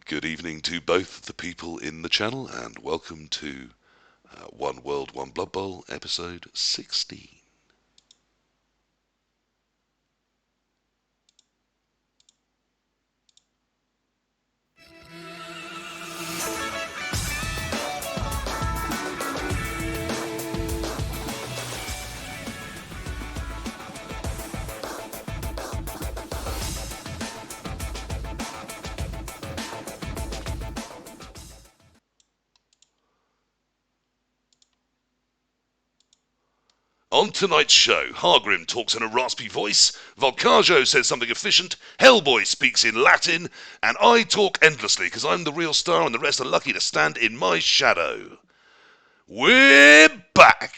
Good evening to both the people in the channel, and welcome to One World, One Blood Bowl, episode 16. On tonight's show, Hargrim talks in a raspy voice, Volkajo says something efficient, Hellboy speaks in Latin, and I talk endlessly because I'm the real star and the rest are lucky to stand in my shadow. We're back!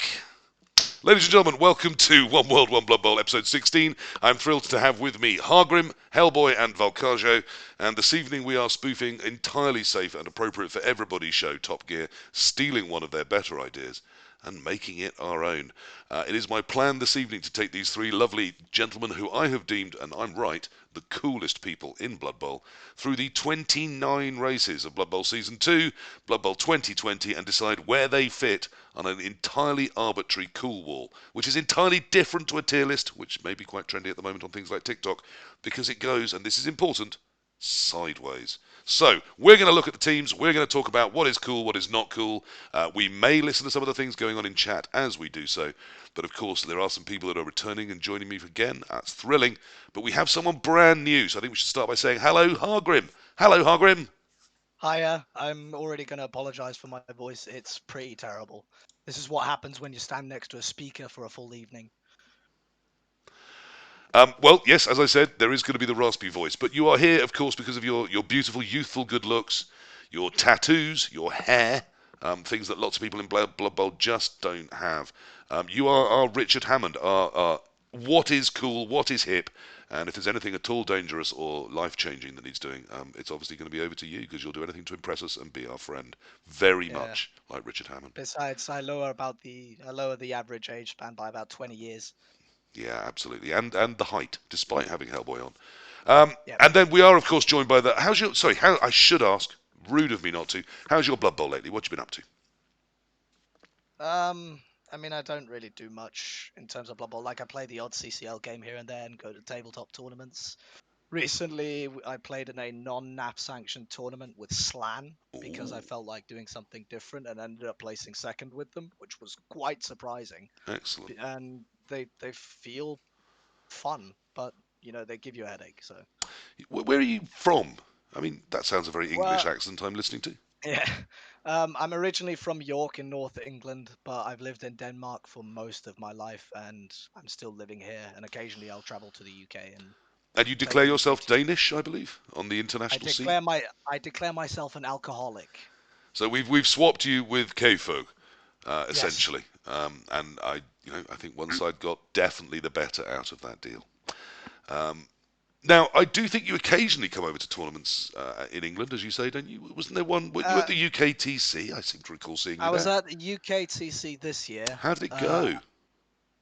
Ladies and gentlemen, welcome to One World, One Blood Bowl, episode 16. I'm thrilled to have with me Hargrim, Hellboy, and Volkajo. And this evening we are spoofing entirely safe and appropriate for everybody's show, Top Gear, stealing one of their better ideas and making it our own. It is my plan this evening to take these three lovely gentlemen who I have deemed, and I'm right, the coolest people in Blood Bowl, through the 29 races of Blood Bowl Season 2, Blood Bowl 2020, and decide where they fit on an entirely arbitrary cool wall, which is entirely different to a tier list, which may be quite trendy at the moment on things like TikTok, because it goes, and this is important, sideways. So, we're going to look at the teams, we're going to talk about what is cool, what is not cool. We may listen to some of the things going on in chat as we do so, but of course there are some people that are returning and joining me again. That's thrilling. But we have someone brand new, so I think we should start by saying hello, Hargrim. Hello, Hargrim. Hiya, I'm already going to apologise for my voice. It's pretty terrible. This is what happens when you stand next to a speaker for a full evening. Well, yes, as I said, there is going to be the raspy voice, but you are here, of course, because of your beautiful, youthful good looks, your tattoos, your hair, things that lots of people in Blood Bowl just don't have. You are our Richard Hammond, our what is cool, what is hip, and if there's anything at all dangerous or life-changing that needs doing, it's obviously going to be over to you because you'll do anything to impress us and be our friend, very Yeah. much like Richard Hammond. Besides, I lower the average age span by about 20 years. Yeah, absolutely, and the height, despite having Hellboy on. Yep. And then we are, of course, joined by the. How's your? Sorry, how I should ask. Rude of me not to. How's your Blood Bowl lately? What you been up to? I mean, I don't really do much in terms of Blood Bowl. Like, I play the odd CCL game here and there and go to tabletop tournaments. Recently, I played in a non-NAP sanctioned tournament with Slann because I Ooh, felt like doing something different and ended up placing second with them, which was quite surprising. excellent. And they feel fun, but they give you a headache. So Where are you from? I mean, that sounds a very English well, accent I'm listening to. yeah. I'm originally from York in North England, but I've lived in Denmark for most of my life, and I'm still living here. And occasionally I'll travel to the UK and And you play declare the yourself UKT. Danish, I believe, on the international scene. I declare myself an alcoholic. So we've swapped you with K-Folk, Yes. essentially. And I think one side got definitely the better out of that deal. Um, Now, I do think you occasionally come over to tournaments in England, as you say, don't you? Wasn't there one? Were you at Uh, the UKTC? I seem to recall seeing you I was there. at the UKTC this year. How did it Uh, go?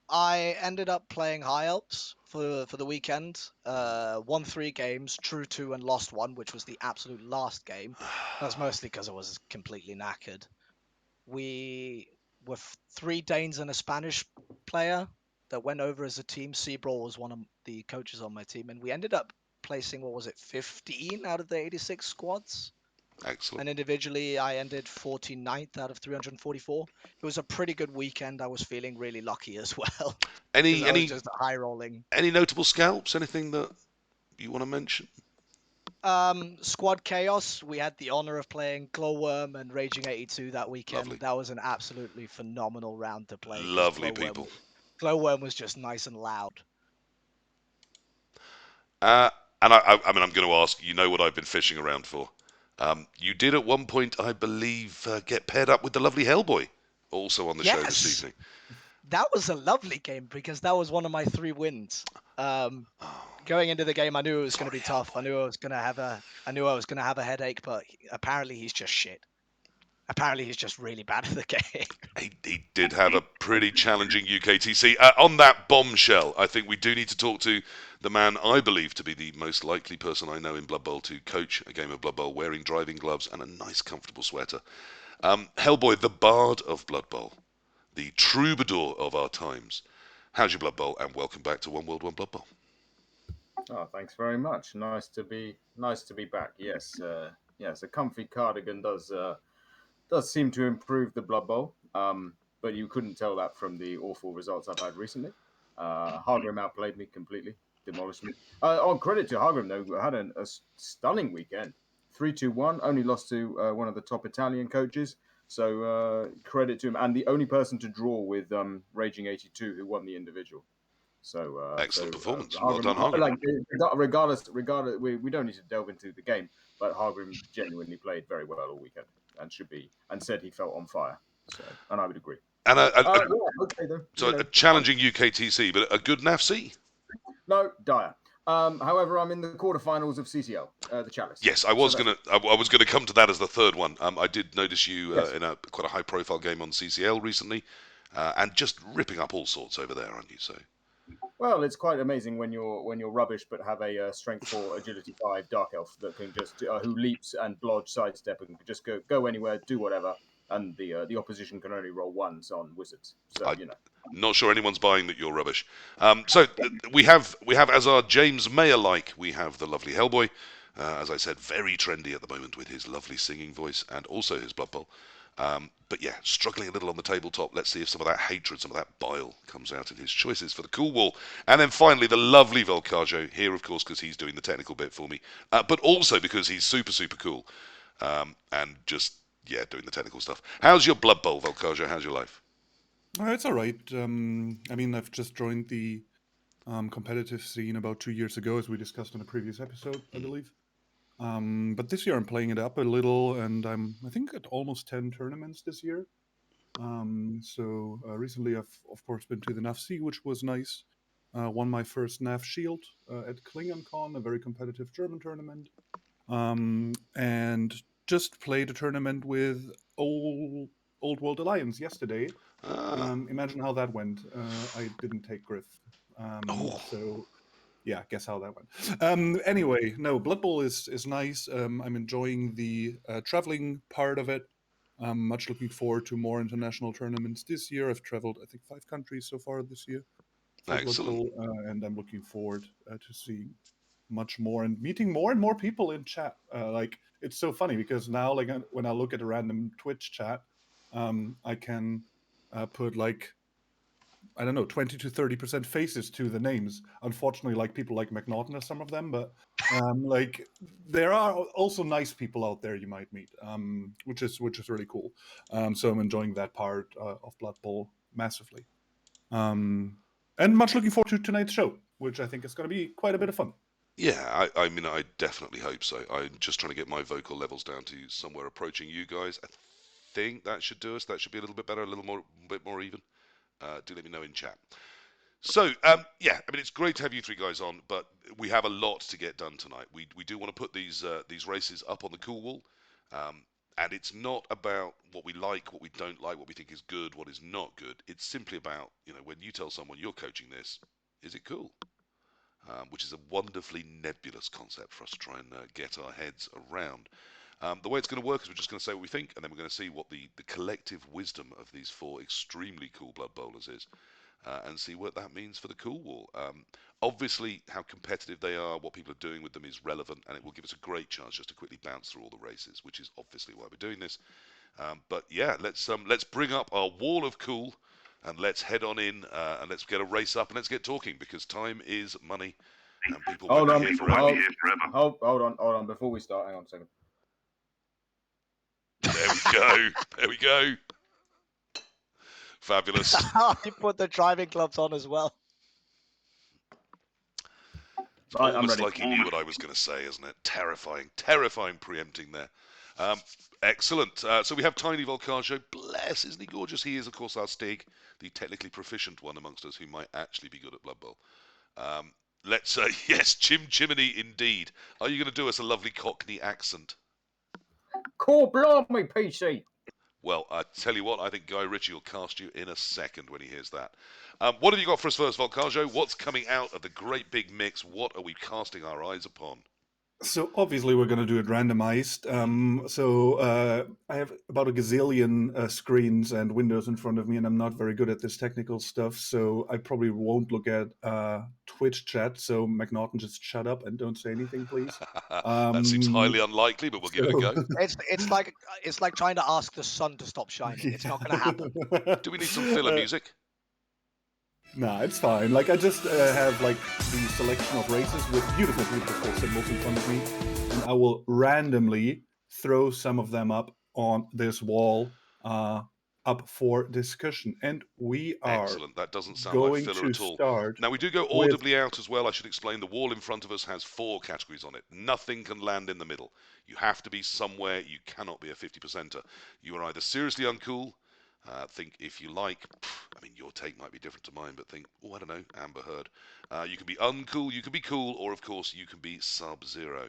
I ended up playing High Elves for the weekend. Won 3 games, drew 2, and lost 1, which was the absolute last game. That's mostly because I was completely knackered. We were 3 Danes and a Spanish player that went over as a team. Seabrawl was one of the coaches on my team, and we ended up placing, what was it, 15 out of the 86 squads. Excellent. And individually, I ended 49th out of 344. It was a pretty good weekend. I was feeling really lucky as well because Any I was any just high rolling. any notable scalps? Anything that you want to mention? Squad Chaos, we had the honor of playing Glowworm and Raging 82 that weekend. Lovely, That was an absolutely phenomenal round to play because lovely people. Glowworm was just nice and loud. Uh, and I mean, I'm going to ask. You know what I've been fishing around for. You did at one point, I believe, get paired up with the lovely Hellboy, also on the show this Yes, evening. that was a lovely game because that was one of my 3 wins. Um, Oh, Going into the game, I knew it was going to sorry, be tough. Hellboy. I knew I was going to have a headache, but apparently he's just shit. Apparently he's just really bad at the game. He did have a pretty challenging UKTC. On that bombshell, I think we do need to talk to the man I believe to be the most likely person I know in Blood Bowl to coach a game of Blood Bowl wearing driving gloves and a nice comfortable sweater. Hellboy, the bard of Blood Bowl, the troubadour of our times. How's your Blood Bowl? And welcome back to One World, One Blood Bowl. Oh, thanks very much. Nice to be back. Yes, yes. A comfy cardigan does seem to improve the Blood Bowl. But you couldn't tell that from the awful results I've had recently. Hargrim outplayed me completely, demolished me. On credit to Hargrim though, had a stunning weekend. 3-2-1. Only lost to one of the top Italian coaches. So credit to him, and the only person to draw with Raging 82, who won the individual. So, Excellent performance. Well Hargrim, done, Hargrim. like regardless, we don't need to delve into the game, but Hargrim genuinely played very well all weekend and said he felt on fire. So, and I would agree. And Okay, though. so a challenging UKTC, but a good NAFC? No, dire. However, I'm in the quarterfinals of CCL, the Chalice. Yes, I was gonna come to that as the third one. I did notice you in quite a high-profile game on CCL recently, and just ripping up all sorts over there, aren't you? So. Well, it's quite amazing when you're rubbish, but have a strength 4, agility 5 dark elf that can just who leaps and blodge, sidestep, and can just go anywhere, do whatever, and the opposition can only roll ones on wizards. So Not sure anyone's buying that you're rubbish. So we have as our James Mayer we have the lovely Hellboy. As I said, very trendy at the moment with his lovely singing voice and also his Blood Bowl. But yeah, struggling a little on the tabletop. Let's see if some of that hatred, some of that bile comes out in his choices for the cool wall. And then finally, the lovely Volkajo here, of course, because he's doing the technical bit for me, but also because he's super, super cool and just, doing the technical stuff. How's your Blood Bowl, Volkajo? How's your life? It's all right. I mean, I've just joined the competitive scene about 2 years ago, as we discussed in a previous episode, I believe. But this year I'm playing it up a little, and I think at almost 10 tournaments this year. So recently I've of course been to the NAFC, which was nice. Won my first NAF Shield at KlingonCon, a very competitive German tournament, and just played a tournament with Old World Alliance yesterday. Imagine how that went. I didn't take Griff, so yeah, guess how that went. Anyway, no, Blood Bowl is nice. I'm enjoying the traveling part of it. I'm much looking forward to more international tournaments this year. I've traveled, I think, 5 countries so far this year for Blood Bowl, and I'm looking forward to seeing much more and meeting more and more people in chat. Like, it's so funny because now, like, when I look at a random Twitch chat, I can put like, I don't know, 20 to 30% faces to the names. Unfortunately, like people like McNaughton are some of them, but like there are also nice people out there you might meet, which is really cool. So I'm enjoying that part of Blood Bowl massively, and much looking forward to tonight's show, which I think is going to be quite a bit of fun. Yeah, I mean, I definitely hope so. I'm just trying to get my vocal levels down to somewhere approaching you guys. I think that should do us. That should be a little bit better, a bit more even. Do let me know in chat. So, yeah, I mean, it's great to have you three guys on, but we have a lot to get done tonight. We do want to put these races up on the cool wall, and it's not about what we like, what we don't like, what we think is good, what is not good. It's simply about, when you tell someone you're coaching this, is it cool? Which is a wonderfully nebulous concept for us to try and get our heads around. The way it's going to work is we're just going to say what we think, and then we're going to see what the collective wisdom of these 4 extremely cool Blood Bowlers is, and see what that means for the cool wall. Obviously, how competitive they are, what people are doing with them is relevant, and it will give us a great chance just to quickly bounce through all the races, which is obviously why we're doing this. But yeah, let's bring up our wall of cool, and let's head on in, and let's get a race up, and let's get talking, because time is money, and people won't be here forever. Hold on. Before we start, hang on a second. There we go. Fabulous. He put the driving gloves on as well. It's almost like he knew what I was going to say, isn't it? Terrifying preempting there. Excellent. So we have Tiny Volkajo. Bless, isn't he gorgeous? He is, of course, our Stig, the technically proficient one amongst us who might actually be good at Blood Bowl. Let's say, yes, Chimney indeed. Are you going to do us a lovely Cockney accent? Cool, blimey, PC. Well, I tell you what, I think Guy Ritchie will cast you in a second when he hears that. What have you got for us first, Volkajo? What's coming out of the great big mix? What are we casting our eyes upon? So obviously we're going to do it randomized. I have about a gazillion screens and windows in front of me, and I'm not very good at this technical stuff. So I probably won't look at Twitch chat. So McNaughton, just shut up and don't say anything, please. That seems highly unlikely, but we'll give it a go. It's like trying to ask the sun to stop shining. It's not going to happen. Do we need some filler music? Nah, it's fine. Like, I just have like the selection of races with beautiful, beautiful symbols in front of me, and I will randomly throw some of them up on this wall, up for discussion. And we are Excellent. That doesn't sound like going filler to at all. start. Now, we do go with- audibly out as well. I should explain the wall in front of us has 4 categories on it. Nothing can land in the middle. You have to be somewhere. You cannot be a 50%er. You are either seriously uncool, think if you like, I mean, your take might be different to mine, but think, oh, I don't know, Amber Heard. You can be uncool, you can be cool, or of course, you can be Sub-Zero.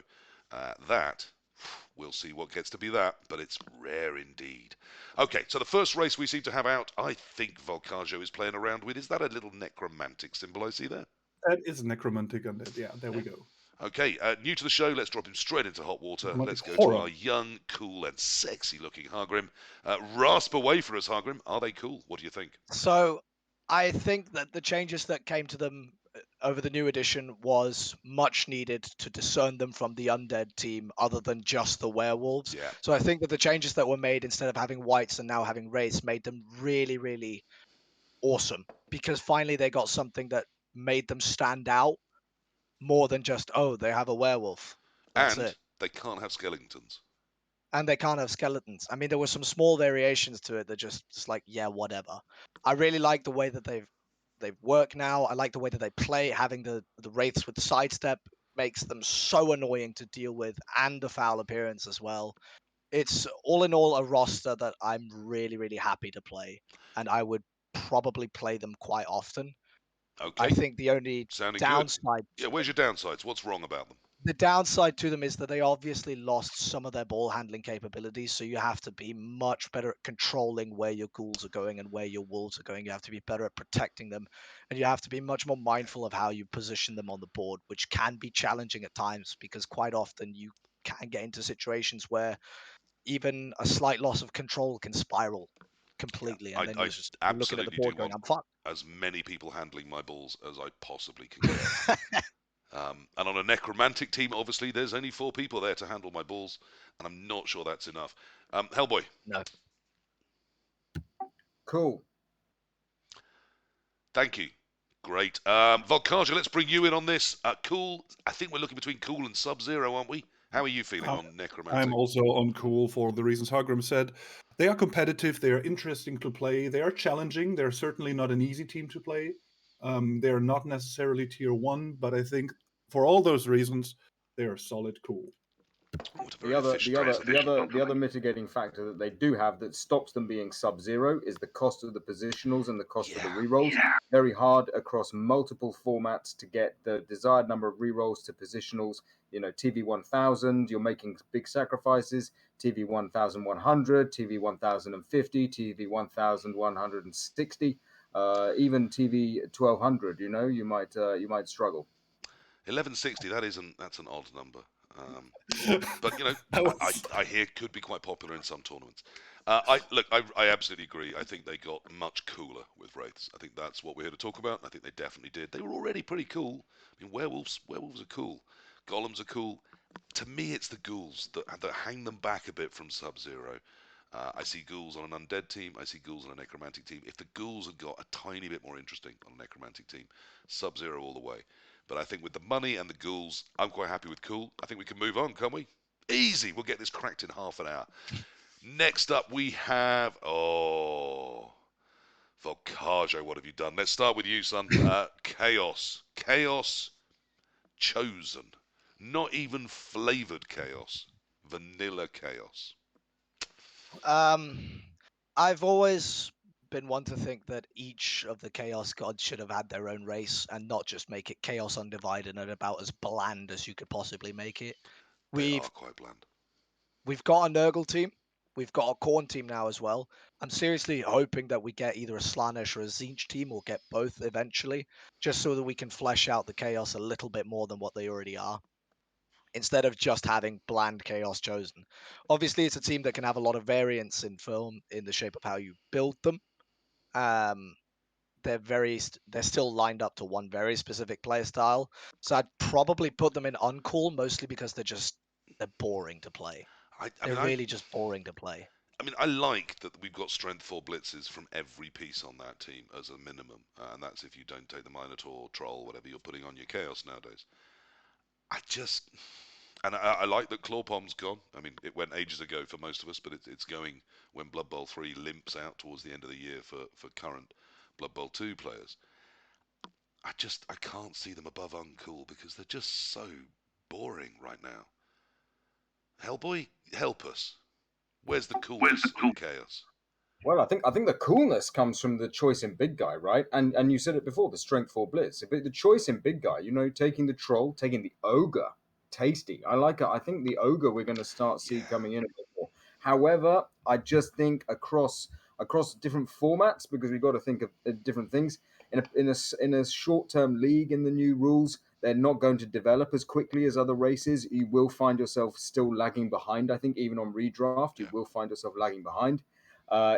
That, we'll see what gets to be that, but it's rare indeed. Okay, so the first race we seem to have out, I think Volkajo is playing around with. Is that a little necromantic symbol I see there? That is necromantic undead. Yeah, there we go. Okay, new to the show, let's drop him straight into hot water. Let's go Horror. to our young, cool, and sexy-looking Hargrim. Rasp away for us, Hargrim. Are they cool? What do you think? So I think that the changes that came to them over the new edition was much needed to discern them from the undead team other than just the werewolves. Yeah. So I think that the changes that were made, instead of having whites and now having race, made them really, really awesome, because finally they got something that made them stand out more than just, oh, they have a werewolf. That's And it. they can't have skeletons. And they can't have skeletons. I mean, there were some small variations to it that just like, yeah, whatever. I really like the way that they've worked now. I like the way that they play. Having the wraiths with the sidestep makes them so annoying to deal with, and the foul appearance as well. It's all in all a roster that I'm really, really happy to play, and I would probably play them quite often. Okay. I think the only Sounding downside good. Yeah, where's your downsides? What's wrong about them? the downside to them is that they obviously lost some of their ball handling capabilities, so you have to be much better at controlling where your ghouls are going and where your wolves are going. You have to be better at protecting them, and you have to be much more mindful of how you position them on the board, which can be challenging at times, because quite often you can get into situations where even a slight loss of control can spiral completely, and then I you're looking at the absolutely board do going, want "I'm fucked." as many people handling my balls as I possibly can get. And on a necromantic team, obviously, there's only 4 people there to handle my balls, and I'm not sure that's enough. Hellboy. No. Cool. Thank you. Great. Volkaja, let's bring you in on this. Cool. I think we're looking between cool and Sub-Zero, aren't we? How are you feeling on necromantic? I'm also uncool for the reasons Hargrim said. They are competitive. They are interesting to play. They are challenging. They're certainly not an easy team to play. They're not necessarily tier 1, but I think for all those reasons, they are solid cool. Oh, The other mitigating factor that they do have that stops them being Sub-Zero is the cost of the positionals and the cost of the rerolls. Very hard across multiple formats to get the desired number of rerolls to positionals. You know, TV 1000, you're making big sacrifices. TV 1100, TV 1050, TV 1160, even TV 1200. You know, you might struggle. 1160. That's an odd number. But you know, I hear could be quite popular in some tournaments. I absolutely agree. I think they got much cooler with wraiths. I think that's what we're here to talk about. I think they definitely did. They were already pretty cool. I mean, werewolves are cool. Golems are cool. To me, it's the ghouls that hang them back a bit from Sub-Zero. I see ghouls on an undead team. I see ghouls on a necromantic team. If the ghouls had got a tiny bit more interesting on a necromantic team, Sub-Zero all the way. But I think with the money and the ghouls, I'm quite happy with cool. I think we can move on, can't we? Easy. We'll get this cracked in half an hour. Next up, we have Volkajo. What have you done? Let's start with you, son. Chaos. Chaos chosen. Not even flavored chaos. Vanilla chaos. I've always been one to think that each of the Chaos gods should have had their own race and not just make it Chaos Undivided and about as bland as you could possibly make it. They We've are quite bland. we've got a Nurgle team. We've got a Khorne team now as well. I'm seriously hoping that we get either a Slaanesh or a Tzeentch team, or get both eventually, just so that we can flesh out the Chaos a little bit more than what they already are, instead of just having bland Chaos Chosen. Obviously, it's a team that can have a lot of variance in film in the shape of how you build them. They're still lined up to one very specific play style, so I'd probably put them in uncool, mostly because they're boring to play. They're really just boring to play. I mean, I like that we've got strength 4 blitzes from every piece on that team as a minimum, and that's if you don't take the Minotaur, Troll, whatever you're putting on your Chaos nowadays. I like that Clawpom's gone. I mean, it went ages ago for most of us, but it's going when Blood Bowl 3 limps out towards the end of the year for current Blood Bowl 2 players. I can't see them above uncool because they're just so boring right now. Hellboy, help us. Where's the coolness in Chaos? Well, I think the coolness comes from the choice in big guy, right? And you said it before, the strength 4 blitz. But the choice in big guy, taking the troll, taking the ogre, tasty. I like it. I think the ogre we're going to start see Yeah, coming in a bit more. However, I just think across different formats, because we've got to think of different things in a short term league in the new rules. They're not going to develop as quickly as other races. You will find yourself still lagging behind. I think even on redraft, you yeah, will find yourself lagging behind.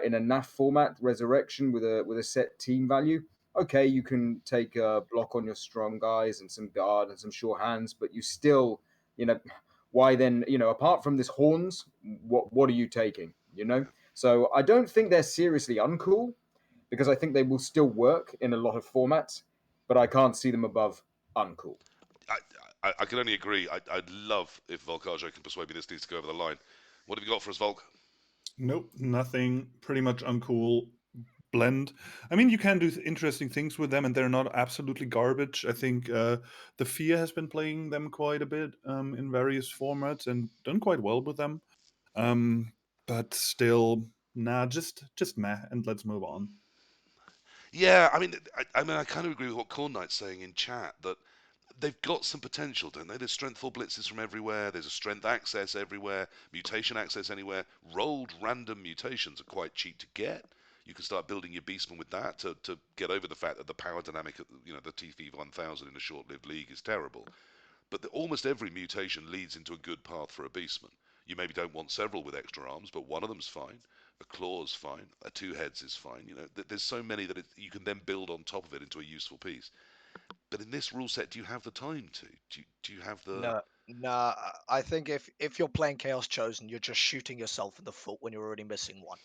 In a NAF format, resurrection with a set team value. Okay, you can take a block on your strong guys and some guard and some sure hands, but you still, why then? Apart from this horns, what are you taking? yeah. So I don't think they're seriously uncool, because I think they will still work in a lot of formats, but I can't see them above uncool. I, I can only agree. I'd love if Volkajo can persuade me this needs to go over the line. What have you got for us, Volk? Nope, nothing. Pretty much uncool blend. I mean, you can do interesting things with them, and they're not absolutely garbage. I think the Fear has been playing them quite a bit in various formats and done quite well with them. But still, nah, just meh, and let's move on. Yeah, I kind of agree with what Corn Knight's saying in chat that they've got some potential, don't they? There's strength 4 blitzes from everywhere. There's a strength access everywhere, mutation access anywhere. Rolled random mutations are quite cheap to get. You can start building your beastman with that to get over the fact that the power dynamic, the TV 1000 in a short-lived league is terrible. But almost every mutation leads into a good path for a beastman. You maybe don't want several with extra arms, but one of them's fine. A claw's fine. A 2 heads is fine. There's so many that you can then build on top of it into a useful piece. But in this rule set, do you have the time to? Do you have the? No. I think if you're playing Chaos Chosen, you're just shooting yourself in the foot when you're already missing one.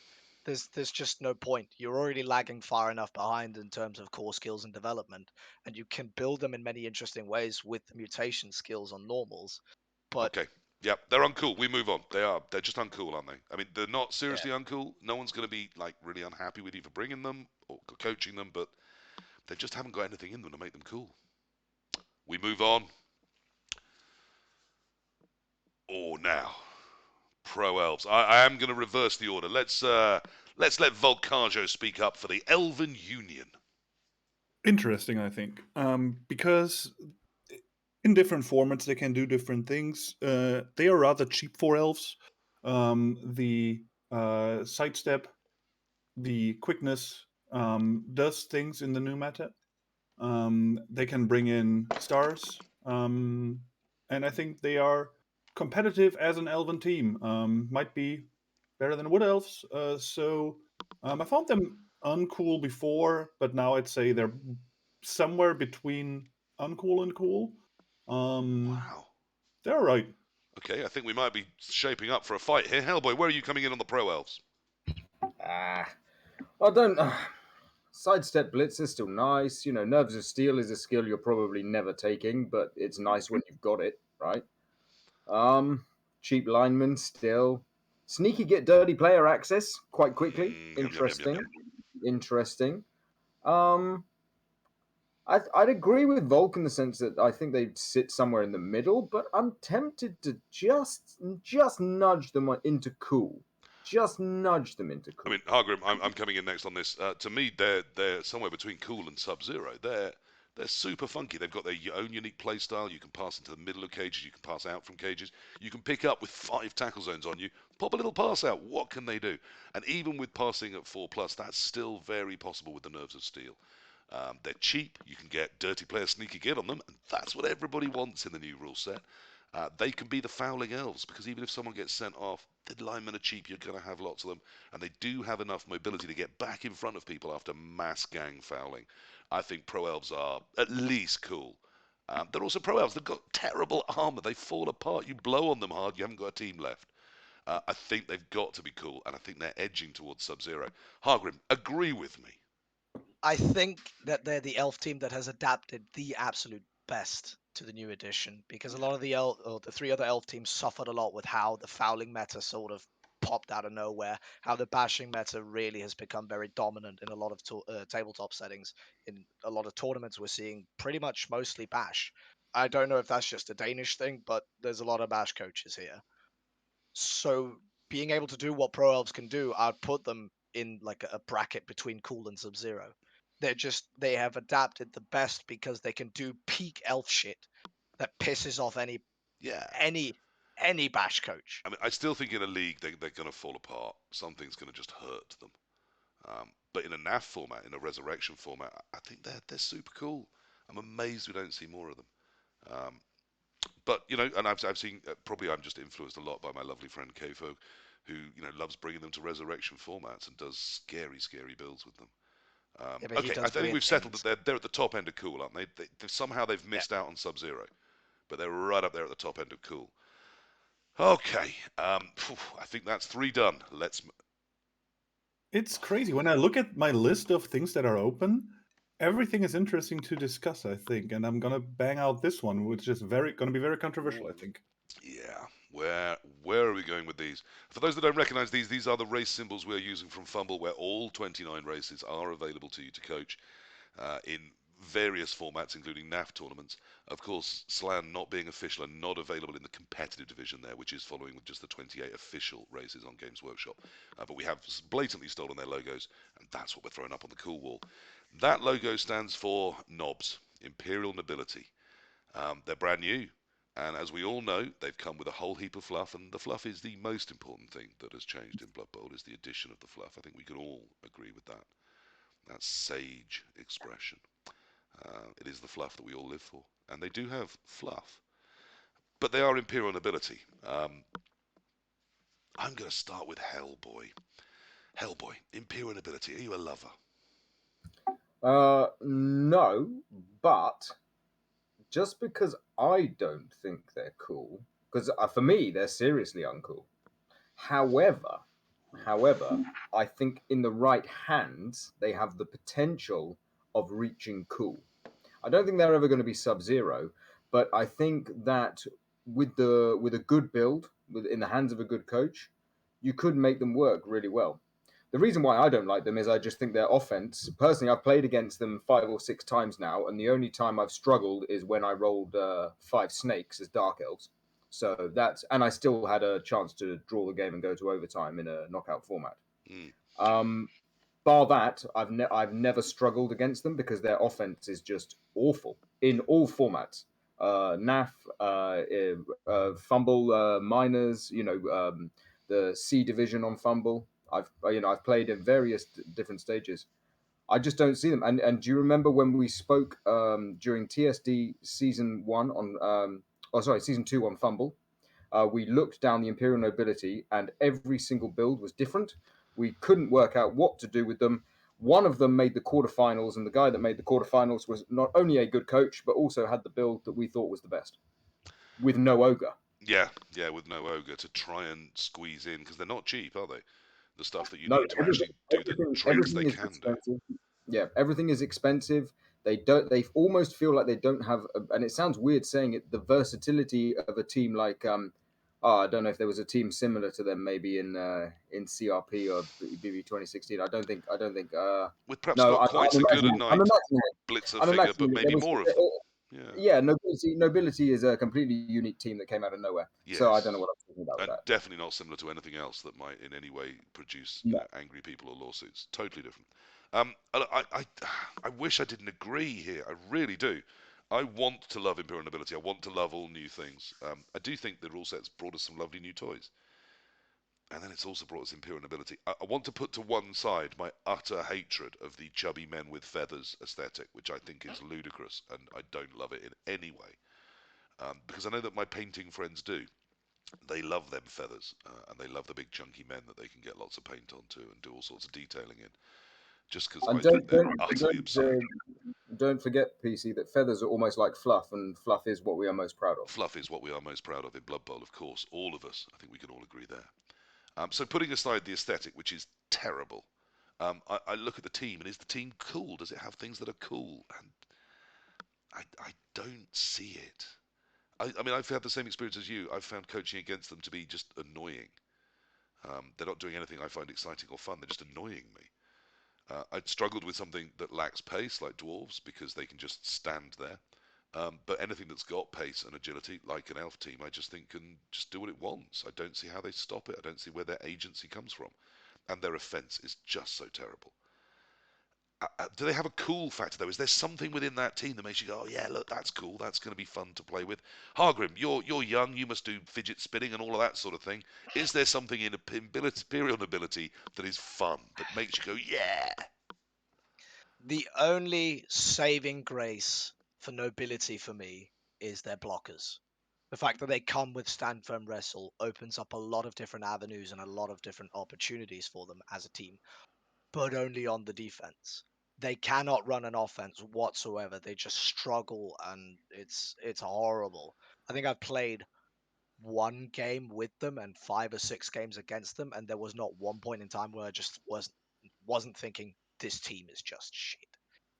There's just no point. You're already lagging far enough behind in terms of core skills and development, and you can build them in many interesting ways with the mutation skills on normals. But Okay, yep, they're uncool. We move on. They are. They're just uncool, aren't they? I mean, they're not yeah, seriously uncool. No one's going to be like really unhappy with you for bringing them or coaching them, but they just haven't got anything in them to make them cool. We move on. Oh, now pro elves. I am going to reverse the order. Let's let Volkajo speak up for the Elven Union. Interesting, I think, because in different formats they can do different things. They are rather cheap for elves. The sidestep, the quickness does things in the new meta. They can bring in stars, and I think they are competitive as an elven team. Might be better than wood elves. I found them uncool before, but now I'd say they're somewhere between uncool and cool. Wow. They're all right. Okay, I think we might be shaping up for a fight here. Hellboy, where are you coming in on the pro elves? Ah, I don't. Sidestep blitz is still nice. Nerves of steel is a skill you're probably never taking, but it's nice when you've got it, right? Cheap lineman still. Sneaky get dirty player access quite quickly. Yum, yum, yum, yum, Interesting. yum. Interesting. Um, I'd agree with Volk in the sense that I think they sit somewhere in the middle, but I'm tempted to just nudge them into cool. Just nudge them into I cool. mean, Hargrim, I'm coming in next on this. To me, they're somewhere between cool and Sub-Zero. They're super funky. They've got their own unique play style. You can pass into the middle of cages. You can pass out from cages. You can pick up with 5 tackle zones on you. Pop a little pass out. What can they do? And even with passing at 4+, that's still very possible with the Nerves of Steel. They're cheap. You can get dirty players sneaking in on them, and that's what everybody wants in the new rule set. They can be the fouling elves, because even if someone gets sent off, the linemen are cheap. You're going to have lots of them, and they do have enough mobility to get back in front of people after mass gang fouling. I think pro elves are at least cool. They're also pro elves. They've got terrible armor. They fall apart. You blow on them hard, you haven't got a team left. I think they've got to be cool, and I think they're edging towards Sub-Zero. Hargrim, agree with me. I think that they're the elf team that has adapted the absolute best to the new edition, because a lot of the 3 other elf teams suffered a lot with how the fouling meta sort of popped out of nowhere, how the bashing meta really has become very dominant in a lot of tabletop settings. In a lot of tournaments, we're seeing pretty much mostly bash. I don't know if that's just a Danish thing, but there's a lot of bash coaches here. So being able to do what pro elves can do, I'd put them in like a bracket between cool and Sub-Zero. They have adapted the best because they can do peak elf shit that pisses off Yeah. any bash coach. I mean, I still think in a league they're going to fall apart. Something's going to just hurt them. But in a NAF format, in a resurrection format, I think they're super cool. I'm amazed we don't see more of them. But and I've seen, probably I'm just influenced a lot by my lovely friend Kfo, who loves bringing them to resurrection formats and does scary builds with them. Yeah, but he Okay, I does think weird we've settled things. that they're at the top end of cool, aren't they? Somehow they've missed out on Sub-Zero, but they're right up there at the top end of cool. Okay, I think that's 3 done. It's crazy. When I look at my list of things that are open, everything is interesting to discuss, I think. And I'm going to bang out this one, which is going to be very controversial, I think. Yeah, where are we going with these? For those that don't recognise these are the race symbols we're using from Fumble, where all 29 races are available to you to coach in various formats, including NAF tournaments. Of course, Slann not being official and not available in the competitive division there, which is following with just the 28 official races on Games Workshop. But we have blatantly stolen their logos, and that's what we're throwing up on the cool wall. That logo stands for NOBs, Imperial Nobility. They're brand new. And as we all know, they've come with a whole heap of fluff, and the fluff is the most important thing that has changed in Blood Bowl, is the addition of the fluff. I think we can all agree with that. That sage expression. It is the fluff that we all live for. And they do have fluff. But they are Imperial Nobility. I'm going to start with Hellboy. Hellboy, Imperial Nobility, are you a lover? No, but just because I don't think they're cool, because for me they're seriously uncool. However, I think in the right hands they have the potential of reaching cool. I don't think they're ever going to be Sub-Zero, but I think that with a good build, in the hands of a good coach, you could make them work really well. The reason why I don't like them is I just think their offense. Personally, I've played against them 5 or 6 times now, and the only time I've struggled is when I rolled 5 snakes as dark elves. So and I still had a chance to draw the game and go to overtime in a knockout format. Mm. Bar that, I've never struggled against them because their offense is just awful in all formats. NAF, Fumble, Miners, the C division on Fumble. I've played in various different stages. I just don't see them. And do you remember when we spoke during TSD season 1 on season 2 on Fumble? We looked down the Imperial Nobility, and every single build was different. We couldn't work out what to do with them. One of them made the quarterfinals, and the guy that made the quarterfinals was not only a good coach, but also had the build that we thought was the best, with no ogre. Yeah, with no ogre to try and squeeze in, because they're not cheap, are they? The stuff that you No, need to actually do the tricks they everything is can do. expensive. Yeah, everything is expensive. They don't. They almost feel like they don't have. And it sounds weird saying it. The versatility of a team like I don't know if there was a team similar to them, maybe in CRP or BB 2016. I don't think. With perhaps No, not quite so good a I'm knight imagining it. blitzer I'm figure, but imagining it. There maybe was, more of them. Yeah. yeah, nobility is a completely unique team that came out of nowhere. So I don't know Yes. what I'm talking about with And that. definitely not similar to anything else that might in any way produce No. angry people or lawsuits. Totally different. I wish I didn't agree here. I really do. I want to love Imperial Nobility. I want to love all new things. I do think the rule set's brought us some lovely new toys. And then it's also brought us Imperial Nobility. I want to put to one side my utter hatred of the chubby men with feathers aesthetic, which I think is ludicrous, and I don't love it in any way. Because I know that my painting friends do. They love them feathers, and they love the big chunky men that they can get lots of paint onto and do all sorts of detailing in. Just because And I think they're utterly absurd. don't forget, PC, that feathers are almost like fluff, and fluff is what we are most proud of. Fluff is what we are most proud of in Blood Bowl, of course. All of us. I think we can all agree there. So putting aside the aesthetic, which is terrible, I look at the team, and is the team cool? Does it have things that are cool? And I don't see it. I mean, I've had the same experience as you. I've found coaching against them to be just annoying. They're not doing anything I find exciting or fun. They're just annoying me. I'd struggled with something that lacks pace, like dwarves, because they can just stand there. But anything that's got pace and agility, like an elf team, I just think can just do what it wants. I don't see how they stop it. I don't see where their agency comes from. And their offense is just so terrible. Do they have a cool factor, though? Is there something within that team that makes you go, oh, yeah, look, that's cool. That's going to be fun to play with? Hargrim, you're young. You must do fidget spinning and all of that sort of thing. Is there something in Imperial Nobility that is fun, that makes you go, yeah? The only saving grace for nobility for me is their blockers. The fact that they come with stand firm wrestle opens up a lot of different avenues and a lot of different opportunities for them as a team, but only on the defense. They cannot run an offense whatsoever. They just struggle, and it's horrible. I think I've played one game with them and 5 or 6 games against them, and there was not one point in time where I just wasn't thinking this team is just shit.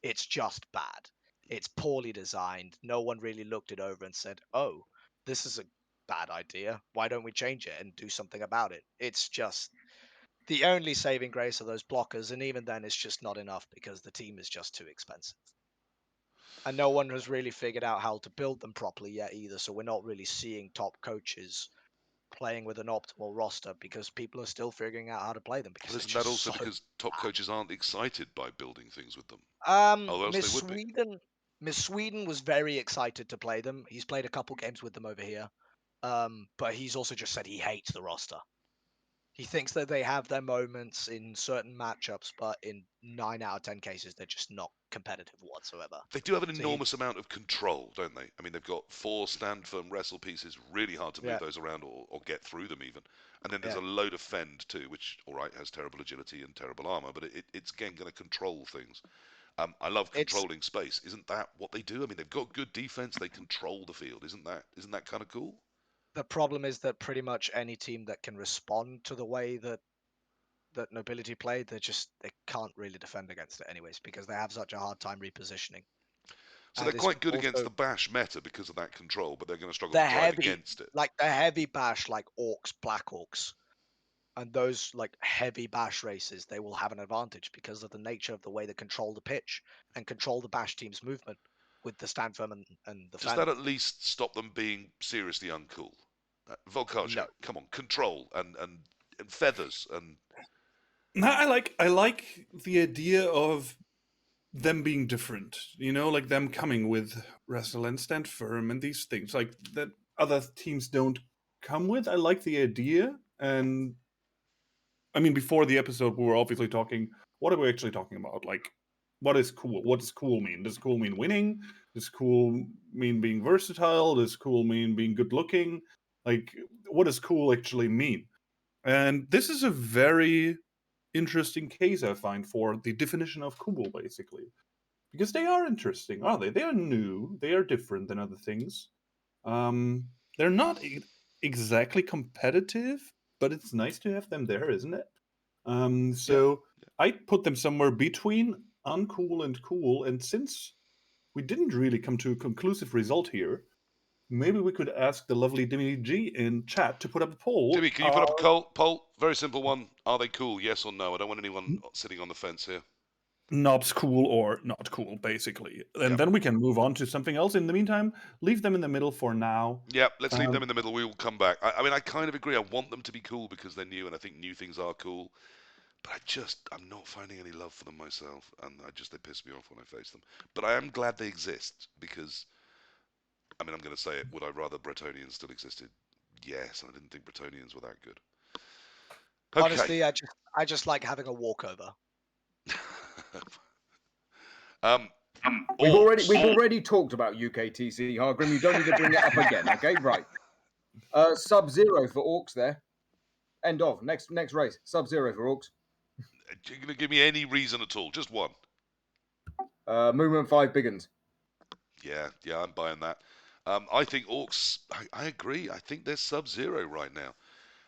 It's just bad. It's poorly designed. No one really looked it over and said, "Oh, this is a bad idea. Why don't we change it and do something about it?" It's just the only saving grace of those blockers, and even then, it's just not enough because the team is just too expensive. And no one has really figured out how to build them properly yet either. So we're not really seeing top coaches playing with an optimal roster because people are still figuring out how to play them because Well, they're isn't that just also so because top bad. coaches aren't excited by building things with them? Oh, else they Miss would be. Sweden, Miss Sweden was very excited to play them. He's played a couple games with them over here. But he's also just said he hates the roster. He thinks that they have their moments in certain matchups, but in 9 out of 10 cases, they're just not competitive whatsoever. They do have an So he, enormous amount of control, don't they? I mean, they've got 4 stand firm wrestle pieces, really hard to move yeah, those around or get through them even. And then there's yeah. a load of fend too, which, all right, has terrible agility and terrible armor, but it's again going to control things. I love It's controlling space. Isn't that what they do? I mean, they've got good defense. They control the field. Isn't that kind of cool? the problem is that pretty much any team that can respond to the way that nobility play, they can't really defend against it anyways because they have such a hard time repositioning. So they're And it's quite good against also the bash meta because of that control, but they're going to struggle to the drive heavy, against it. like the heavy bash, like orcs, black orcs, and those like heavy bash races, they will have an advantage because of the nature of the way they control the pitch and control the bash team's movement with the stand firm and the Does fend. that at least stop them being seriously uncool? Volkajo, No, come on, control and feathers and No, I like the idea of them being different. Like them coming with wrestle and stand firm and these things like that other teams don't come with. I like the idea, and I mean, before the episode, we were obviously talking. What are we actually talking about? Like, what is cool? What does cool mean? Does cool mean winning? Does cool mean being versatile? Does cool mean being good looking? Like, what does cool actually mean? And this is a very interesting case, I find, for the definition of cool, basically. Because they are interesting, are they? They are new. They are different than other things. They're not exactly competitive, but it's nice to have them there, isn't it? yeah. So I put them somewhere between uncool and cool. And since we didn't really come to a conclusive result here, maybe we could ask the lovely Dimmy G in chat to put up a poll. Jimmy, can you put up a poll? Very simple one. Are they cool? Yes or no? I don't want anyone sitting on the fence here. Knobs cool or not cool, basically. And Yeah. then we can move on to something else. In the meantime, leave them in the middle for now. Yeah, let's leave them in the middle. We will come back. I mean, I kind of agree. I want them to be cool because they're new, and I think new things are cool. But I'm not finding any love for them myself, and they piss me off when I face them. But I am glad they exist because, I mean, I'm going to say it. Would I rather Bretonnians still existed? Yes, I didn't think Bretonnians were that good. Okay. Honestly, I just like having a walkover. We've Orcs. already talked about UKTC, Hargrim. You don't need to bring it up again, okay? Right. Sub-zero for orcs there. End of. Next race. Sub-zero for orcs. You're going to give me any reason at all, just one. Movement 5 biggins. Yeah, I'm buying that. I think orcs. I agree. I think they're sub-zero right now.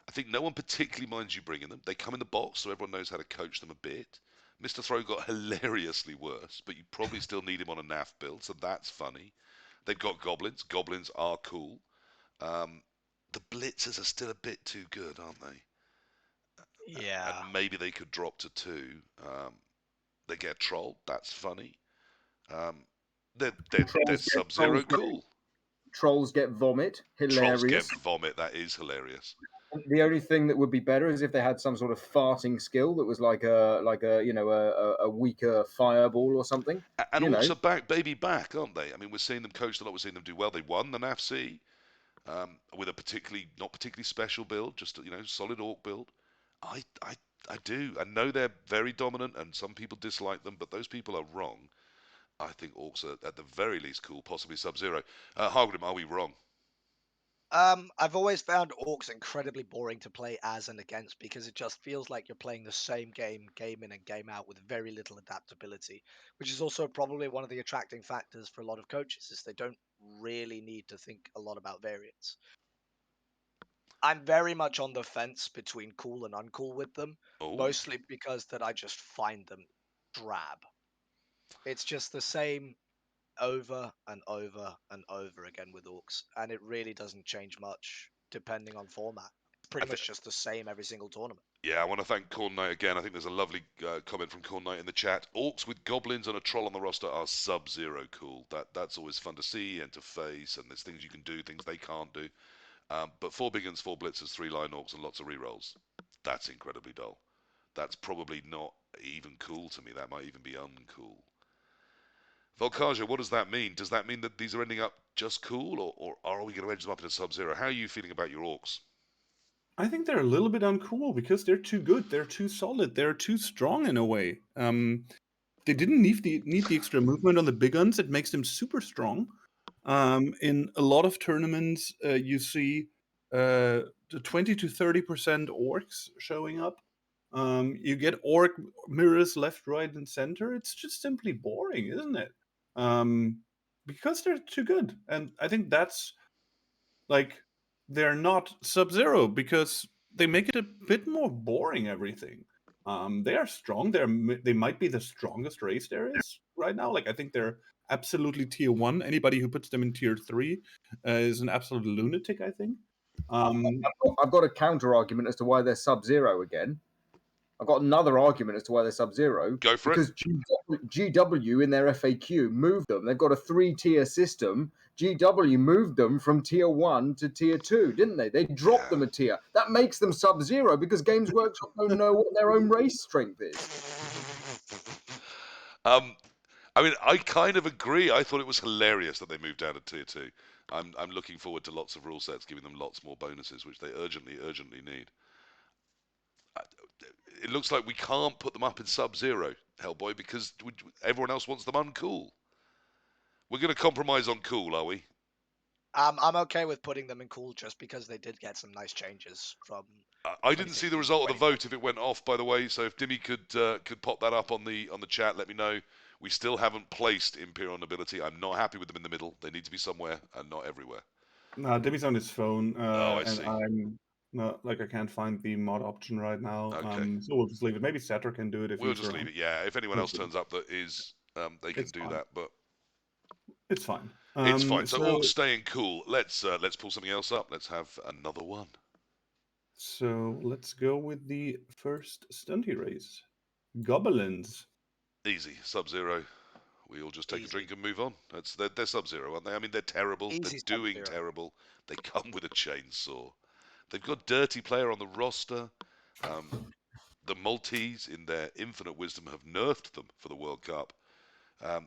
I think no one particularly minds you bringing them. They come in the box, so everyone knows how to coach them a bit. Mr. Throw got hilariously worse, but you probably still need him on a NAF build, so that's funny. They've got goblins. Goblins are cool. The blitzers are still a bit too good, aren't they? Yeah. And maybe they could drop to 2. They get troll. That's funny. They're sub-zero cool. Trolls get vomit. Trolls get Hilarious. vomit. That is hilarious. The only thing that would be better is if they had some sort of farting skill that was like a weaker fireball or something. And orcs are back, baby back, aren't they? I mean, we're seeing them coached a lot. We're seeing them do well. They won the NAFC with a not particularly special build, just solid orc build. I do. I know they're very dominant, and some people dislike them, but those people are wrong. I think orcs are at the very least cool, possibly sub-zero. Hargrim, are we wrong? I've always found orcs incredibly boring to play as and against because it just feels like you're playing the same game in and game out with very little adaptability, which is also probably one of the attracting factors for a lot of coaches is they don't really need to think a lot about variants. I'm very much on the fence between cool and uncool with them, mostly because that I just find them drab. It's just the same over and over and over again with orcs, and it really doesn't change much depending on format. It's pretty much just the same every single tournament. Yeah, I want to thank Corn Knight again. I think there's a lovely comment from Corn Knight in the chat. Orcs with goblins and a troll on the roster are sub-zero cool. That's always fun to see and to face, and there's things you can do, things they can't do. But 4 big uns, 4 blitzers, 3 line orcs, and lots of rerolls. That's incredibly dull. That's probably not even cool to me. That might even be uncool. Volkajo, what does that mean? Does that mean that these are ending up just cool, or are we going to edge them up into sub-zero? How are you feeling about your orcs? I think they're a little bit uncool because they're too good. They're too solid. They're too strong in a way. They didn't need the extra movement on the big guns. It makes them super strong. In a lot of tournaments, you see the 20 to 30% orcs showing up. You get orc mirrors left, right, and center. It's just simply boring, isn't it? Because they're too good, and I think that's like they're not Sub-Zero because they make it a bit more boring. Everything. They are strong. They might be the strongest race there is right now. Like I think they're absolutely tier 1. Anybody who puts them in tier 3 is an absolute lunatic. I think. I've got a counter argument as to why they're Sub-Zero again. I've got another argument as to why they're Sub-Zero. Go for because it. GW in their FAQ moved them. They've got a 3-tier system. GW moved them from tier 1 to tier 2, didn't they? They dropped them a tier. That makes them Sub-Zero because Games Workshop don't know what their own race strength is. I mean, I kind of agree. I thought it was hilarious that they moved down to tier 2. I'm looking forward to lots of rule sets, giving them lots more bonuses, which they urgently need. It looks like we can't put them up in Sub-Zero, Hellboy, because everyone else wants them uncool. We're going to compromise on cool, are we? I'm okay with putting them in cool just because they did get some nice changes from. I didn't see the result of the vote if it went off, by the way. So if Dimmy could pop that up on the chat, let me know. We still haven't placed Imperial Nobility. I'm not happy with them in the middle. They need to be somewhere and not everywhere. No, Dimmy's on his phone, I and see. I'm not like I can't find the mod option right now. Okay. So we'll just leave it. Maybe Setter can do it if We'll he's just around. leave it. Yeah. If anyone else turns up that is, they can do that. But it's fine. It's fine. So orcs staying cool. Let's pull something else up. Let's have another one. So let's go with the first stunty race. Goblins. Easy. Sub-Zero. We all just take a drink and move on. They're Sub-Zero, aren't they? I mean, they're terrible. Easy they're doing Sub-Zero. terrible. They come with a chainsaw. They've got dirty player on the roster. the Maltese, in their infinite wisdom, have nerfed them for the World Cup.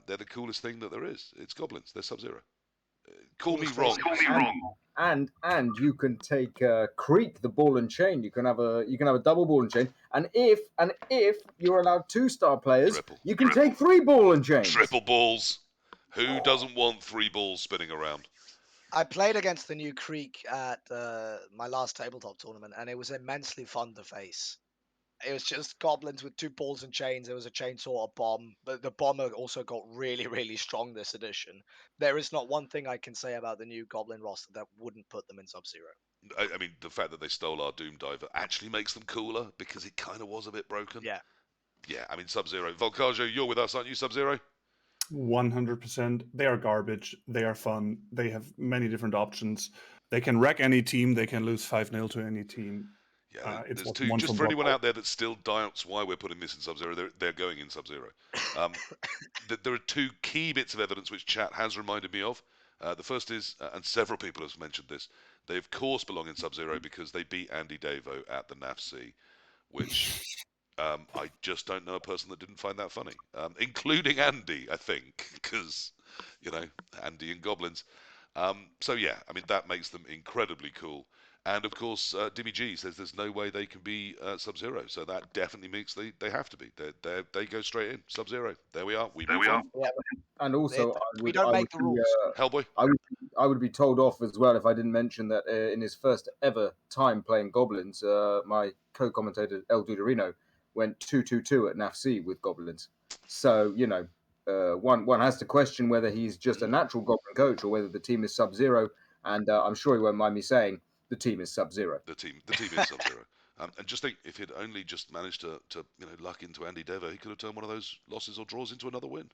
They're the coolest thing that there is. It's goblins. They're Sub-Zero. Call me wrong. And you can take creek the ball and chain. You can have a double ball and chain. And if you're allowed 2-star players, Triple. you can take 3 ball and chains. Triple balls. Who doesn't want 3 balls spinning around? I played against the new Creek at my last tabletop tournament, and it was immensely fun to face. It was just goblins with 2 balls and chains. There was a chainsaw, a bomb, but the bomber also got really, really strong this edition. There is not one thing I can say about the new goblin roster that wouldn't put them in Sub-Zero. I mean, the fact that they stole our Doom Diver actually makes them cooler because it kind of was a bit broken. Yeah. Yeah, I mean, Sub-Zero. Volkajo, you're with us, aren't you, Sub-Zero? 100%. They are garbage. They are fun. They have many different options. They can wreck any team. They can lose 5-0 to any team. Yeah, It's there's what two. one Just from for anyone Blood out there that still doubts why we're putting this in Sub-Zero, they're going in Sub-Zero. There are 2 key bits of evidence which chat has reminded me of. The first is, and several people have mentioned this, they of course belong in Sub-Zero because they beat Andy Davo at the NAFC, which I just don't know a person that didn't find that funny, including Andy, I think, because, Andy and goblins. So yeah, I mean, that makes them incredibly cool. And of course, Dimmy G says there's no way they can be Sub-Zero, so that definitely means they have to be. They go straight in Sub-Zero. There we are. We move on. Yeah. And also, We don't make the rules. Hellboy. I would be told off as well if I didn't mention that in his first ever time playing goblins, my co-commentator El Dudorino went 2-2-2 at NAFC with goblins. So one has to question whether he's just a natural goblin coach or whether the team is Sub-Zero. And I'm sure he won't mind me saying the team is Sub-Zero. The team is Sub-Zero. And just think, if he'd only just managed to luck into Andy Dever, he could have turned one of those losses or draws into another win.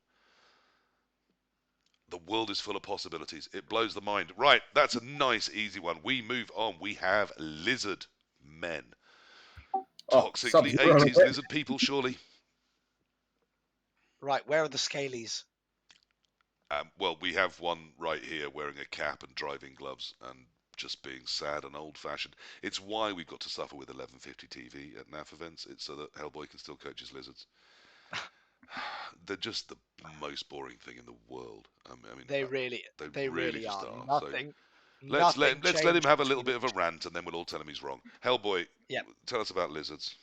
The world is full of possibilities. It blows the mind. Right, that's a nice, easy one. We move on. We have lizard men. Toxically Sub-Zero 80s lizard people, surely. Right, where are the scalies? Well, we have one right here wearing a cap and driving gloves and just being sad and old-fashioned. It's why we've got to suffer with 1150 TV at NAF events. It's so that Hellboy can still coach his lizards. They're just the most boring thing in the world. I mean, They really just are. are. Nothing. Let's let him have a little between bit of a rant, and then we'll all tell him he's wrong. Hellboy, tell us about lizards.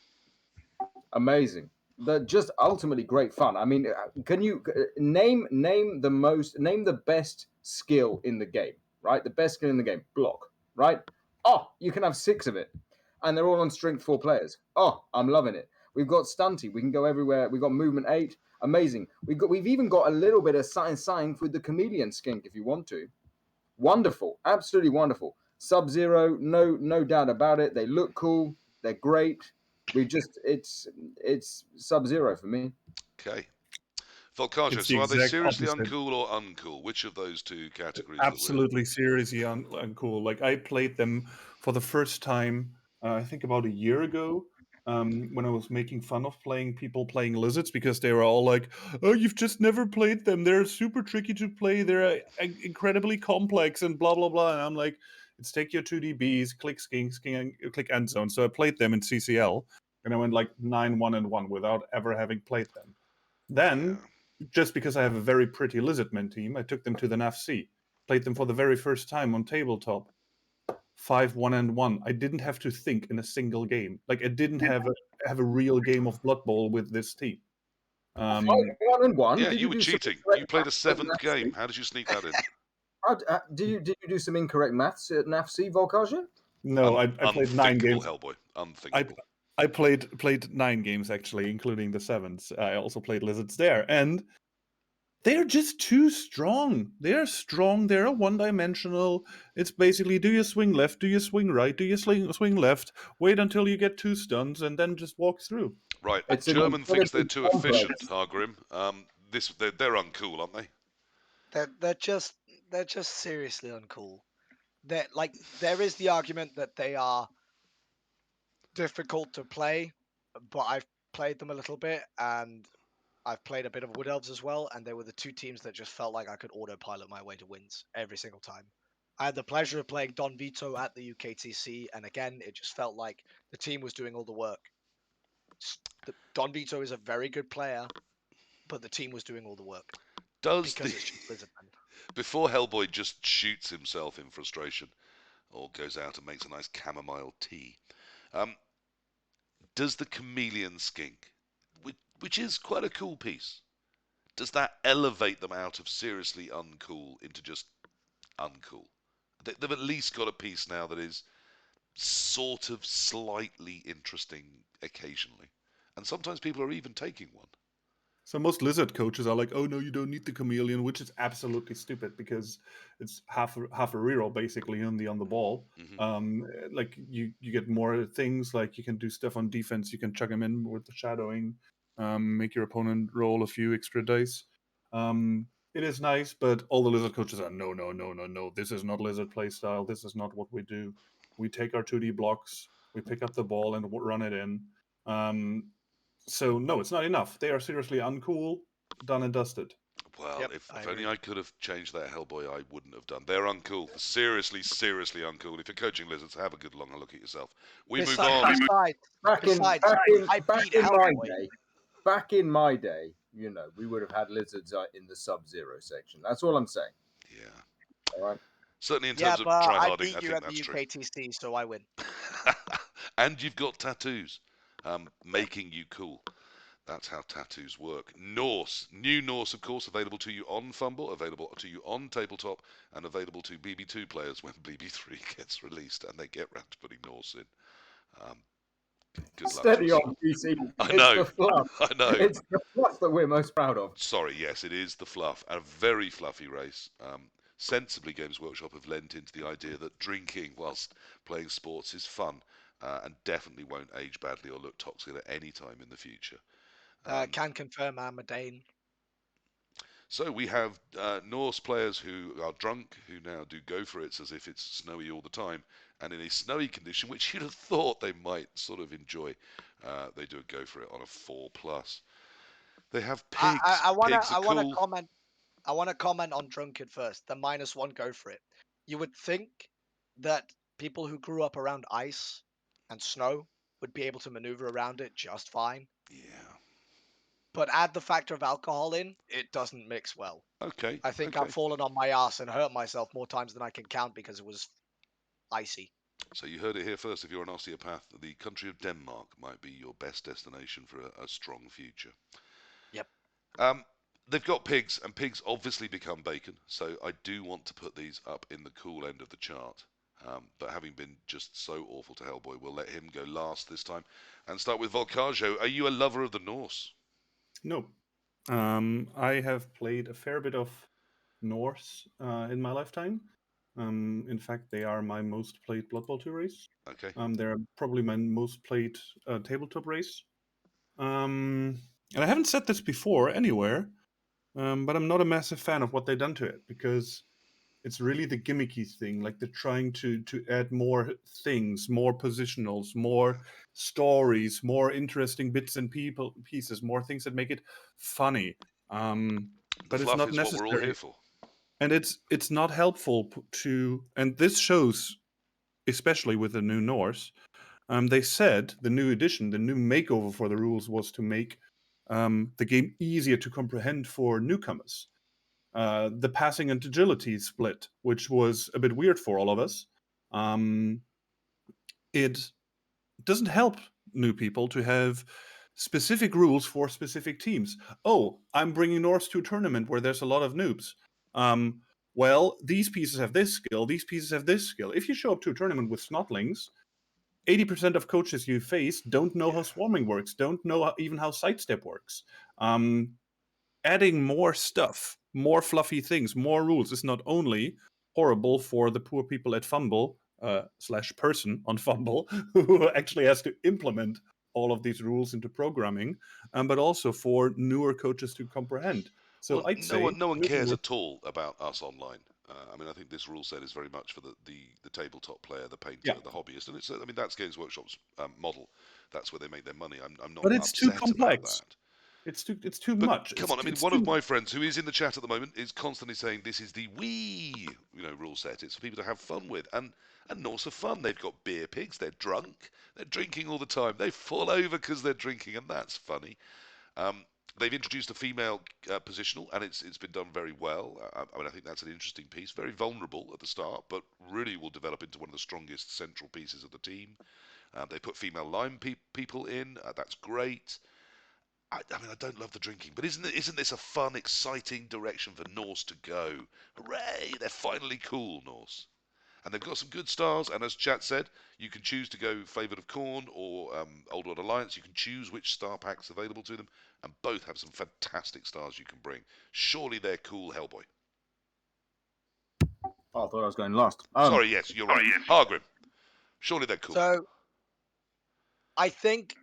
Amazing. They're just ultimately great fun. I mean, can you name the best skill in the game? Right, the best skill in the game, block. Right. Oh, you can have 6 of it, and they're all on strength 4 players. Oh, I'm loving it. We've got stunty. We can go everywhere. We've got movement 8. Amazing. We've even got a little bit of sign with the chameleon skink if you want to. Wonderful. Absolutely wonderful. Sub-Zero, no doubt about it. They look cool. They're great. It's Sub-Zero for me. Okay. Volkajo, so are they seriously uncool or uncool? Which of those 2 categories? Absolutely seriously uncool. Like, I played them for the first time, I think about a year ago, when I was making fun of people playing lizards because they were all like, "Oh, you've just never played them. They're super tricky to play. They're incredibly complex and blah blah blah." And I'm like, "It's take your 2DBs, click skink, click end zone." So I played them in CCL, and I went like 9-1-1 without ever having played them. Then, just because I have a very pretty lizardmen team, I took them to the NAFC, played them for the very first time on tabletop. 5-1-1. I didn't have to think in a single game. Like, I didn't have a real game of Blood Bowl with this team. 5-1-1. Yeah, you were cheating. You played a 7th game. How did you sneak that in? Did you do some incorrect maths at NAFC, Volkajo? No, I played 9 games. Hellboy. Unthinkable. I played 9 games actually, including the 7s. I also played lizards there, and they're just too strong. They're strong. They're one-dimensional. It's basically, do you swing left? Do you swing right? Do you swing left? Wait until you get 2 stuns, and then just walk through. Right. German thinks they're too efficient, Hargrim. They're uncool, aren't they? They're just seriously uncool. There is the argument that they are difficult to play, but I've played them a little bit, and I've played a bit of Wood Elves as well, and they were the 2 teams that just felt like I could autopilot my way to wins every single time. I had the pleasure of playing Don Vito at the UKTC, and again, it just felt like the team was doing all the work. Don Vito is a very good player, but the team was doing all the work Does because the it's just lizardmen. before Hellboy just shoots himself in frustration, or goes out and makes a nice chamomile tea? Does the chameleon skink, which is quite a cool piece, does that elevate them out of seriously uncool into just uncool? They've at least got a piece now that is sort of slightly interesting occasionally. And sometimes people are even taking one. So most lizard coaches are like, "Oh no, you don't need the chameleon," which is absolutely stupid because it's half a reroll basically on the ball. Like you get more things, like you can do stuff on defense. You can chuck him in with the shadowing, make your opponent roll a few extra dice. It is nice, but all the lizard coaches are no, no, no, no, no. This is not lizard play style. This is not what we do. We take our 2D blocks, we pick up the ball and run it in. So no, it's not enough. They are seriously uncool, done and dusted. Well, Yep, if I only agree. I could have changed that Hellboy, I wouldn't have done. They're uncool. Seriously, seriously uncool. If you're coaching lizards, have a good long look at yourself. We move on. Besides, I beat in my Hellboy. day, back in my day, we would have had lizards in the Sub-Zero section. That's all I'm saying. Yeah. All right. Certainly in Yeah, terms of but I tryharding, I beat you think at the that's true. UKTC, so I win. And you've got tattoos, making you cool. That's how tattoos work. Norse. New Norse, of course, available to you on Fumble, available to you on Tabletop, and available to BB2 players when BB3 gets released and they get round to putting Norse in. Good luck to Steady us. on, PC. I It's know. the fluff. I know. It's the fluff that we're most proud of. Sorry, yes, it is the fluff. A very fluffy race. Sensibly, Games Workshop have lent into the idea that drinking whilst playing sports is fun and definitely won't age badly or look toxic at any time in the future. Can confirm I'm a Dane. So we have Norse players who are drunk, who now do go for it as if it's snowy all the time, and in a snowy condition, which you'd have thought they might sort of enjoy, they do a go for it on a 4+. They have pigs. I wanna Pigs are cool. comment. I want to comment on Drunken first. The -1 go for it. You would think that people who grew up around ice and snow would be able to maneuver around it just fine. Yeah. But add the factor of alcohol in, it doesn't mix well. Okay. I think okay. I've fallen on my ass and hurt myself more times than I can count because it was icy. So you heard it here first. If you're an osteopath, the country of Denmark might be your best destination for a strong future. Yep. They've got pigs, and pigs obviously become bacon. So I do want to put these up in the cool end of the chart. But having been just so awful to Hellboy, we'll let him go last this time and start with Volkajo. Are you a lover of the Norse? No. I have played a fair bit of Norse in my lifetime. In fact, they are my most played Blood Bowl 2 race. Okay. They're probably my most played tabletop race. And I haven't said this before anywhere, but I'm not a massive fan of what they've done to it because it's really the gimmicky thing. Like they're trying to add more things, more positionals, more stories, more interesting bits and pieces, more things that make it funny. The But it's fluff not is what we're all here necessary, for. and it's not helpful to. And this shows, especially with the new Norse. They said the new edition, the new makeover for the rules was to make the game easier to comprehend for newcomers. The passing and agility split, which was a bit weird for all of us. It doesn't help new people to have specific rules for specific teams. Oh, I'm bringing Norse to a tournament where there's a lot of noobs. Well, these pieces have this skill, these pieces have this skill. If you show up to a tournament with snotlings, 80% of coaches you face don't know how swarming works, don't know even how sidestep works. Adding more stuff, more fluffy things, more rules is not only horrible for the poor people at Fumble / person on Fumble who actually has to implement all of these rules into programming, but also for newer coaches to comprehend. So Well, I'd say no one cares at all about us online. I mean, I think this rule set is very much for the tabletop player, the painter, Yeah. the hobbyist, and I mean that's Games Workshop's model. That's where they make their money. I'm not But it's too upset about complex. that. It's too But much. come on, I mean, one of my friends who is in the chat at the moment is constantly saying this is the wee, rule set. It's for people to have fun with, and Norse are fun. They've got beer pigs. They're drunk. They're drinking all the time. They fall over because they're drinking, and that's funny. They've introduced a female positional, and it's been done very well. I mean, I think that's an interesting piece. Very vulnerable at the start, but really will develop into one of the strongest central pieces of the team. They put female line people in. That's great. I mean, I don't love the drinking, but isn't this a fun, exciting direction for Norse to go? Hooray! They're finally cool, Norse. And they've got some good stars, and as Chat said, you can choose to go Favoured of Khorne or Old World Alliance. You can choose which star pack's available to them, and both have some fantastic stars you can bring. Surely they're cool, Hellboy. Oh, I thought I was going last. Sorry, yes, you're right. Hargrim. Surely they're cool. So, I think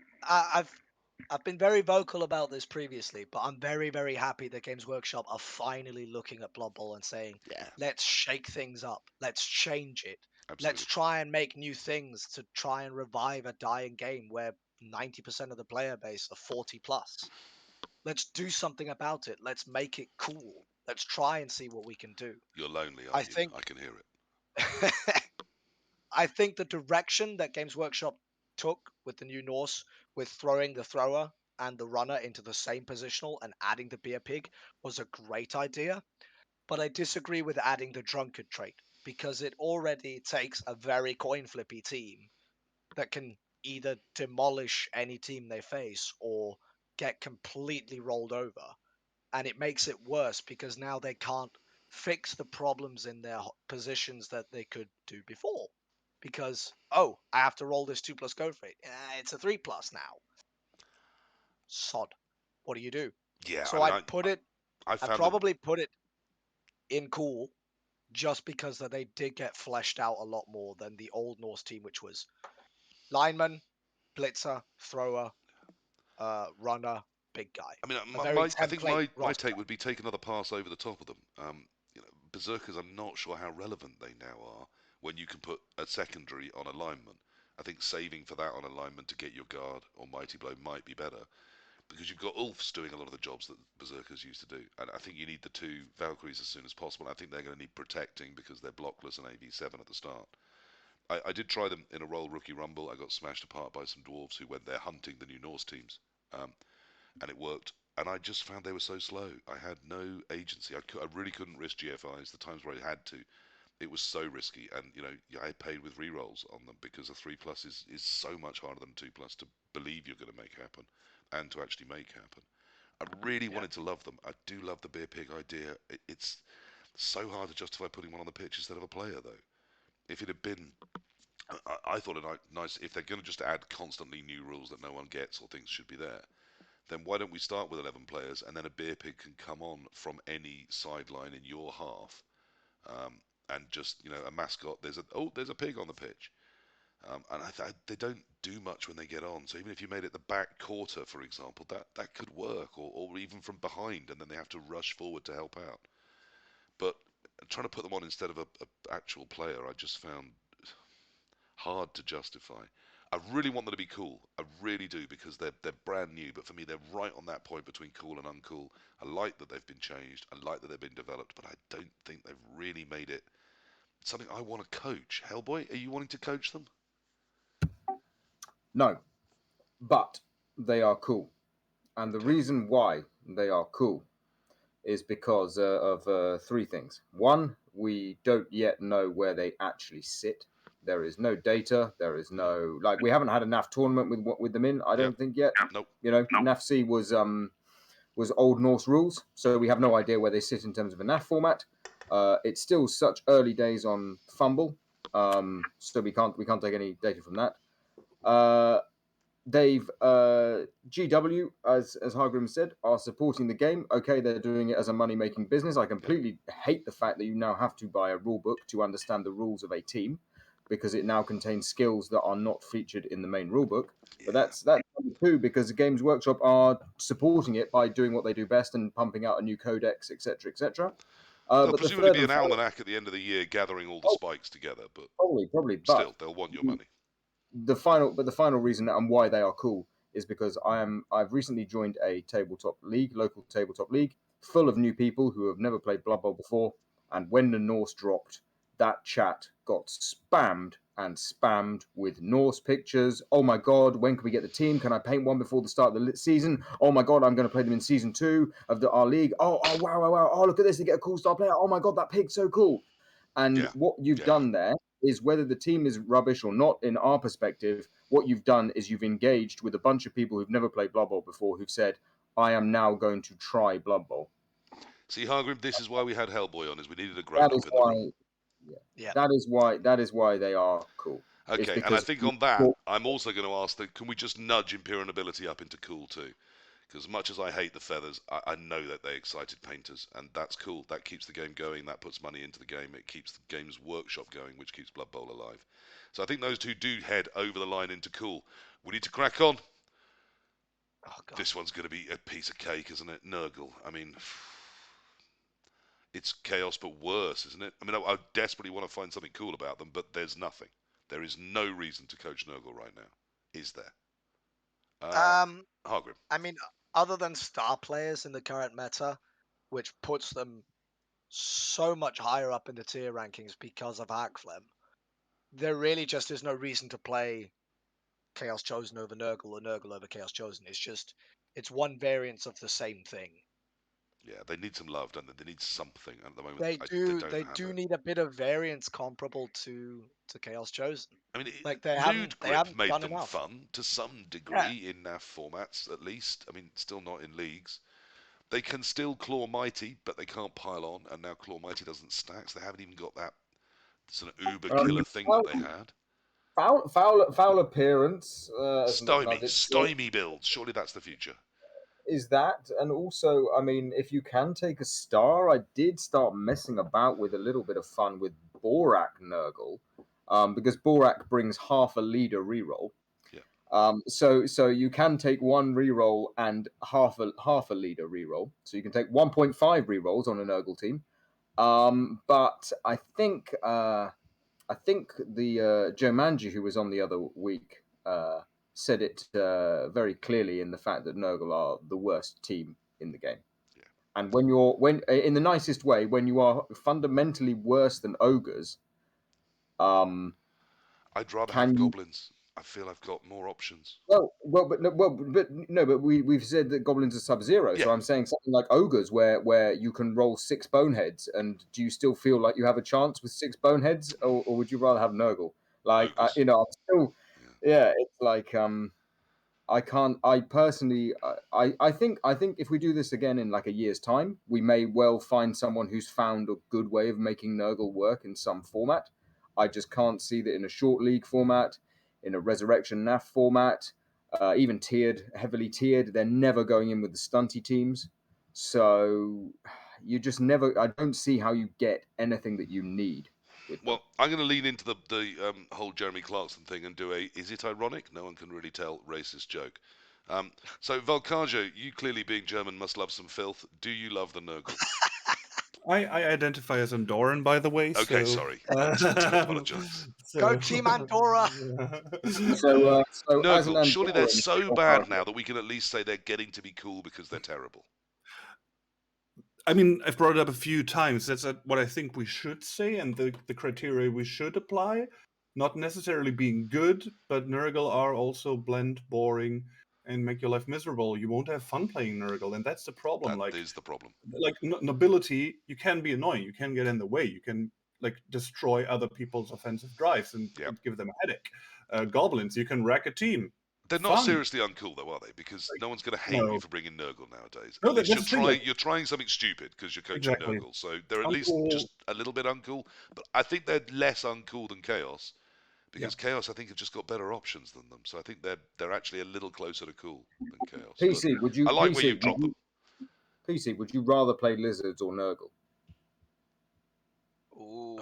I've been very vocal about this previously, but I'm very, very happy that Games Workshop are finally looking at Blood Bowl and saying, Yeah, let's shake things up. Let's change it. absolutely. Let's try and make new things to try and revive a dying game where 90% of the player base are 40 plus. Let's do something about it. Let's make it cool. Let's try and see what we can do. You're lonely, I aren't you? think I can hear it. I think the direction that Games Workshop took with the new Norse, with throwing the thrower and the runner into the same positional and adding the beer pig, was a great idea. But I disagree with adding the drunkard trait because it already takes a very coin flippy team that can either demolish any team they face or get completely rolled over. And it makes it worse because now they can't fix the problems in their positions that they could do before. Because, oh, I have to roll this 2+ go for it. It's a 3+ now. Sod. What do you do? Yeah, So I I'd mean, I found probably put it in cool just because that they did get fleshed out a lot more than the old Norse team, which was lineman, blitzer, thrower, runner, big guy. I mean, A very I think template my roster. take would be take another pass over the top of them. Berserkers, I'm not sure how relevant they now are when you can put a secondary on alignment. I think saving for that on alignment to get your guard or mighty blow might be better because you've got Ulfs doing a lot of the jobs that Berserkers used to do. And I think you need the two Valkyries as soon as possible. I think they're going to need protecting because they're blockless and AV7 at the start. I did try them in a Royal Rookie Rumble. I got smashed apart by some dwarves who went there hunting the new Norse teams. And it worked. And I just found they were so slow. I had no agency. I really couldn't risk GFIs. The times where I had to, it was so risky. And I paid with rerolls on them because a 3+ is so much harder than 2+ to believe you're going to make happen, and to actually make happen. I really wanted to love them. I do love the beer pig idea. It's so hard to justify putting one on the pitch instead of a player, though. If it had been, I thought it nice if they're going to just add constantly new rules that no one gets or things should be there, then why don't we start with 11 players and then a beer pig can come on from any sideline in your half, and just a mascot. There's a pig on the pitch, and they don't do much when they get on. So even if you made it the back quarter, for example, that could work, or even from behind, and then they have to rush forward to help out. But trying to put them on instead of a actual player, I just found hard to justify. I really want them to be cool. I really do because they're brand new. But for me, they're right on that point between cool and uncool. I like that they've been changed. I like that they've been developed. But I don't think they've really made it something I want to coach. Hellboy, are you wanting to coach them? No, but they are cool. And the reason why they are cool is because of three things. One, we don't yet know where they actually sit. There is no data. There is no we haven't had a NAF tournament with them in. I don't think yet. Nope. NAFC was Old Norse rules, so we have no idea where they sit in terms of a NAF format. It's still such early days on Fumble, so we can't take any data from that. They've GW, as Hargrim said, are supporting the game. Okay, they're doing it as a money-making business. I completely hate the fact that you now have to buy a rule book to understand the rules of a team, because it now contains skills that are not featured in the main rulebook. But that's number two, because the Games Workshop are supporting it by doing what they do best and pumping out a new codex, etc., etc. There'll But the presumably third be and an final, almanac at the end of the year gathering all the spikes together, but probably, still, but they'll want your money. the final reason and why they are cool is because I've recently joined a local tabletop league, full of new people who have never played Blood Bowl before. And when the Norse dropped, that chat got spammed with Norse pictures. Oh my God, when can we get the team? Can I paint one before the start of the season? Oh my God, I'm going to play them in season 2 of our league. Oh, wow. Oh, look at this. They get a cool star player. Oh my God, that pig's so cool. And what you've done there is, whether the team is rubbish or not, in our perspective, what you've done is you've engaged with a bunch of people who've never played Blood Bowl before, who've said, I am now going to try Blood Bowl. See, Hargrim, this is why we had Hellboy on, is we needed a grown-up in the room. Yeah. That is why they are cool. Okay, and I think on that, I'm also going to ask that, can we just nudge Imperial nobility up into cool too? Because as much as I hate the feathers, I know that they excited painters, and that's cool. That keeps the game going. That puts money into the game. It keeps the game's workshop going, which keeps Blood Bowl alive. So I think those two do head over the line into cool. We need to crack on. Oh, God. This one's going to be a piece of cake, isn't it? Nurgle. I mean, it's chaos, but worse, isn't it? I mean, I desperately want to find something cool about them, but there's nothing. There is no reason to coach Nurgle right now, is there? Hargrim. I mean, other than star players in the current meta, which puts them so much higher up in the tier rankings because of Arkflem, there really just is no reason to play Chaos Chosen over Nurgle or Nurgle over Chaos Chosen. It's one variance of the same thing. Yeah, they need some love, don't they? They need something at the moment. They do need a bit of variance comparable to Chaos Chosen. I mean, like they haven't made done them enough. fun to some degree in NAF formats, at least. I mean, still not in leagues. They can still claw mighty, but they can't pile on. And now claw mighty doesn't stack, so they haven't even got that sort of uber killer thing that they had. Foul appearance. Stymie builds. Surely that's the future. Is that, and also, I mean, if you can take a star, I did start messing about with a little bit of fun with Borak Nurgle, because Borak brings half a leader reroll. Yeah. So you can take one reroll and half a leader reroll. So you can take 1.5 rerolls on a Nurgle team. But I think the Joe Manji, who was on the other week, said it very clearly in the fact that Nurgle are the worst team in the game. Yeah. And when in the nicest way, when you are fundamentally worse than ogres, I'd rather have goblins. I feel I've got more options. But we've said that goblins are sub-zero. Yeah. So I'm saying something like ogres, where you can roll 6 boneheads, and do you still feel like you have a chance with 6 boneheads, or would you rather have Nurgle? Like I'm still, it's like I can't. I personally, I think if we do this again in like a year's time, we may well find someone who's found a good way of making Nurgle work in some format. I just can't see that in a short league format, in a Resurrection NAF format, even heavily tiered, they're never going in with the stunty teams. So you just never. I don't see how you get anything that you need. Well, I'm going to lean into the whole Jeremy Clarkson thing and do is it ironic? No one can really tell, racist joke. So, Volkajo, you clearly being German must love some filth. Do you love the Nurgle? I identify as Andorran, by the way. Okay, so, sorry. I apologise. Go Team Andorra! So Nurgle, surely they're so bad now that we can at least say they're getting to be cool because they're terrible. I mean, I've brought it up a few times. That's what I think we should say, and the criteria we should apply. Not necessarily being good, but Nurgle are also bland, boring, and make your life miserable. You won't have fun playing Nurgle, and that's the problem. That is the problem. Like nobility, you can be annoying. You can get in the way. You can destroy other people's offensive drives and give them a headache. Goblins, you can wreck a team. They're not seriously uncool, though, are they? Because no one's going to hate you for bringing Nurgle nowadays. No, at least you're trying something stupid because you're coaching Nurgle. So they're at least just a little bit uncool. But I think they're less uncool than Chaos. Because Chaos, I think, have just got better options than them. So I think they're actually a little closer to cool than Chaos. PC, would you? I like where you drop them. PC, would you rather play Lizards or Nurgle? Ooh.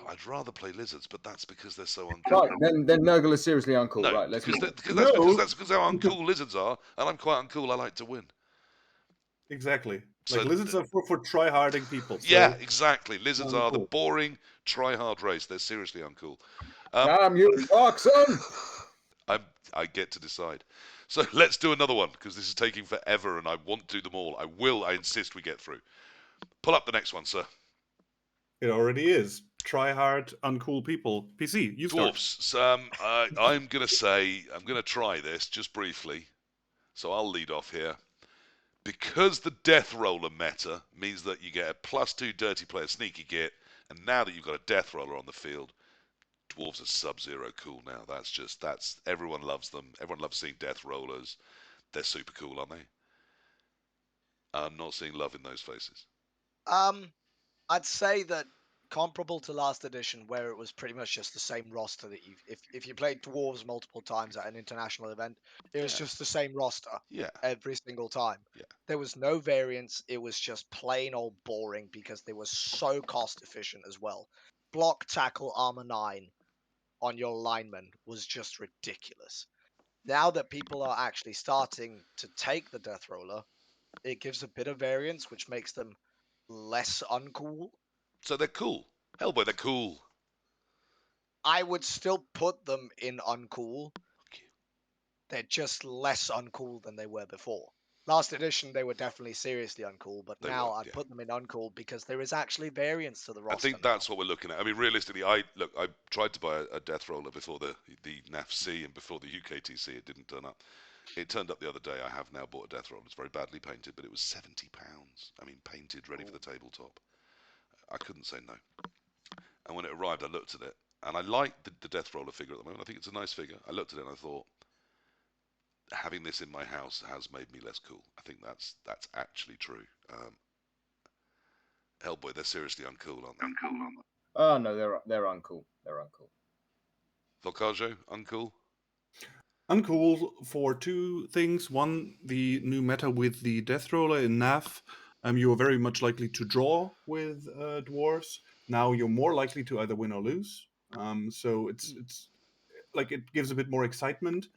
I'd rather play Lizards, but that's because they're so uncool. Right, then Nurgle is seriously uncool. No, right, that's because how uncool Lizards are, and I'm quite uncool. I like to win. Exactly. So, Lizards are for try-harding people. So. Yeah, exactly. Lizards are the boring, try-hard race. They're seriously uncool. Damn you, Clarkson! I get to decide. So let's do another one, because this is taking forever and I want to do them all. I insist we get through. Pull up the next one, sir. It already is. Try hard, uncool people. PC, you start. Dwarfs. I'm going to try this just briefly. So I'll lead off here. Because the Death Roller meta means that you get a +2 Dirty Player Sneaky Git, and now that you've got a Death Roller on the field, Dwarves are Sub-Zero cool now. Everyone loves them. Everyone loves seeing Death Rollers. They're super cool, aren't they? I'm not seeing love in those faces. I'd say that comparable to last edition, where it was pretty much just the same roster that if you played dwarves multiple times at an international event, it was Yeah. just the same roster Yeah. every single time. Yeah. There was no variance. It was just plain old boring because they were so cost efficient as well. Block, tackle, armor 9 on your lineman was just ridiculous. Now that people are actually starting to take the death roller, it gives a bit of variance, which makes them less uncool. So they're cool. Hellboy, they're cool. I would still put them in uncool. Okay. They're just less uncool than they were before. Last edition, they were definitely seriously uncool, but They now were, I'd yeah. put them in uncool because there is actually variance to the I roster think now. that's what we're looking at. I mean, realistically, I tried to buy a Death Roller before the NAFC and before the UKTC. It didn't turn up. It turned up the other day. I have now bought a Death Roller. It's very badly painted, but it was £70. I mean, painted, ready for the tabletop. I couldn't say no. And when it arrived, I looked at it, and I like the Death Roller figure at the moment. I think it's a nice figure. I looked at it and I thought, having this in my house has made me less cool. I think that's actually true. Hellboy, they're seriously uncool, aren't they? Oh no, they're uncool. They're uncool. Volkajo, uncool? Uncool for two things. One, the new meta with the Death Roller in NAF. You are very much likely to draw with dwarves. Now you're more likely to either win or lose. So it's like it gives a bit more excitement.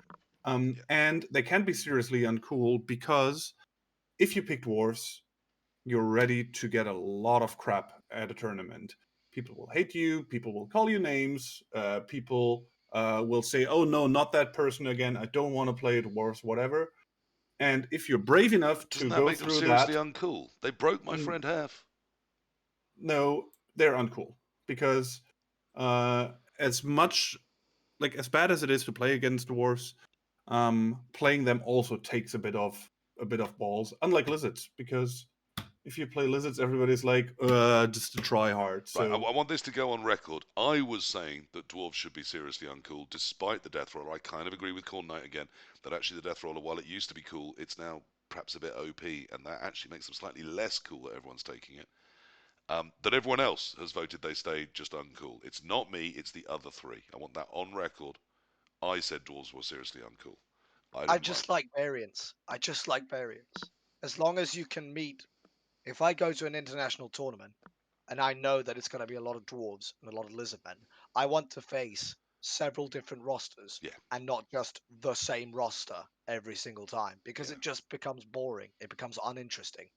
Yeah. And they can be seriously uncool because if you pick dwarves, you're ready to get a lot of crap at a tournament. People will hate you. People will call you names. People will say, "Oh no, not that person again. I don't want to play dwarves, whatever." And if you're brave enough to Doesn't that go make them through seriously that, uncool? They broke my mm, friend half. no, they're uncool because uh, as much like as bad as it is to play against dwarves, playing them also takes a bit of balls. Unlike lizards, because if you play lizards, everybody's like, just to try hard. Right, I So want this to go on record. I was saying that dwarves should be seriously uncool, despite the Death Roller. I kind of agree with Corn Knight again, that actually the Death Roller, while it used to be cool, it's now perhaps a bit OP, and that actually makes them slightly less cool that everyone's taking it. That everyone else has voted they stay just uncool. It's not me, it's the other three. I want that on record. I said dwarves were seriously uncool. I I didn't like just them. like variance. I just like variance. As long as you can meet, if I go to an international tournament and I know that it's going to be a lot of dwarves and a lot of lizardmen, I want to face several different rosters Yeah, and not just the same roster every single time because yeah. it just becomes boring. It becomes uninteresting.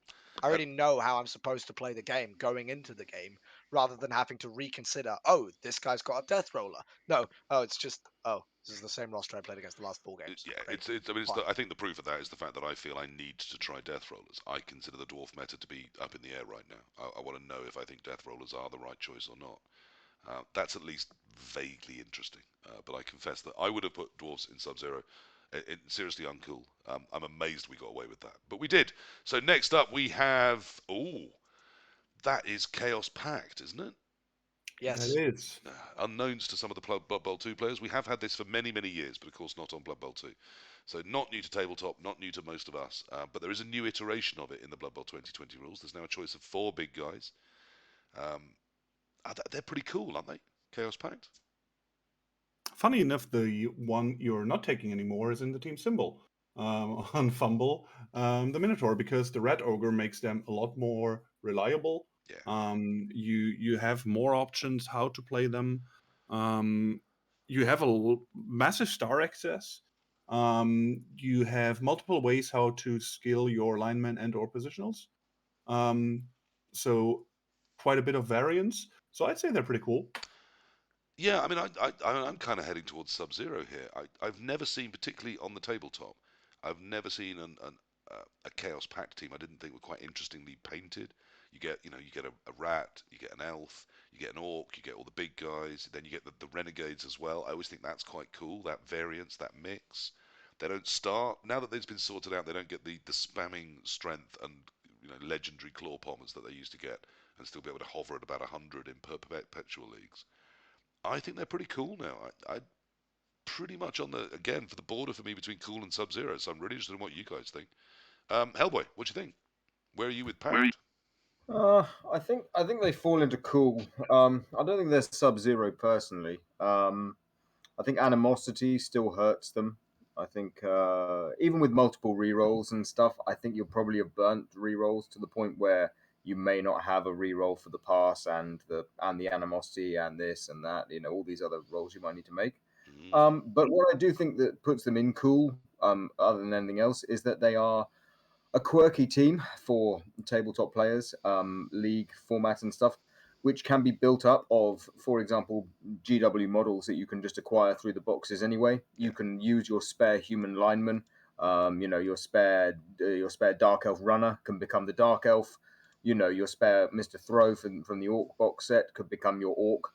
I Uh, already know how I'm supposed to play the game going into the game rather than having to reconsider, oh, this guy's got a death roller. No, it's just, oh, this is the same roster I played against the last 4 games. yeah, Great. I mean, Fine. I think the proof of that is the fact that I feel I need to try Death Rollers. I consider the Dwarf meta to be up in the air right now. I want to know if I think Death Rollers are the right choice or not. That's at least vaguely interesting. But I confess that I would have put Dwarves in Sub-Zero. Seriously uncool. I'm amazed we got away with that. But we did. So next up we have... Oh, that is Chaos Pact, isn't it? that Yes. is. Unknowns to some of the Blood Bowl 2 players. We have had this for many, many years, but of course not on Blood Bowl 2. So not new to tabletop, not new to most of us, but there is a new iteration of it in the Blood Bowl 2020 rules. There's now a choice of 4 big guys. They're pretty cool, aren't they? Chaos Pact? Funny enough, the one you're not taking anymore is in the team symbol on Fumble, the Minotaur, because the Red Ogre makes them a lot more reliable. Yeah. You have more options how to play them. You have massive star access. You have multiple ways how to skill your linemen and/or positionals. Um, so quite a bit of variance. So I'd say they're pretty cool. Yeah, I mean, I'm kind of heading towards Sub-Zero here. I've never seen, particularly on the tabletop, I've never seen a Chaos Pact team I didn't think were quite interestingly painted. You get a rat, you get an elf, you get an orc, you get all the big guys, then you get the renegades as well. I always think that's quite cool, that variance, that mix. They don't start now that they've been sorted out. They don't get the spamming strength and legendary claw pommers that they used to get, and still be able to hover at about 100 in perpetual leagues. I think they're pretty cool now. I pretty much on the again for the border for me between cool and Sub-Zero. So I'm really interested in what you guys think. Hellboy, what do you think? Where are you with Pact? I think they fall into cool. I don't think they're Sub-Zero personally. I think animosity still hurts them. I think even with multiple rerolls and stuff, I think you'll probably have burnt rerolls to the point where you may not have a reroll for the pass and the animosity and this and that. All these other rolls you might need to make. But what I do think that puts them in cool, other than anything else, is that they are a quirky team for tabletop players, league format and stuff, which can be built up of, for example, GW models that you can just acquire through the boxes anyway. You can use your spare human lineman. Your spare dark elf runner can become the dark elf. Your spare Mr. Throw from the orc box set could become your orc.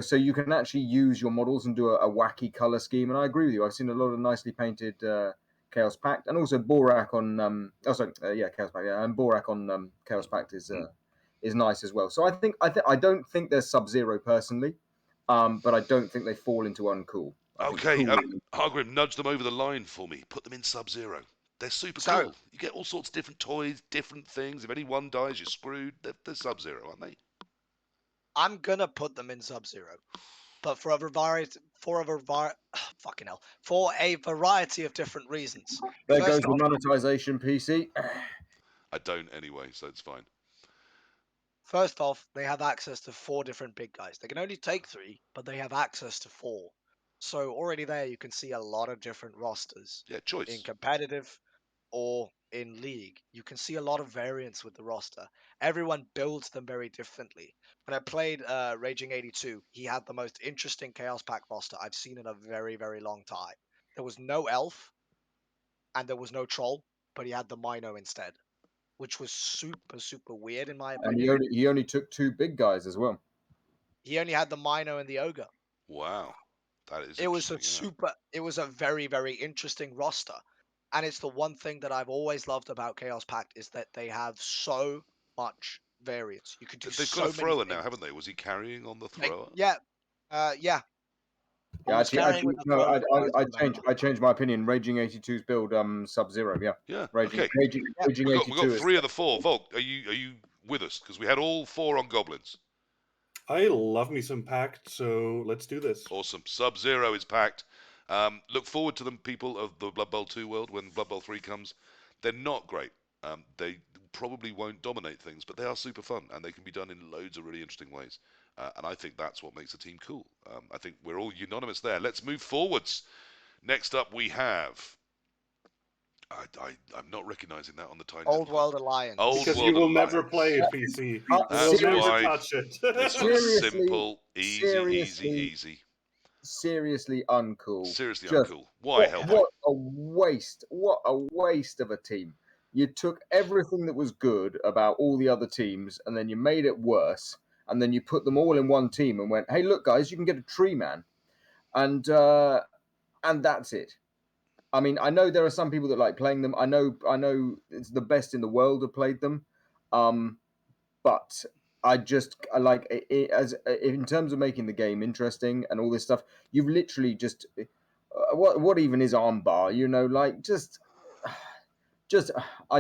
So you can actually use your models and do a wacky color scheme. And I agree with you. I've seen a lot of nicely painted Chaos Pact, and also Borak on Chaos Pact, and Borak on Chaos Pact is nice as well. So I don't think they're Sub-Zero personally, but I don't think they fall into uncool. I think Okay, cool. Hargrim, nudge them over the line for me. Put them in Sub-Zero. They're super So cool. You get all sorts of different toys, different things. If any one dies, you're screwed. They're Sub-Zero, aren't they? I'm gonna put them in Sub-Zero, but for a variety of different reasons. There goes First the off, monetization, PC. I don't anyway, so it's fine. they have access to 4 different big guys. They can only take 3, but they have access to 4. So already there, you can see a lot of different rosters Yeah, in choice. competitive or in league. You can see a lot of variance with the roster. Everyone builds them very differently. When I played Raging 82, he had the most interesting Chaos Pack roster I've seen in a very, very long time. There was no elf and there was no troll, but he had the Mino instead, which was super, super weird in my And opinion. he only took 2 big guys as well. He only had the Mino and the Ogre. Wow, that is It was interesting. it was a very, very interesting roster. And it's the one thing that I've always loved about Chaos Pact is that they have so much variance. You can do They've got a so many thrower now, things. haven't they? Was he carrying on the Like, thrower? yeah, yeah. He Yeah, was carrying actually, with the no, thrower, as far as I I remember. changed my opinion. Raging 82's build Sub-Zero. Yeah, Yeah. Raging Okay. Raging, Yeah. Raging We got 82 is 3 of the 4. Volk, are you with us? Because we had all 4 on goblins. I love me some Pact, so let's do this. Awesome. Sub-Zero is packed. Look forward to them, people of the Blood Bowl 2 world, when Blood Bowl 3 comes. They're not great. They probably won't dominate things, but they are super fun, and they can be done in loads of really interesting ways. And I think that's what makes a team cool. I think we're all unanimous there. Let's move forwards. Next up, we have... I'm not recognising that on the tiny Old little thing. World Alliance. Old Because you World will never Alliance. play it, PC. You will That's Serious, never why touch it. this one's seriously, simple, easy, seriously, easy. seriously uncool. Seriously Just uncool. Why, Hellboy? what a waste! What a waste of a team. You took everything that was good about all the other teams, and then you made it worse. And then you put them all in one team and went, "Hey, look, guys, you can get a tree man," and that's it. I mean, I know there are some people that like playing them. I know it's the best in the world have played them, but I like it, as in terms of making the game interesting and all this stuff. You've literally just what even is armbar? Like just I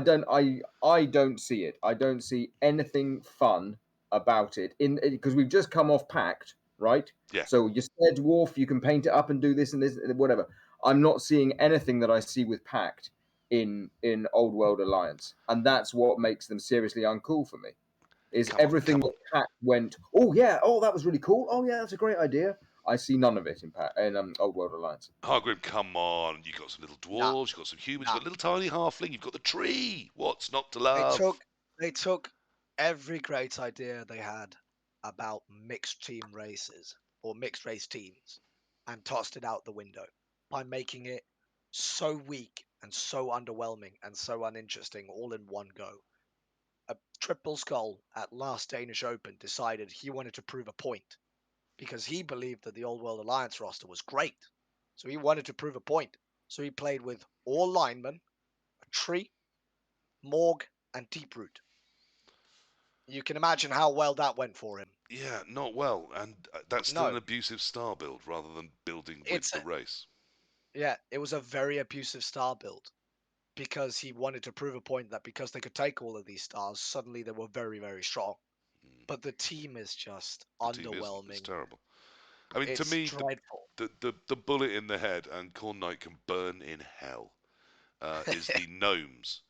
don't see it. I don't see anything fun about it in because we've just come off Pact, right? Yeah. So your spare dwarf, you can paint it up and do this and this, whatever. I'm not seeing anything that I see with Pact in Old World Alliance, and that's what makes them seriously uncool for me. Is Come on, everything come that on. Pact went, oh yeah, oh that was really cool, oh yeah, that's a great idea. I see none of it in Pact in Old World Alliance. Hargrim, come on. You've got some little Nah, dwarves, you've got some humans, nah. you've got a little tiny halfling, you've got the tree. What's not to They love? took every great idea they had about mixed team races or mixed race teams and tossed it out the window by making it so weak and so underwhelming and so uninteresting all in one go. A triple skull at last Danish Open decided he wanted to prove a point because he believed that the Old World Alliance roster was great. So he wanted to prove a point. So he played with all linemen, a tree, morgue, and deep root. You can imagine how well that went for him. Yeah, not well, and that's still an No, abusive star build rather than building with it's the race. it was a very abusive star build because he wanted to prove a point that because they could take all of these stars, suddenly they were very, very strong. But the team is just The team isn't. It's underwhelming. terrible. I mean, to It's me, dreadful. the bullet in the head and Corn Knight can burn in hell is the gnomes.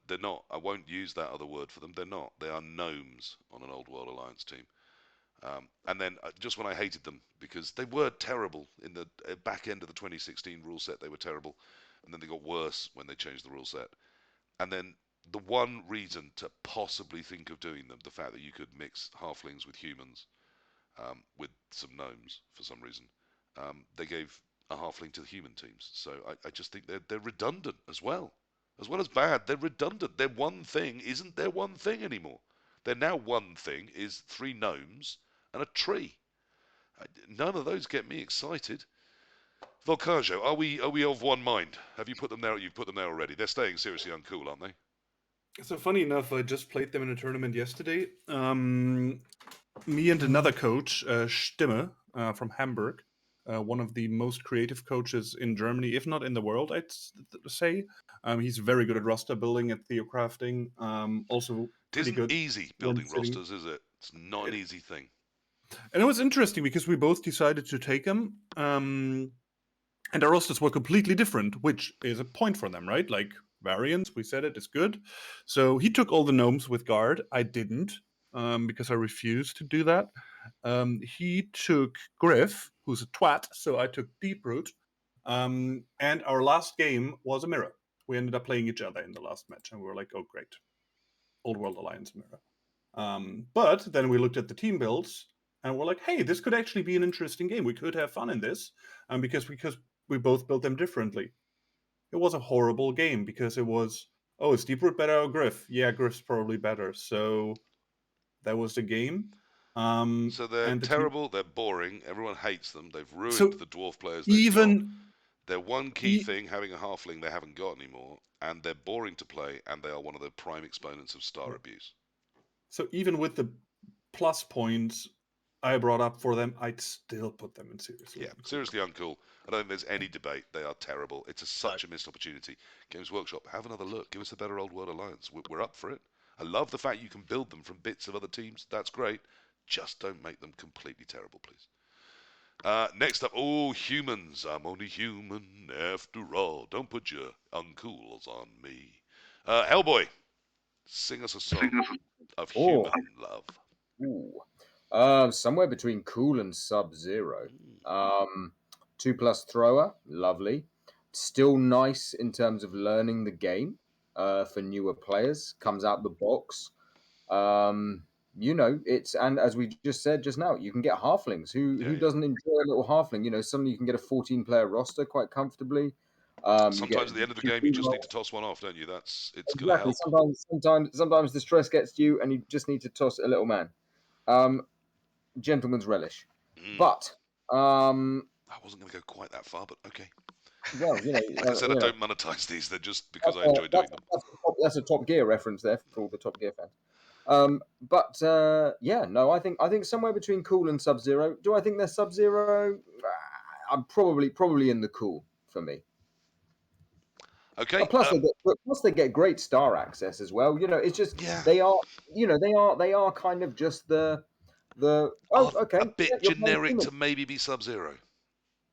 They're not. I won't use that other word for them. They're not. They are gnomes on an Old World Alliance team. And then just when I hated them because they were terrible in the back end of the 2016 rule set, they were terrible, and then they got worse when they changed the rule set. And then the one reason to possibly think of doing them, the fact that you could mix halflings with humans, with some gnomes for some reason, they gave a halfling to the human teams. So I just think they're redundant as well. As well as bad, they're redundant. Their one thing isn't their one thing anymore. Their now one thing is 3 gnomes and a tree. None of those get me excited. Volkajo, are we of one mind? Have you put them there? You've put them there already. They're staying seriously uncool, aren't they? So funny enough, I just played them in a tournament yesterday. Me and another coach, Stimme, from Hamburg, one of the most creative coaches in Germany, if not in the world, I'd say. He's very good at roster building, at theocrafting. Also It pretty isn't good easy when building sitting. rosters, is it? It's not an easy thing. And it was interesting because we both decided to take them. And our rosters were completely different, which is a point for them, right? Like variance, we said it is good. So he took all the gnomes with guard. I didn't, because I refused to do that. He took Griff, who's a twat, so I took Deeproot. And our last game was a mirror. We ended up playing each other in the last match, and we were like, oh, great. Old World Alliance mirror. But then we looked at the team builds, and we're like, hey, this could actually be an interesting game. We could have fun in this, because we both built them differently. It was a horrible game because it was, oh, is Deeproot better or Griff? Yeah, Griff's probably better. So that was the game. So they're And the team. terrible, they're boring, everyone hates them, they've ruined So the dwarf players they've got. even Their one key e- thing, having a halfling they haven't got anymore, and they're boring to play, and they are one of the prime exponents of star abuse. so even with the plus points I brought up for them, I'd still put them in seriously. Yeah, seriously uncool. I don't think there's any debate. They are terrible. It's such a missed opportunity. Games Workshop, have another look. Give us a better Old World Alliance. We're up for it. I love the fact you can build them from bits of other teams. That's great. Just don't make them completely terrible, please. Next up, humans. I'm only human after all. Don't put your uncools on me. Hellboy, sing us a song of Oh, human love. somewhere between cool and Sub-Zero. 2+ thrower, lovely. Still nice in terms of learning the game for newer players. Comes out the box. It's, and as we just said just now, you can get halflings. Who Yeah. doesn't enjoy a little halfling? Suddenly you can get a 14-player roster quite comfortably. You get Sometimes at the end of the game, you just need to toss one off, don't you? It's going to exactly. help. Sometimes the stress gets to you, and you just need to toss a little man. Gentleman's relish, but I wasn't going to go quite that far, but okay. well, Like I said, I don't monetize these. They're just because I enjoy doing them. that's a Top Gear reference there for all the Top Gear fans. I think somewhere between cool and Sub-Zero. Do I think they're Sub-Zero? I'm probably in the cool for me. Okay. Plus they get great star access as well. It's just Yeah. they are kind of just the okay, A bit you're playing generic human. to maybe be Sub-Zero.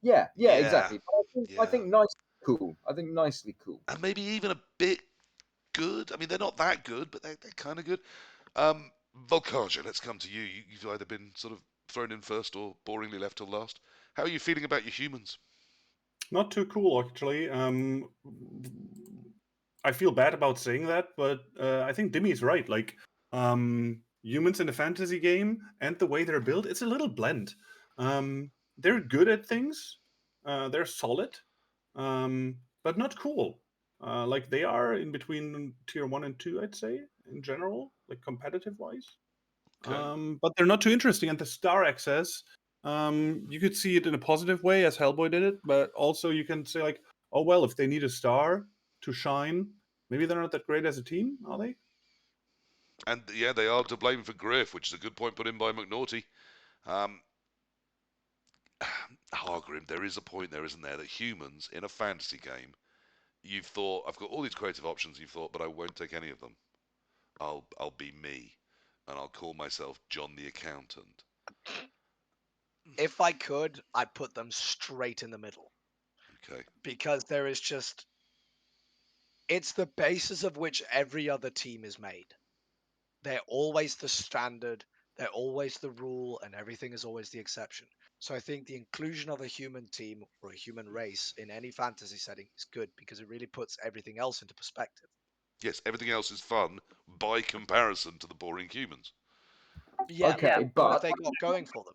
Yeah, Yeah, exactly. But I think yeah. nicely cool. And maybe even a bit good. I mean, they're not that good, but they're kind of good. Volkajo, let's come to you. You've either been sort of thrown in first or boringly left till last. How are you feeling about your humans? not too cool actually. I feel bad about saying that, but I think Dimmy's right. Like humans in a fantasy game and the way they're built, it's a little blend. They're good at things. They're solid, but not cool. Like they are in between tier 1 and 2, I'd say, in general, like competitive wise. Okay. But they're not too interesting. And the star access, you could see it in a positive way as Hellboy did it, but also you can say like, oh well, if they need a star to shine, maybe they're not that great as a team, are they? And yeah, they are to blame for Griff, which is a good point put in by McNaughty. Hargrim, there is a point there, isn't there, that humans in a fantasy game, you've thought, I've got all these creative options, you've thought, but I won't take any of them. I'll be me, and I'll call myself John the Accountant. If I could, I'd put them straight in the middle Okay. because there is just it's the basis of which every other team is made. They're always the standard, they're always the rule, and everything is always the exception. So I think the inclusion of a human team or a human race in any fantasy setting is good because it really puts everything else into perspective. Yes, everything else is fun by comparison to the boring humans. Yeah, Okay, but what have but they got going for them?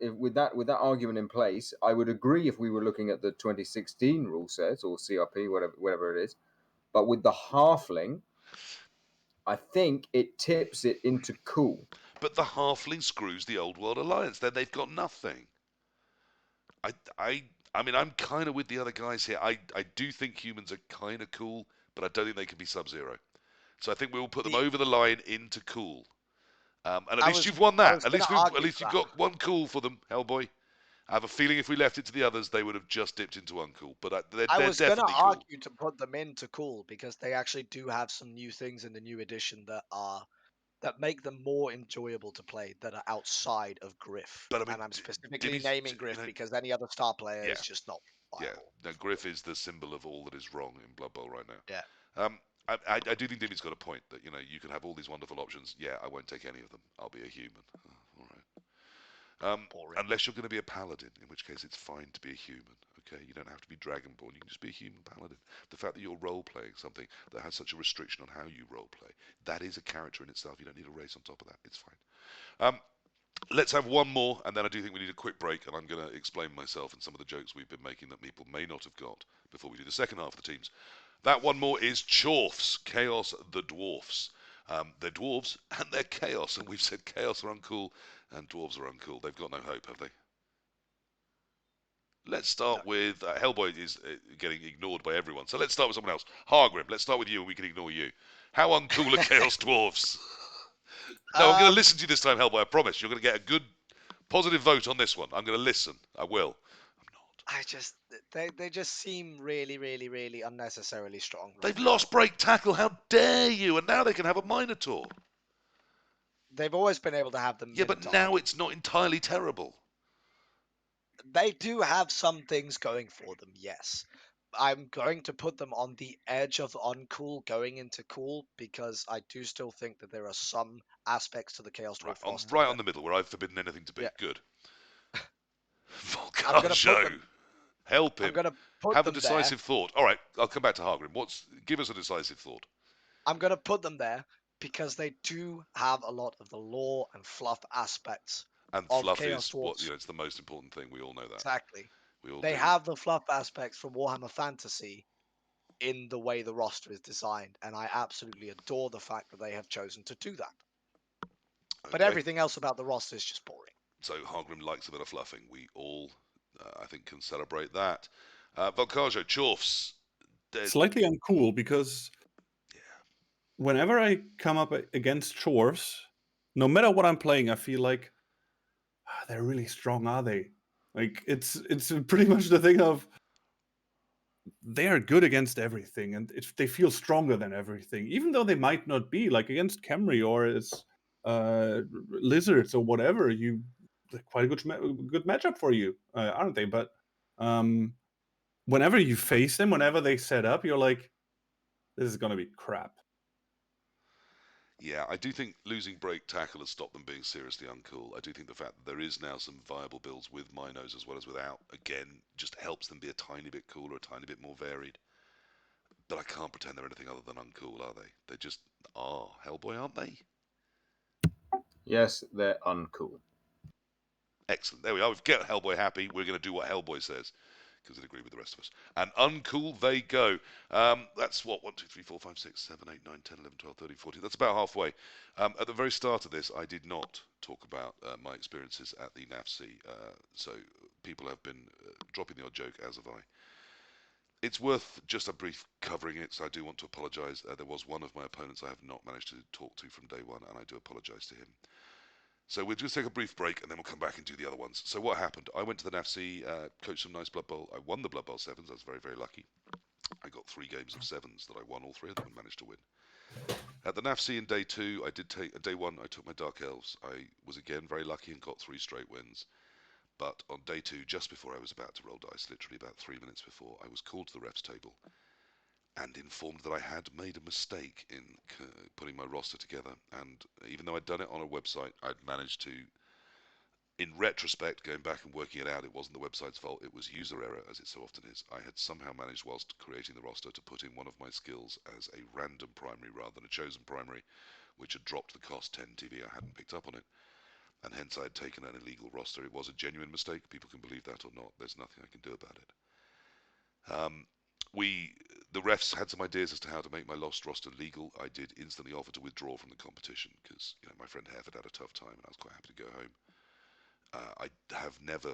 if, with that argument in place, I would agree if we were looking at the 2016 rule set or CRP, whatever it is. But with the halfling, I think it tips it into cool. But the halfling screws the old world alliance. Then they've got nothing. I, I, I mean, I'm kind of with the other guys here. I do think humans are kind of cool, but I don't think they can be Sub-Zero. So I think we will put them The over the line into cool. And at I least was you've won I that. was going to At argue least for you've that. got one cool for them, Hellboy. I have a feeling if we left it to the others, they would have just dipped into uncool. But I they're was going to definitely cool. argue to put them into cool because they actually do have some new things in the new edition that make them more enjoyable to play that are outside of Griff. But I mean, And I'm specifically Dimmy's, naming you Griff know, because any other star player yeah, is just not yeah. viable No, for Griff them. is the symbol of all that is wrong in Blood Bowl right now. Yeah, I do think Dimmy's got a point that you can have all these wonderful options. Yeah, I won't take any of them. I'll be a human. Oh, all right. boring. Unless you're going to be a paladin, in which case it's fine to be a human. Okay, you don't have to be dragonborn. You can just be a human paladin. The fact that you're role playing something that has such a restriction on how you role play, that is a character in itself. You don't need a race on top of that. It's fine. Let's have one more, and then I do think we need a quick break, and I'm going to explain myself and some of the jokes we've been making that people may not have got before we do the second half of the teams. That one more is Chorfs, Chaos the Dwarfs. They're dwarves and they're chaos, and we've said chaos are uncool and dwarves are uncool. They've got no hope, have they? Let's No. start with Hellboy is getting ignored by everyone, so let's start with someone else. Hargrim, let's start with you, and we can ignore you. How uncool are chaos dwarves? No, I'm going to um, listen to you this time, Hellboy. I promise. You're going to get a good, positive vote on this one. I'm going to listen. I will. I'm not. I just they just seem really, really, really unnecessarily strong right They've now. lost break tackle. How dare you? And now they can have a Minotaur. They've always been able to have the Yeah, but Minotaur. now it's not entirely terrible. They do have some things going for them, yes. I'm going to put them on the edge of uncool going into cool because I do still think that there are some aspects to the Chaos Right Dwarf on, roster right on that, the middle, where I've forbidden anything to be. yeah, Good. I'm gonna put them. Volkajo. Help I'm him. gonna put Have a them there. decisive thought. All right, I'll come back to Hargrim. Give us a decisive thought. I'm gonna put them there because they do have a lot of the lore and fluff aspects And of fluff Chaos is what Dwarfs. it's the most important thing. We all know that. Exactly. We all They do. have the fluff aspects from Warhammer Fantasy in the way the roster is designed, and I absolutely adore the fact that they have chosen to do that. But Okay. everything else about the roster is just boring. So Hargrim likes a bit of fluffing. We all, I think, can celebrate that. Volkajo, Chorfs. Slightly uncool because whenever I come up against chores, no matter what I'm playing, I feel like they're really strong, are they? Like it's pretty much the thing of they are good against everything, and they feel stronger than everything, even though they might not be. Like against Khemri or as lizards or whatever, they're quite a good matchup for you, aren't they? But whenever you face them, whenever they set up, you're like, this is gonna be crap. Yeah, I do think losing break tackle has stopped them being seriously uncool. I do think the fact that there is now some viable builds with Minos as well as without, again, just helps them be a tiny bit cooler, a tiny bit more varied. But I can't pretend they're anything other than uncool, are they? They just are. Hellboy, aren't they? Yes, they're uncool. Excellent. There we are. We've got Hellboy happy. We're going to do what Hellboy says. because they'd agree with the rest of us. And uncool they go. That's what, 1, 2, 3, 4, 5, 6, 7, 8, 9, 10, 11, 12, 13, 14. That's about halfway. At the very start of this, I did not talk about my experiences at the NAFC, so people have been dropping the odd joke, as have I. It's worth just a brief covering it, so I do want to apologise. There was one of my opponents I have not managed to talk to from day one, and I do apologise to him. So we'll just take a brief break, and then we'll come back and do the other ones. So what happened? I went to the NAFC, coached some nice Blood Bowl. I won the Blood Bowl 7s. I was very, very lucky. I got 3 games of 7s that I won all 3 of them and managed to win. At the NAFC in day 2, I did take day 1. I took my Dark Elves. I was again very lucky and got 3 straight wins. But on day 2, just before I was about to roll dice, literally about 3 minutes before, I was called to the refs table and informed that I had made a mistake in putting my roster together. And even though I'd done it on a website, I'd managed to, in retrospect, going back and working it out, it wasn't the website's fault, it was user error, as it so often is. I had somehow managed, whilst creating the roster, to put in one of my skills as a random primary rather than a chosen primary, which had dropped the cost 10 TV. I hadn't picked up on it, and hence I had taken an illegal roster. It was a genuine mistake. People can believe that or not. There's nothing I can do about it. The refs had some ideas as to how to make my lost roster legal. I did instantly offer to withdraw from the competition because my friend Hereford had a tough time, and I was quite happy to go home. I have never.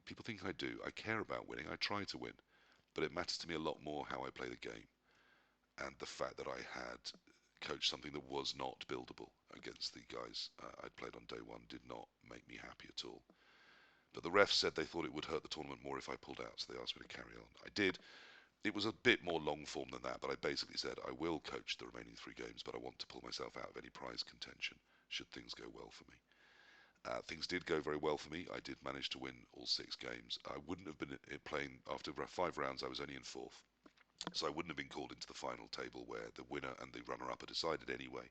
People think I do. I care about winning. I try to win, but it matters to me a lot more how I play the game, and the fact that I had coached something that was not buildable against the guys I'd played on day 1 did not make me happy at all. But the refs said they thought it would hurt the tournament more if I pulled out, so they asked me to carry on. I did. It was a bit more long form than that, but I basically said I will coach the remaining 3 games, but I want to pull myself out of any prize contention should things go well for me. Things did go very well for me. I did manage to win all 6 games. I wouldn't have been playing after 5 rounds. I was only in 4th, so I wouldn't have been called into the final table where the winner and the runner-up are decided anyway.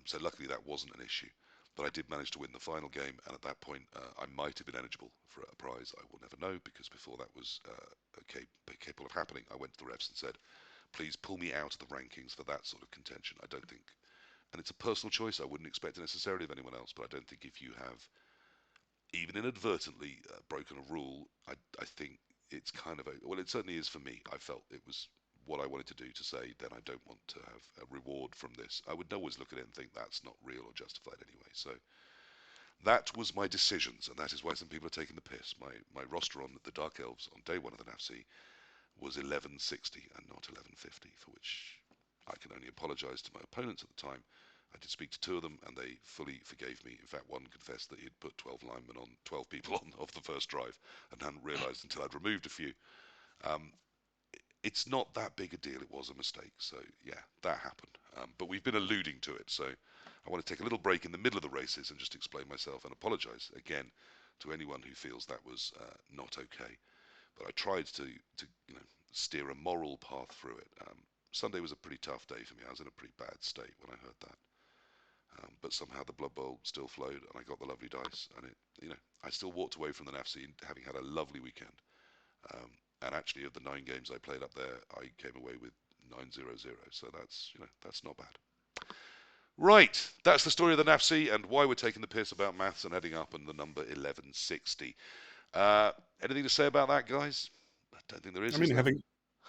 So luckily that wasn't an issue. But I did manage to win the final game, and at that point I might have been eligible for a prize. I will never know, because before that was capable of happening, I went to the refs and said, please pull me out of the rankings for that sort of contention. I don't think, and it's a personal choice, I wouldn't expect it necessarily of anyone else, but I don't think if you have, even inadvertently, broken a rule, I think it's kind of well, it certainly is for me. I felt it was what I wanted to do, to say, then I don't want to have a reward from this. I would always look at it and think that's not real or justified anyway. So that was my decisions, and that is why some people are taking the piss. My roster on the Dark Elves on day 1 of the NAFC was 1160 and not 1150, for which I can only apologise to my opponents at the time. I did speak to 2 of them, and they fully forgave me. In fact, one confessed that he'd put 12 linemen on 12 people on off the first drive and hadn't realised until I'd removed a few. It's not that big a deal. It was a mistake. So, yeah, that happened. But we've been alluding to it. So I want to take a little break in the middle of the races and just explain myself and apologise again to anyone who feels that was not okay. But I tried to steer a moral path through it. Sunday was a pretty tough day for me. I was in a pretty bad state when I heard that. But somehow the Blood Bowl still flowed, and I got the lovely dice, and I still walked away from the NAFC having had a lovely weekend. And actually, of the 9 games I played up there, I came away with 9-0-0. So that's not bad. Right, that's the story of the NAFC and why we're taking the piss about maths and heading up and the number 1160. Anything to say about that, guys? I don't think there is. I mean,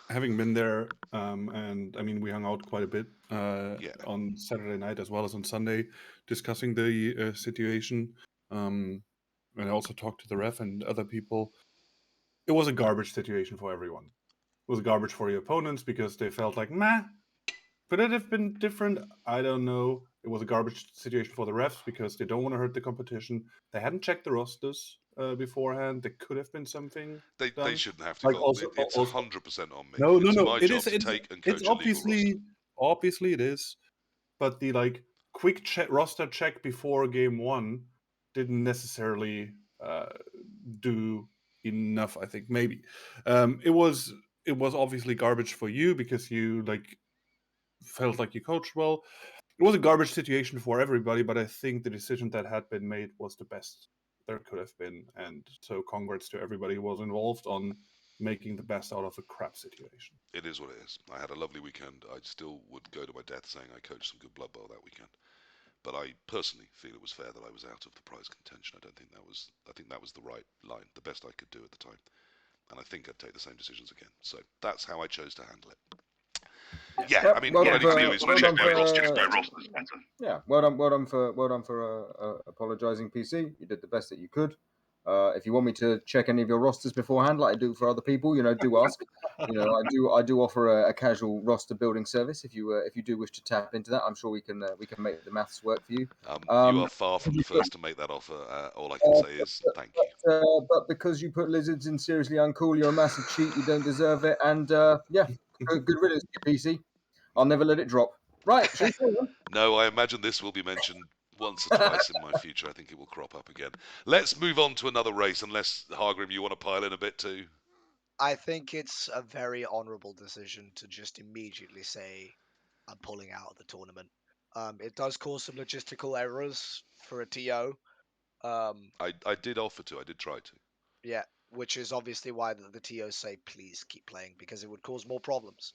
having been there, and I mean, we hung out quite a bit on Saturday night as well as on Sunday, discussing the situation. And I also talked to the ref and other people. It was a garbage situation for everyone. It was garbage for your opponents because they felt like, nah, could it have been different? I don't know. It was a garbage situation for the refs because they don't want to hurt the competition. They hadn't checked the rosters beforehand. There could have been something done. They shouldn't have to. Like it's 100% on me. No, it's no. my job to take and coach it's a legal roster. Obviously it is, but the quick roster check before game 1 didn't necessarily do enough. I think maybe it was obviously garbage for you because you felt like you coached well. It was a garbage situation for everybody, but I think the decision that had been made was the best there could have been, and so congrats to everybody who was involved on making the best out of a crap situation. It is what it is. I had a lovely weekend. I still would go to my death saying I coached some good Blood Bowl that weekend. But I personally feel it was fair that I was out of the prize contention. I think that was the right line, the best I could do at the time. and I think I'd take the same decisions again. So that's how I chose to handle it. Yeah, Yeah, yep. I mean, Well what I done need to for do is well check done my for rosters better. yeah, well done for apologising, PC. You did the best that you could. If you want me to check any of your rosters beforehand, like I do for other people, do ask. I do offer a casual roster building service. If you do wish to tap into that, I'm sure we can make the maths work for you. You are far from the first to make that offer. All I can say is thank you. But because you put lizards in seriously uncool, you're a massive cheat. You don't deserve it. And yeah, good riddance, PC. I'll never let it drop. Right, shall we go on? No, I imagine this will be mentioned once or twice in my future. I think it will crop up again. Let's move on to another race, unless, Hargrim, you want to pile in a bit too? I think it's a very honourable decision to just immediately say, I'm pulling out of the tournament. It does cause some logistical errors for a TO. I did offer to. I did try to. Yeah, which is obviously why the TOs say, please keep playing, because it would cause more problems.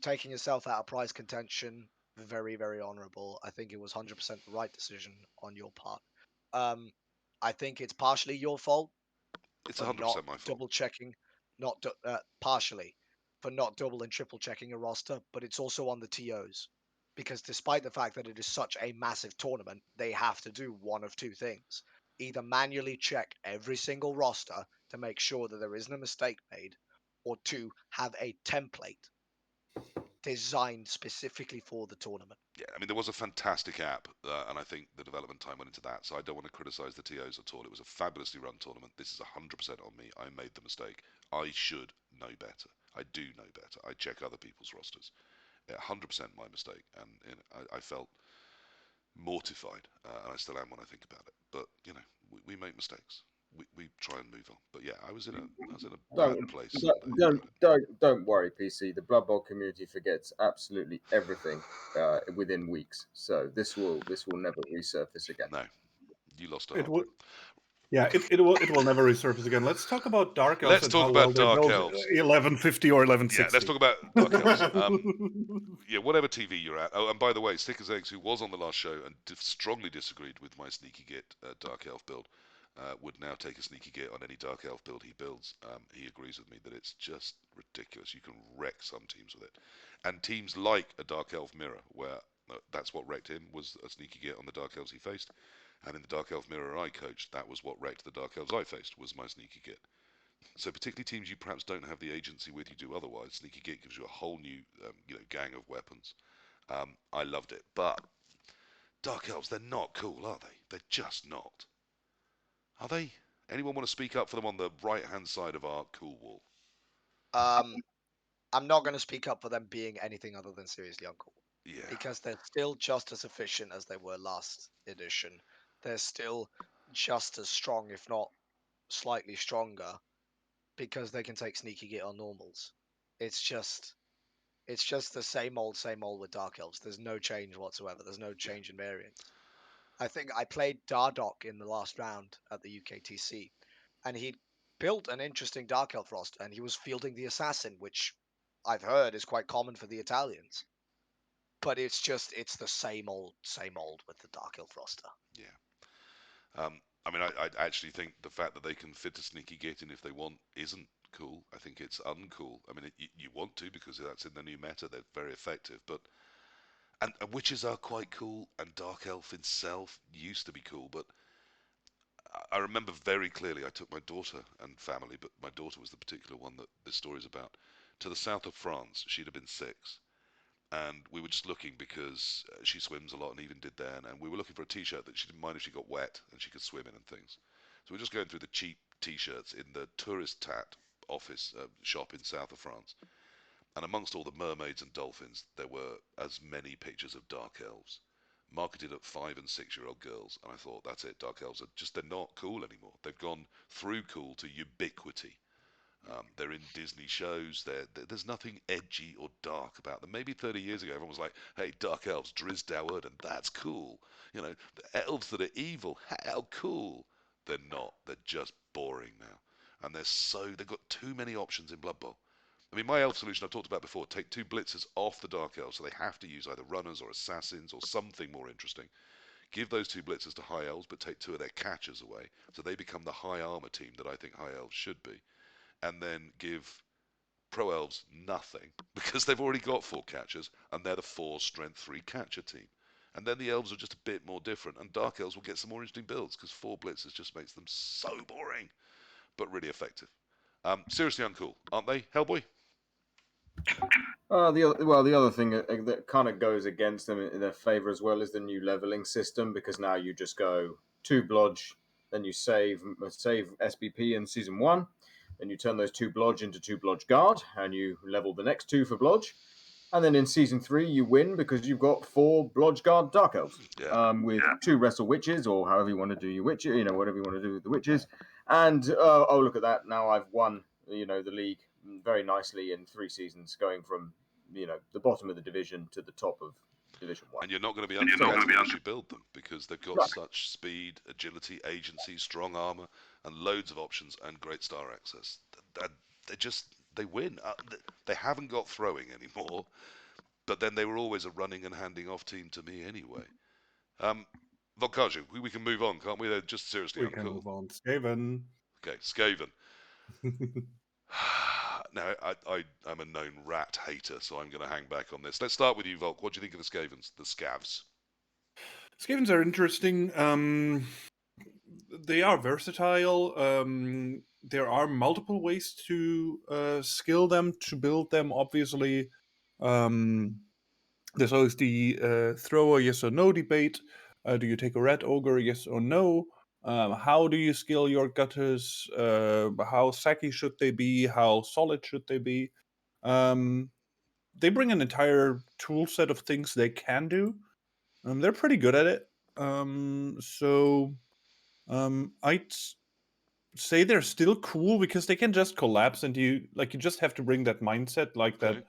Taking yourself out of prize contention, very, very honourable. I think it was 100% the right decision on your part. I think it's partially your fault It's for not 100% my fault. double checking, partially for not double and triple checking a roster, but it's also on the TOs because despite the fact that it is such a massive tournament, they have to do one of two things: either manually check every single roster to make sure that there isn't a mistake made, or two, have a template designed specifically for the tournament. Yeah, I mean, there was a fantastic app, and I think the development time went into that, so I don't want to criticise the TOs at all. It was a fabulously run tournament. This is 100% on me. I made the mistake. I should know better. I do know better. I check other people's rosters. 100% my mistake, and I felt mortified, and I still am when I think about it. But we make mistakes. We try and move on. But yeah, I was in a bad place Sunday about it. Don't worry, PC. The Blood Bowl community forgets absolutely everything within weeks. So this will never resurface again. No, you lost a It heart. will, yeah, it will never resurface again. Let's talk about Dark Elves Let's and talk how well about they Dark build Elves. 1150 or Yeah, 1160. let's talk about Dark Elves. Yeah, whatever TV you're at. Oh, and by the way, Stickers Eggs, who was on the last show and strongly disagreed with my Sneaky Git Dark Elf build, would now take a Sneaky Git on any Dark Elf build he builds. He agrees with me that it's just ridiculous. You can wreck some teams with it. And teams like a Dark Elf Mirror, where that's what wrecked him, was a Sneaky Git on the Dark Elves he faced. And in the Dark Elf Mirror I coached, that was what wrecked the Dark Elves I faced, was my Sneaky Git. So particularly teams you perhaps don't have the agency with, you do otherwise. Sneaky Git gives you a whole new, gang of weapons. I loved it, but Dark Elves, they're not cool, are they? They're just not. Are they? Anyone want to speak up for them on the right-hand side of our cool wall? Um, I'm not going to speak up for them being anything other than seriously uncool. Yeah. Because they're still just as efficient as they were last edition. They're still just as strong, if not slightly stronger, because they can take sneaky git on normals. It's just the same old with Dark Elves. There's no change whatsoever. There's no change in variance. I think I played Dardock in the last round at the UKTC, and he built an interesting Dark Elf roster, and he was fielding the Assassin, which I've heard is quite common for the Italians. But it's the same old with the Dark Elf roster. Yeah. I mean, I actually think the fact that they can fit a Sneaky Git in if they want isn't cool. I think it's uncool. I mean, you want to because that's in the new meta. They're very effective, but and witches are quite cool, and Dark Elf itself used to be cool, but I remember very clearly I took my daughter and family, but my daughter was the particular one that this story's about, to the south of France. She'd have been 6. And we were just looking because she swims a lot and even did then. And we were looking for a t-shirt that she didn't mind if she got wet and she could swim in and things. So we're just going through the cheap t-shirts in the tourist tat office shop in south of France. And amongst all the mermaids and dolphins, there were as many pictures of dark elves marketed at 5 and 6-year-old girls, and I thought, that's it, dark elves they're not cool anymore. They've gone through cool to ubiquity. They're in Disney shows. There's nothing edgy or dark about them. Maybe 30 years ago, everyone was like, hey, dark elves, Driz Daward, and that's cool. The elves that are evil, how cool. They're not. They're just boring now. And they've got too many options in Blood Bowl. I mean, my elf solution I've talked about before, take 2 blitzers off the dark elves, so they have to use either runners or assassins or something more interesting. Give those 2 blitzers to high elves, but take 2 of their catchers away, so they become the high armor team that I think high elves should be. and then give pro elves nothing because they've already got 4 catchers and they're the 4 strength 3 catcher team. And then the elves are just a bit more different, and dark elves will get some more interesting builds because 4 blitzers just makes them so boring, but really effective. Seriously uncool, aren't they, Hellboy? The other thing that kind of goes against them in their favor as well is the new leveling system, because now you just go 2 blodge, then you save SBP in season 1, then you turn those 2 blodge into 2 blodge guard, and you level the next 2 for blodge, and then in season 3 you win because you've got 4 blodge guard dark elves, with 2 wrestle witches, or however you want to do your witches, whatever you want to do with the witches, and oh, look at that, now I've won the league very nicely in 3 seasons, going from the bottom of the division to the top of Division 1. And you're not going to be undercatting as you build them because they've got such speed, agility, agency, strong armor, and loads of options and great star access. They win. They haven't got throwing anymore, but then they were always a running and handing off team to me anyway. Volkajo, we can move on, can't we? They're just seriously We uncool. can move on. Skaven. Okay, Skaven. Now, I'm a known rat hater, so I'm going to hang back on this. Let's start with you, Volk. What do you think of the Skavens, the Scavs? Skavens are interesting. They are versatile. There are multiple ways to skill them, to build them. Obviously, there's always the throw a yes or no debate. Do you take a red ogre, yes or no? How do you skill your gutters? How sacky should they be? How solid should they be? They bring an entire tool set of things they can do. They're pretty good at it. I'd say they're still cool because they can just collapse, and you just have to bring that mindset, like Okay.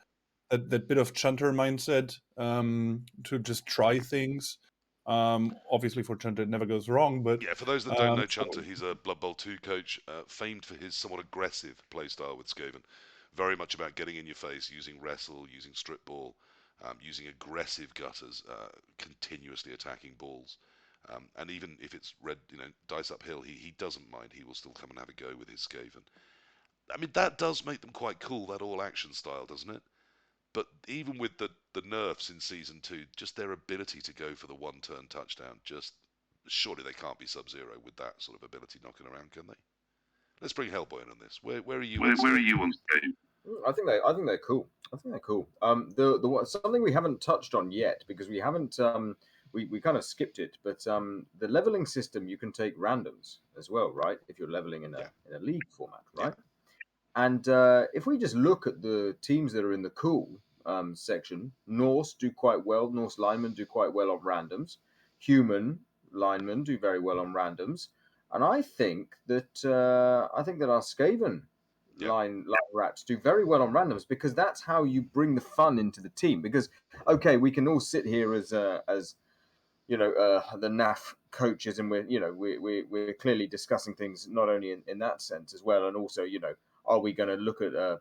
that bit of Chunter mindset, to just try things. Obviously, for Chunter, it never goes wrong. But Yeah, for those that don't know Chunter, he's a Blood Bowl 2 coach, famed for his somewhat aggressive playstyle with Skaven. Very much about getting in your face, using wrestle, using strip ball, using aggressive gutters, continuously attacking balls. And even if it's red, dice uphill, he doesn't mind. He will still come and have a go with his Skaven. I mean, that does make them quite cool, that all-action style, doesn't it? But even with the nerfs in Season 2, just their ability to go for the one-turn touchdown, surely they can't be Sub-Zero with that sort of ability knocking around, can they? Let's bring Hellboy in on this. Where are you on Skaven? I think they're cool. I think they're cool. Something we haven't touched on yet, because we haven't we kind of skipped it, but the leveling system, you can take randoms as well, right? If you're leveling in a league format, right? Yeah. And if we just look at the teams that are in the cool section, Norse do quite well. Norse linemen do quite well on randoms. Human linemen do very well on randoms. And I think that our Skaven line rats do very well on randoms, because that's how you bring the fun into the team. Because okay, we can all sit here as the NAF coaches, and we're clearly discussing things not only in that sense as well, and also are we going to look at are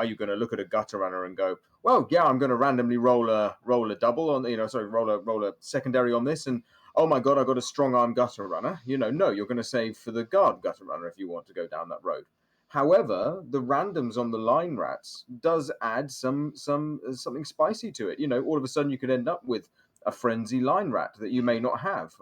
you going to look at a gutter runner and go, well, yeah, I'm going to randomly roll a double on roll a secondary on this, and oh my god, I got a strong arm gutter runner. No, you're going to save for the guard gutter runner if you want to go down that road. However, the randoms on the line rats does add something spicy to it. All of a sudden you could end up with a frenzy line rat that you may not have.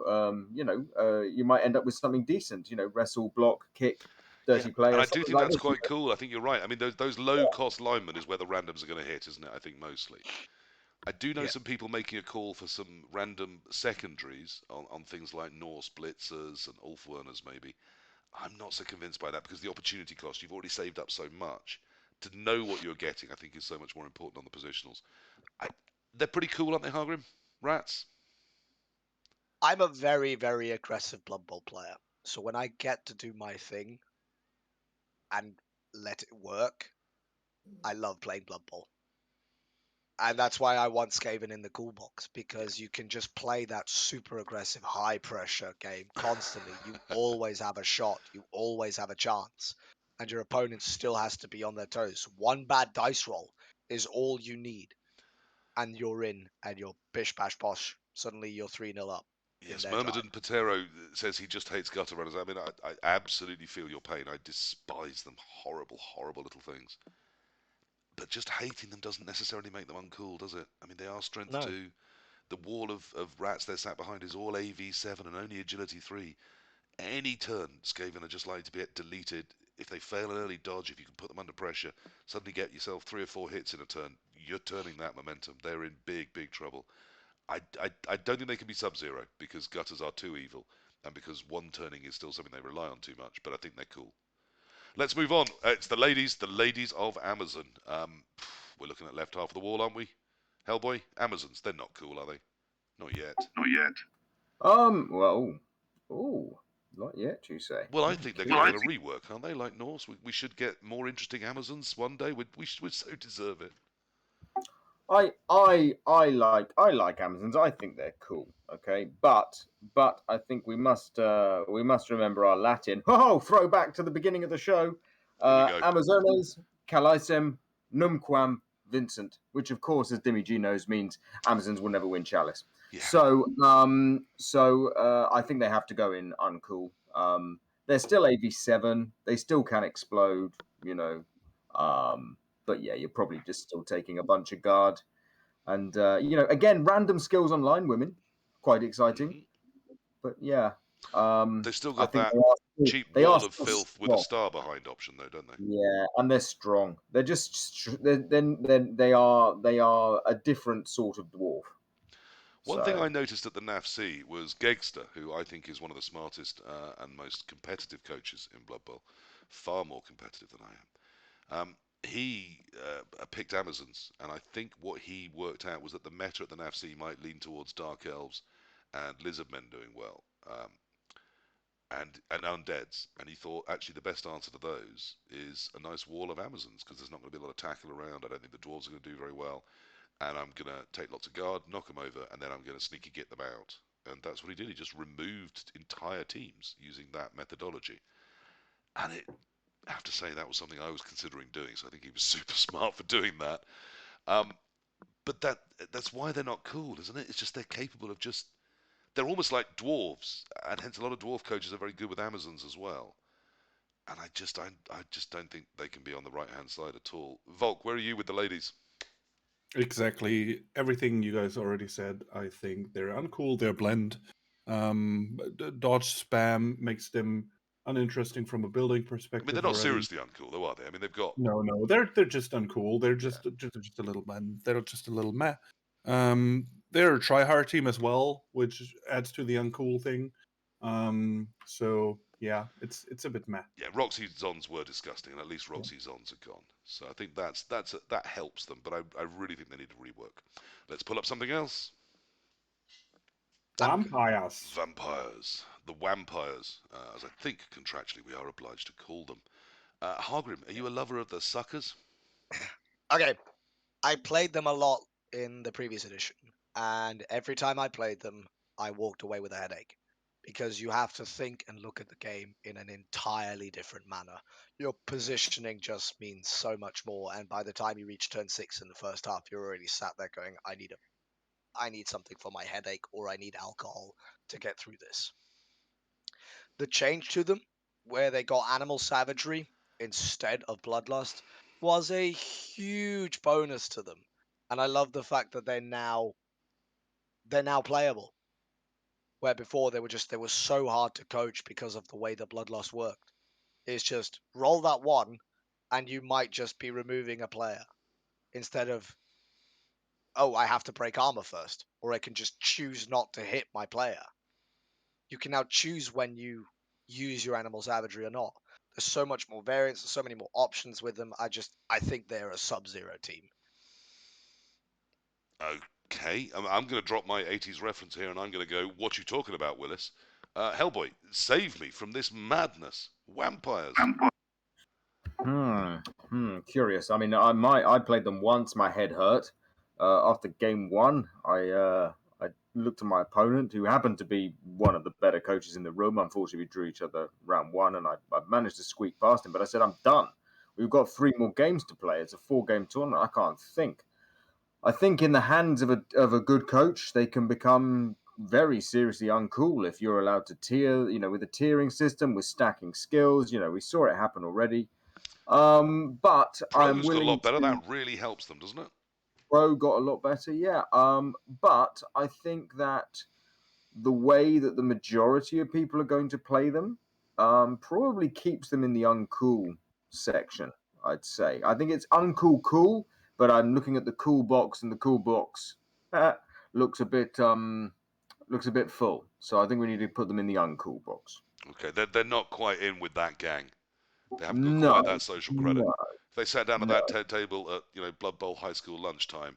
You might end up with something decent. Wrestle, block, kick, dirty player. And I do think like that's this. quite cool. I think you're right. I mean, those low-cost linemen is where the randoms are going to hit, isn't it? I think mostly. I do know some people making a call for some random secondaries on things like Norse blitzers and Ulfwerners maybe. I'm not so convinced by that because the opportunity cost, you've already saved up so much. To know what you're getting, I think, is so much more important on the positionals. They're pretty cool, aren't they, Hargrim? Rats? I'm a very, very aggressive Blood Bowl player. So when I get to do my thing and let it work, I love playing Blood Bowl. And that's why I want Skaven in the cool box, because you can just play that super aggressive, high pressure game constantly. You always have a shot, you always have a chance, and your opponent still has to be on their toes. One bad dice roll is all you need, and you're in, and you're bish bash posh. Suddenly you're 3-0 up. Yes, their time. Myrmidon Patero says he just hates gutter runners. I mean, I absolutely feel your pain. I despise them. Horrible, horrible little things. But just hating them doesn't necessarily make them uncool, does it? I mean, they are strength No, 2. The wall of rats they're sat behind is all AV7 and only agility 3. Any turn, Skaven are just likely to be deleted. If they fail an early dodge, if you can put them under pressure, suddenly get yourself 3 or 4 hits in a turn, you're turning that momentum. They're in big, big trouble. I don't think they can be Sub-Zero because gutters are too evil and because one turning is still something they rely on too much, but I think they're cool. Let's move on. It's the ladies of Amazon. We're looking at left half of the wall, aren't we? Hellboy, Amazons, they're not cool, are they? Not yet. not yet. Well, oh, not yet, you say? Well, I think they're Curious. going to get a rework, aren't they? Like Norse, we should get more interesting Amazons one day. We so deserve it. I like Amazons. I think they're cool. Okay, but I think we must remember our Latin. Oh, throwback to the beginning of the show. Here we go. Amazones calicem numquam Vincent, which of course, as Dimmy G knows, means Amazons will never win Chalice. Yeah. So I think they have to go in uncool. They're still AV7. They still can explode. But yeah, you're probably just still taking a bunch of guard. And, again, random skills online, women. Quite exciting. Mm-hmm. But yeah. They've still I got think that cheap they are wall of still filth with a strong. star behind option, though, don't they? Yeah, and they're strong. They're just they are a different sort of dwarf. One thing So I noticed at the NAFC was Gegster, who I think is one of the smartest and most competitive coaches in Blood Bowl, far more competitive than I am. He picked Amazons, and I think what he worked out was that the meta at the NAFC might lean towards Dark Elves and Lizardmen doing well, and undeads. And he thought actually the best answer to those is a nice wall of Amazons because there's not going to be a lot of tackle around. I don't think the dwarves are going to do very well, and I'm going to take lots of guard, knock them over, and then I'm going to sneaky get them out. And that's what he did. He just removed entire teams using that methodology. And I have to say that was something I was considering doing. So I think he was super smart for doing that. But that's why they're not cool, isn't it? It's just they're capable of they're almost like dwarves, and hence a lot of dwarf coaches are very good with Amazons as well. And I just don't think they can be on the right hand side at all. Volk, where are you with the ladies? Exactly. Everything you guys already said. I think they're uncool. They're blend. Dodge spam makes them uninteresting from a building I mean, perspective they're not already. seriously uncool, though, are they? I mean, they've got No, they're just uncool. They're just a little blend. They're just a little meh. They're a try-hard team as well, which adds to the uncool thing. So yeah, it's a bit meh. yeah. Roxy Zons were disgusting, and at least Roxy Zons are gone. So I think that helps them. But I really think they need to rework. Let's pull up something else. Vampires. Vampires, the Wampires, as I think contractually we are obliged to call them. Hargrim, are you a lover of the suckers? Okay, I played them a lot in the previous edition, and every time I played them, I walked away with a headache because you have to think and look at the game in an entirely different manner. Your positioning just means so much more, and by the time you reach turn 6 in the first half, you're already sat there going, I need something for my headache, or I need alcohol to get through this. The change to them, where they got animal savagery instead of bloodlust, was a huge bonus to them. And I love the fact that they're now playable. Where before they were so hard to coach because of the way the bloodlust worked. It's just roll that one and you might just be removing a player instead of, oh, I have to break armor first, or I can just choose not to hit my player. You can now choose when you use your animal savagery or not. There's so much more variance, there's so many more options with them. I think they're a Sub-Zero team. Okay, I'm going to drop my 80s reference here and I'm going to go, what you talking about, Willis? Hellboy, save me from this madness. Vampires. Curious. I mean, I played them once. My head hurt. After game one, I looked at my opponent, who happened to be one of the better coaches in the room. Unfortunately, we drew each other round one, and I managed to squeak past him. But I said, I'm done. We've got 3 more games to play. It's a 4-game tournament. I can't think. I think in the hands of a good coach, they can become very seriously uncool if you're allowed to tier, with a tiering system, with stacking skills. We saw it happen already. But I'm Pro's got a willing lot better. to. That really helps them, doesn't it? Pro got a lot better, yeah. But I think that the way that the majority of people are going to play them probably keeps them in the uncool section, I'd say. I think it's uncool cool, but I'm looking at the cool box, and the cool box looks a bit full. So I think we need to put them in the uncool box. Okay, they're not quite in with that gang. They haven't got No, quite that social credit. no, If they sat down at no. that table at Blood Bowl High School lunchtime,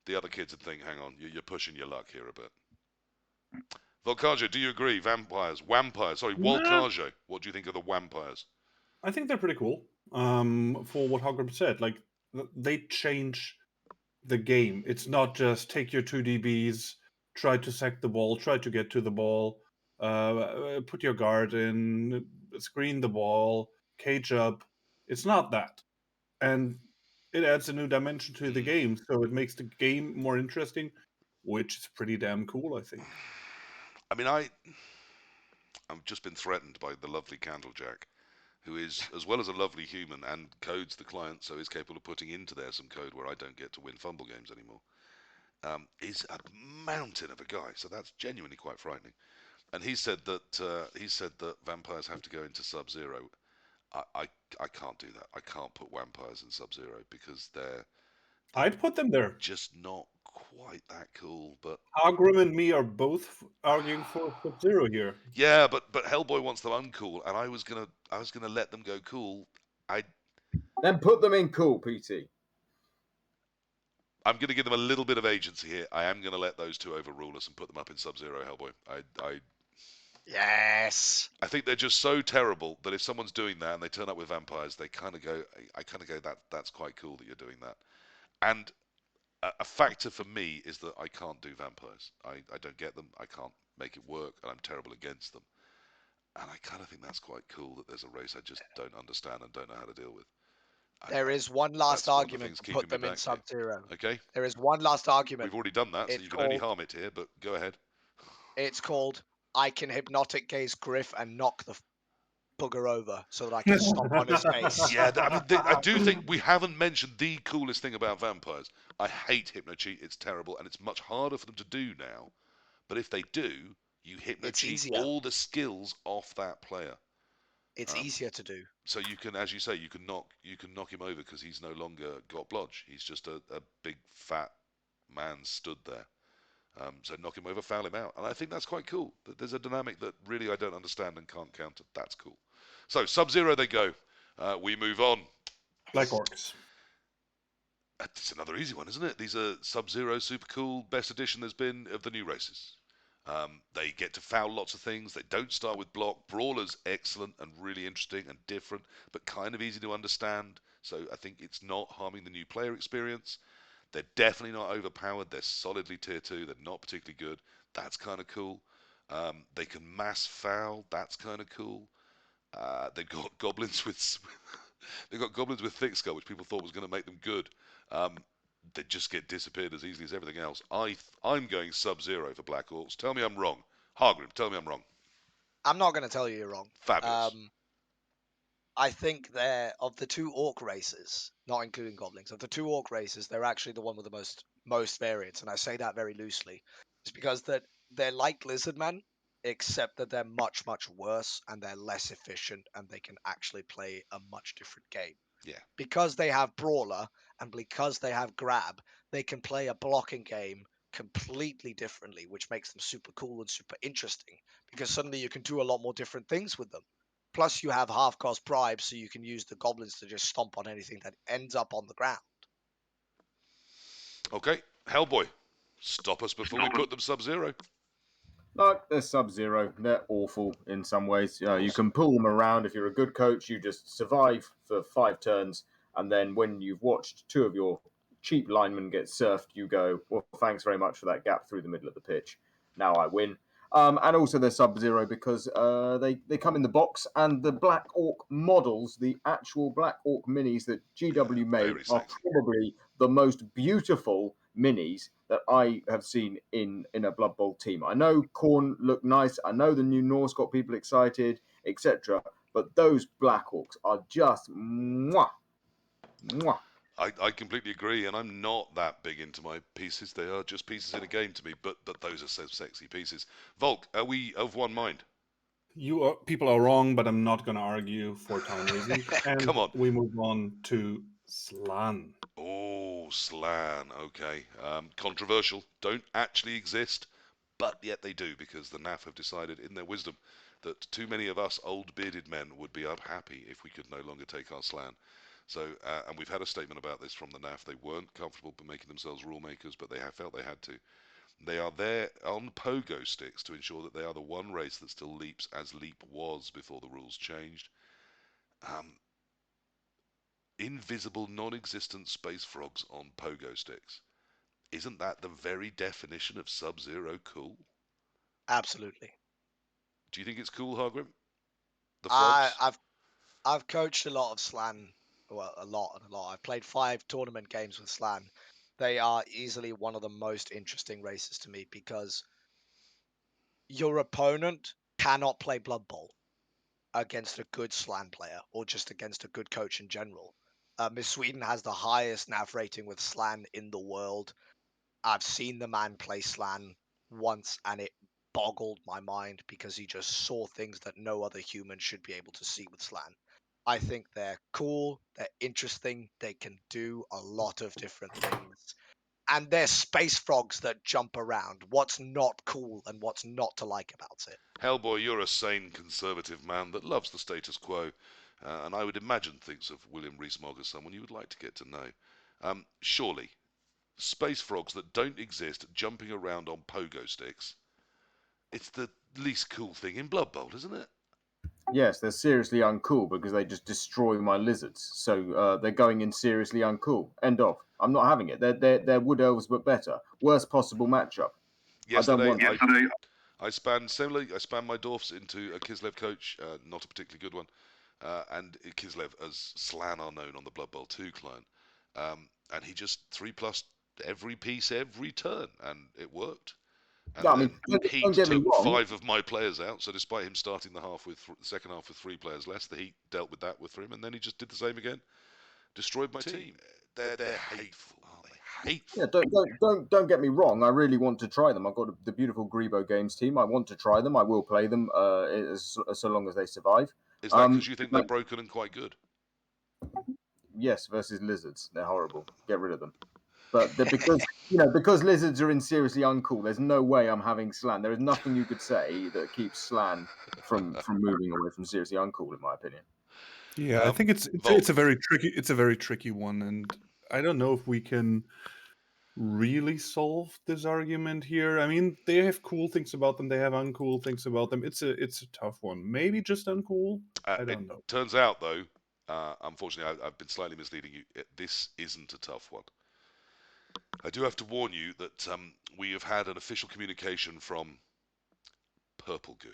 the other kids would think, "Hang on, you're pushing your luck here a bit." Volkajo, do you agree? Vampires. Sorry, Nah, Volkajo. What do you think of the vampires? I think they're pretty cool. For what Hogwarts said, like they change the game. It's not just take your 2 DBs, try to sack the ball, try to get to the ball, put your guard in, screen the ball, cage up. It's not that, and it adds a new dimension to the game. So it makes the game more interesting, which is pretty damn cool, I think. I mean, I've just been threatened by the lovely Candlejack, who is, as well as a lovely human and codes the client, so is capable of putting into there some code where I don't get to win fumble games anymore. Is a mountain of a guy, so that's genuinely quite frightening. And he said that vampires have to go into Sub-Zero. I can't do that. I can't put vampires in Sub-Zero because they're I'd put them there. just not quite that cool. But Agrim and me are both arguing for Sub-Zero here. yeah, but Hellboy wants them uncool, and I was gonna let them go cool. Then put them in cool, PT. I'm gonna give them a little bit of agency here. I am gonna let those two overrule us and put them up in Sub-Zero Hellboy. Yes. I think they're just so terrible that if someone's doing that and they turn up with vampires, they kind of go. I kind of go that's quite cool that you're doing that. And a factor for me is that I can't do vampires. I don't get them. I can't make it work, and I'm terrible against them. And I kind of think that's quite cool that there's a race I just don't understand and don't know how to deal with. There is one last That's one of the argument things to keeping put me them in back here. Sub-Zero. Okay, There is one last argument. we've already done that, so It's you can only called, harm it here. But go ahead. it's called I can hypnotic gaze Griff and knock the bugger over so that I can stomp on his face. Yeah, I mean, I do think we haven't mentioned the coolest thing about vampires. I hate hypno cheat. It's terrible, and it's much harder for them to do now. But if they do, you hypno It's cheat easier. all the skills off that player. It's easier to do. So you can, as you say, you can knock him over because he's no longer got blodge. He's just a big fat man stood there. So knock him over, foul him out, and I think that's quite cool. There's a dynamic that really I don't understand and can't counter. That's cool. So Sub-Zero they go. We move on. Black Orcs. It's another easy one, isn't it? These are Sub-Zero, super cool, best edition there's been of the new races. They get to foul lots of things. They don't start with block. Brawler's excellent and really interesting and different, but kind of easy to understand. So I think it's not harming the new player experience. They're definitely not overpowered. They're solidly tier 2. They're not particularly good. That's kind of cool. They can mass foul. That's kind of cool. They've got goblins with they've got goblins with thick skull, which people thought was going to make them good. They just get disappeared as easily as everything else. I'm going Sub-Zero for Black Orcs. Tell me I'm wrong. Hargrim, tell me I'm wrong. I'm not going to tell you you're wrong. Fabulous. I think they're, of the two orc races, not including goblins, of the two orc races, they're actually the one with the most variants, and I say that very loosely. It's because that they're like lizardmen, except that they're much, much worse and they're less efficient and they can actually play a much different game. Yeah. Because they have brawler and because they have grab, they can play a blocking game completely differently, which makes them super cool and super interesting because suddenly you can do a lot more different things with them. Plus, you have half cost bribes, so you can use the goblins to just stomp on anything that ends up on the ground. Okay, Hellboy, stop us before we put them Sub-Zero. No, they're Sub-Zero. They're awful in some ways. You can pull them around. If you're a good coach, you just survive for 5 turns. And then when you've watched 2 of your cheap linemen get surfed, you go, well, thanks very much for that gap through the middle of the pitch. Now I win. And also they're Sub-Zero because they come in the box, and the Black Orc models, the actual Black Orc minis that GW made, Very are sexy. probably the most beautiful minis that I have seen in a Blood Bowl team. I know Khorne look nice. I know the new Norse got people excited, etc. But those Black Orcs are just mwah, mwah. I completely agree, and I'm not that big into my pieces. They are just pieces in a game to me, but those are so sexy pieces. Volk, are we of one mind? People are wrong, but I'm not going to argue for time reasons. And Come on. we move on to Slann. Oh, slann. Okay. Controversial. Don't actually exist, but yet they do, because the NAF have decided in their wisdom that too many of us old bearded men would be unhappy if we could no longer take our slann. So, and we've had a statement about this from the NAF. They weren't comfortable making themselves rule makers, but they have felt they had to. They are there on pogo sticks to ensure that they are the one race that still leaps as leap was before the rules changed. Invisible, non-existent space frogs on pogo sticks. Isn't that the very definition of Sub-Zero cool? Absolutely. Do you think it's cool, Hargrim? The frogs? I've coached a lot of Slann. Well, a lot. I've played 5 tournament games with Slann. They are easily one of the most interesting races to me because your opponent cannot play Blood Bowl against a good Slann player or just against a good coach in general. Miss Sweden has the highest NAV rating with Slann in the world. I've seen the man play Slann once and it boggled my mind because he just saw things that no other human should be able to see with Slann. I think they're cool, they're interesting, they can do a lot of different things. And they're space frogs that jump around. What's not cool and what's not to like about it? Hellboy, you're a sane conservative man that loves the status quo, and I would imagine thinks of William Rees-Mogg as someone you would like to get to know. Surely, space frogs that don't exist jumping around on pogo sticks, it's the least cool thing in Blood Bowl, isn't it? Yes, they're seriously uncool because they just destroy my lizards. So they're going in seriously uncool. End of. I'm not having it. They're wood elves but better. Worst possible matchup. I don't want. I spanned my dwarfs into a Kislev coach, not a particularly good one, and Kislev, as Slann are known on the Blood Bowl 2 client, and he just 3+ every piece every turn, and it worked. And Yeah, I mean, then Heat don't get me took wrong. 5 of my players out, so despite him starting the second half with 3 players less, the Heat dealt with that with him, and then he just did the same again. Destroyed my team. They're hateful, aren't they? Hateful. Yeah, don't get me wrong. I really want to try them. I've got the beautiful Grebo Games team. I want to try them. I will play them so long as they survive. Is that because you think they're broken and quite good? Yes, versus lizards. They're horrible. Get rid of them. But because lizards are in seriously uncool, there's no way I'm having Slann. There is nothing you could say that keeps Slann from moving away from seriously uncool, in my opinion. Yeah, I think it's a very tricky one, and I don't know if we can really solve this argument here. I mean, they have cool things about them, they have uncool things about them. It's a tough one. Maybe just uncool. I don't know. Turns out, though, unfortunately, I've been slightly misleading you. This isn't a tough one. I do have to warn you that we have had an official communication from Purple Goo.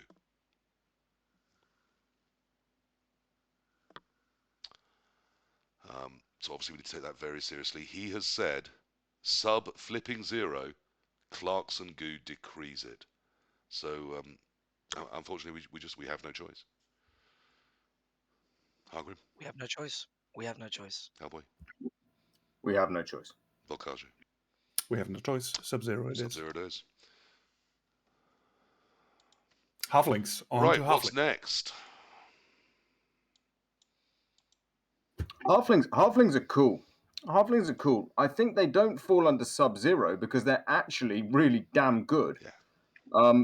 So obviously we need to take that very seriously. He has said, sub flipping 0, Clarkson Goo decrees it. So unfortunately, we have no choice. Hargrim? We have no choice. We have no choice. Hellboy? We have no choice. Volkajo? We have no choice. Sub-Zero it is. Sub-Zero it is. Halflings. On to Halflings. What's next? Halflings are cool. Halflings are cool. I think they don't fall under Sub-Zero because they're actually really damn good. Yeah.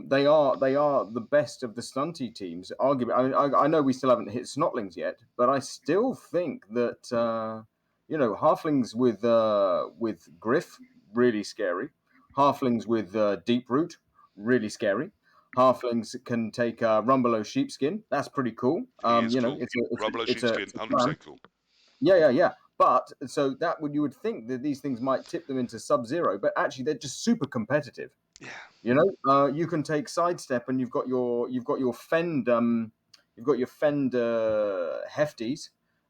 They are the best of the stunty teams. Arguably, I know we still haven't hit Snotlings yet, but I still think that Halflings with Griff, really scary. Halflings with Deep Root, really scary. Halflings can take Rumbelow Sheepskin. That's pretty cool. He is cool. It's Rumbelow Sheepskin, 100% cool. Yeah. But so you would think that these things might tip them into Sub-Zero, but actually they're just super competitive. Yeah. You can take Sidestep, and you've got your Fend hefties.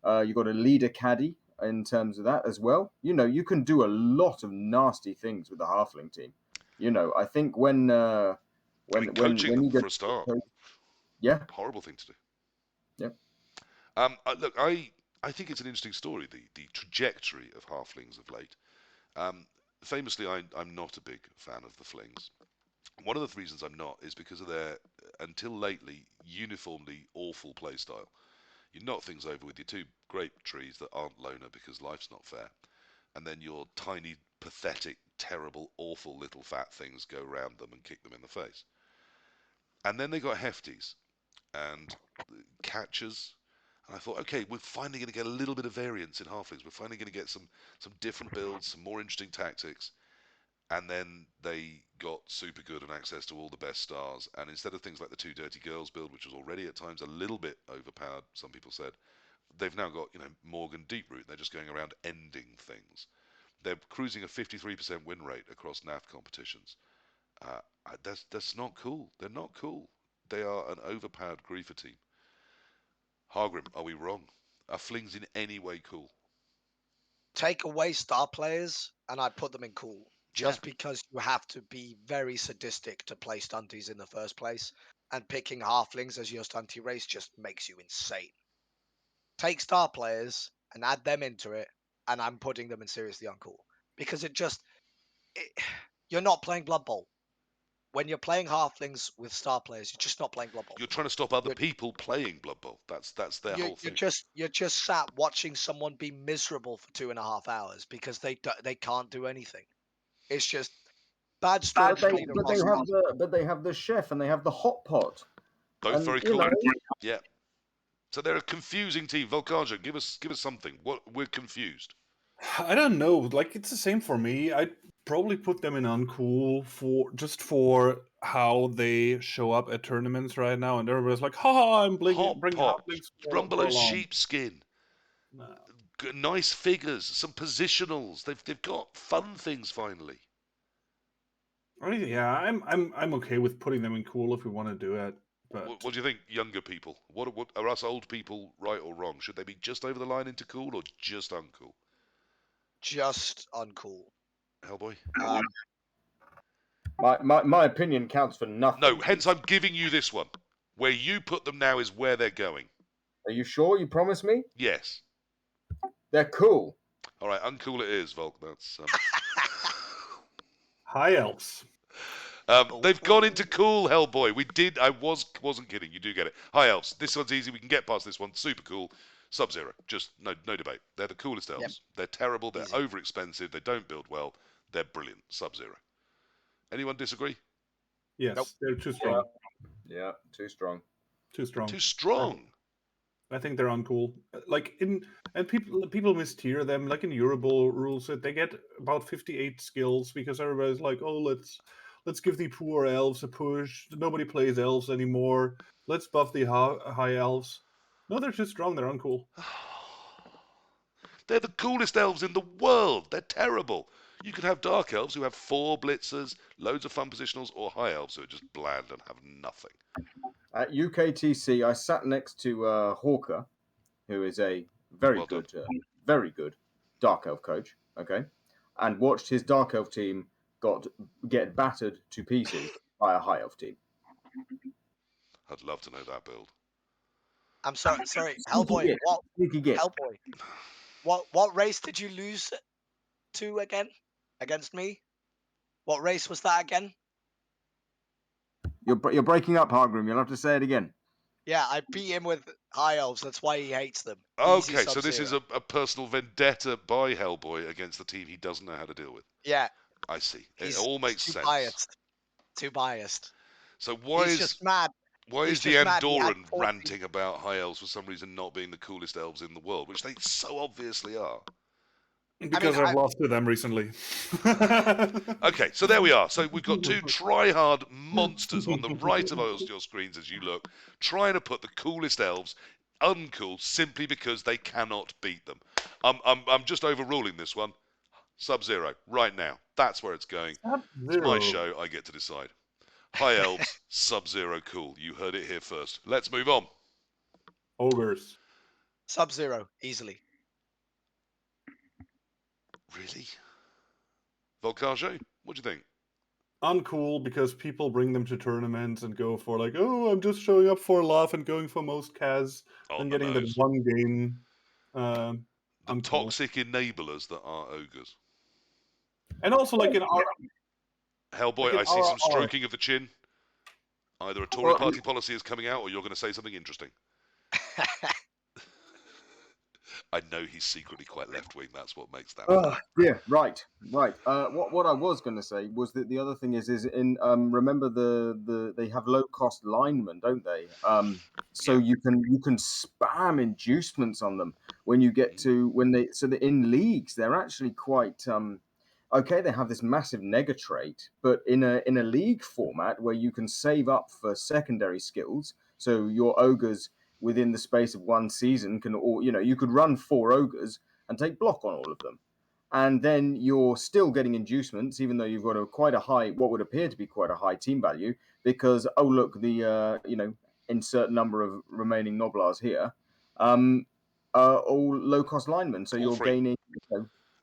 You've got a Leader Caddy. in terms of that as well. You know, you can do a lot of nasty things with the halfling team. You know, I think when coaching when them you get for a start, yeah, horrible thing to do. yeah. Look, I think it's an interesting story, the trajectory of halflings of late. Um, Famously, I'm not a big fan of the flings. One of the reasons I'm not is because of their, until lately, uniformly awful playstyle. You knock things over with your two grape trees that aren't loner because life's not fair, and then your tiny, pathetic, terrible, awful little fat things go round them and kick them in the face. And then they got hefties and catchers. And I thought, okay, we're finally going to get a little bit of variance in halflings. We're finally going to get some different builds, some more interesting tactics. And then they got super good and access to all the best stars. And instead of things like the two dirty girls build, which was already at times a little bit overpowered, some people said, they've now got, Morgan Deeproot. They're just going around ending things. They're cruising a 53% win rate across NAF competitions. That's not cool. They're not cool. They are an overpowered griefer team. Hargrim, are we wrong? Are flings in any way cool? Take away star players, and I put them in cool. Just Yeah. because you have to be very sadistic to play stunties in the first place, and picking halflings as your stunty race just makes you insane. Take star players and add them into it, and I'm putting them in seriously uncool. Because you're not playing Blood Bowl. When you're playing halflings with star players, you're just not playing Blood Bowl. You're trying to stop other You're, people playing Blood Bowl. That's their whole thing. you're just sat watching someone be miserable for 2.5 hours because they can't do anything. It's just bad But storytelling across. they have the chef and they have the hot pot. Both And very you cool. know, Yeah. So they're a confusing team. Volkajo, give us something. What we're confused. I don't know. Like, it's the same for me. I'd probably put them in uncool for how they show up at tournaments right now, and everybody's like, "Ha! I'm bringing Hot pot, halflings rumble for of a long." sheepskin, Nah. nice figures, some positionals. They've got fun things finally. I mean, yeah, I'm okay with putting them in cool if we want to do it, but What do you think, younger people? What are us old people right or wrong? Should they be just over the line into cool or just uncool? Just uncool. Hellboy? my opinion counts for nothing. No, hence I'm giving you this one. Where you put them now is where they're going. Are you sure? You promise me? Yes. They're cool. All right, uncool it is, Volk. That's high elves. they've gone into cool, Hellboy. We did. Wasn't kidding. You do get it. High elves. This one's easy. We can get past this one. Super cool. Sub-Zero. Just no debate. They're the coolest elves. Yep. They're terrible. They're Easy. overexpensive. They don't build well. They're brilliant. Sub-Zero. Anyone disagree? Yes, Nope. they're too strong. Yeah, too strong. Too strong. Too strong. I think they're uncool. And people mistier them. Like in Eurobowl rules, they get about 58 skills because everybody's like, "Oh, let's give the poor elves a push. Nobody plays elves anymore. Let's buff the high elves." No, they're too strong. They're uncool. They're the coolest elves in the world. They're terrible. You could have dark elves who have 4 blitzers, loads of fun positionals, or high elves who are just bland and have nothing. At UKTC, I sat next to Hawker, who is a very good dark elf coach. Okay, and watched his dark elf team get battered to pieces by a high elf team. I'd love to know that build. I'm sorry, Hellboy. Sneaky What Sneaky get. Hellboy? What race did you lose to again against me? What race was that again? You're breaking up, Hargrim. You'll have to say it again. Yeah, I beat him with high elves. That's why he hates them. Easy Okay, so this is Sub-Zero. a personal vendetta by Hellboy against the team he doesn't know how to deal with. Yeah, I see. It he's all makes too sense. biased. Too biased. So why He's is just mad. why he's is the just mad he had Andoran 40 ranting about high elves for some reason not being the coolest elves in the world, which they so obviously are? Because I've lost to them recently. Okay, so there we are. So we've got two try-hard monsters on the right of your screens as you look, trying to put the coolest elves uncool simply because they cannot beat them. I'm just overruling this one. Sub-Zero, right now. That's where it's going. It's my show. I get to decide. High elves, Sub-Zero cool. You heard it here first. Let's move on. Ogres. Sub-Zero, easily. Really? Volkajo, what do you think? Uncool because people bring them to tournaments and go for like, oh, I'm just showing up for love and going for most cas, On then the getting that nose. one game. Um, The Uncool. toxic enablers that are ogres. And also like in our Hellboy, I see some RR. stroking of the chin. Either a Tory Well, party policy is coming out or you're going to say something interesting. I know he's secretly quite left-wing. That's what makes that funny. yeah, right. What I was going to say was that the other thing is in remember they have low cost linemen, don't they? So Yeah. you can spam inducements on them when you get to when they so that in leagues they're actually quite okay. They have this massive nega trait, but in a league format where you can save up for secondary skills, so your ogres within the space of one season can all you could run 4 ogres and take block on all of them. And then you're still getting inducements, even though you've got quite a high, what would appear to be quite a high team value, because oh look, the insert number of remaining noblars here, all low cost linemen, so All you're free. gaining.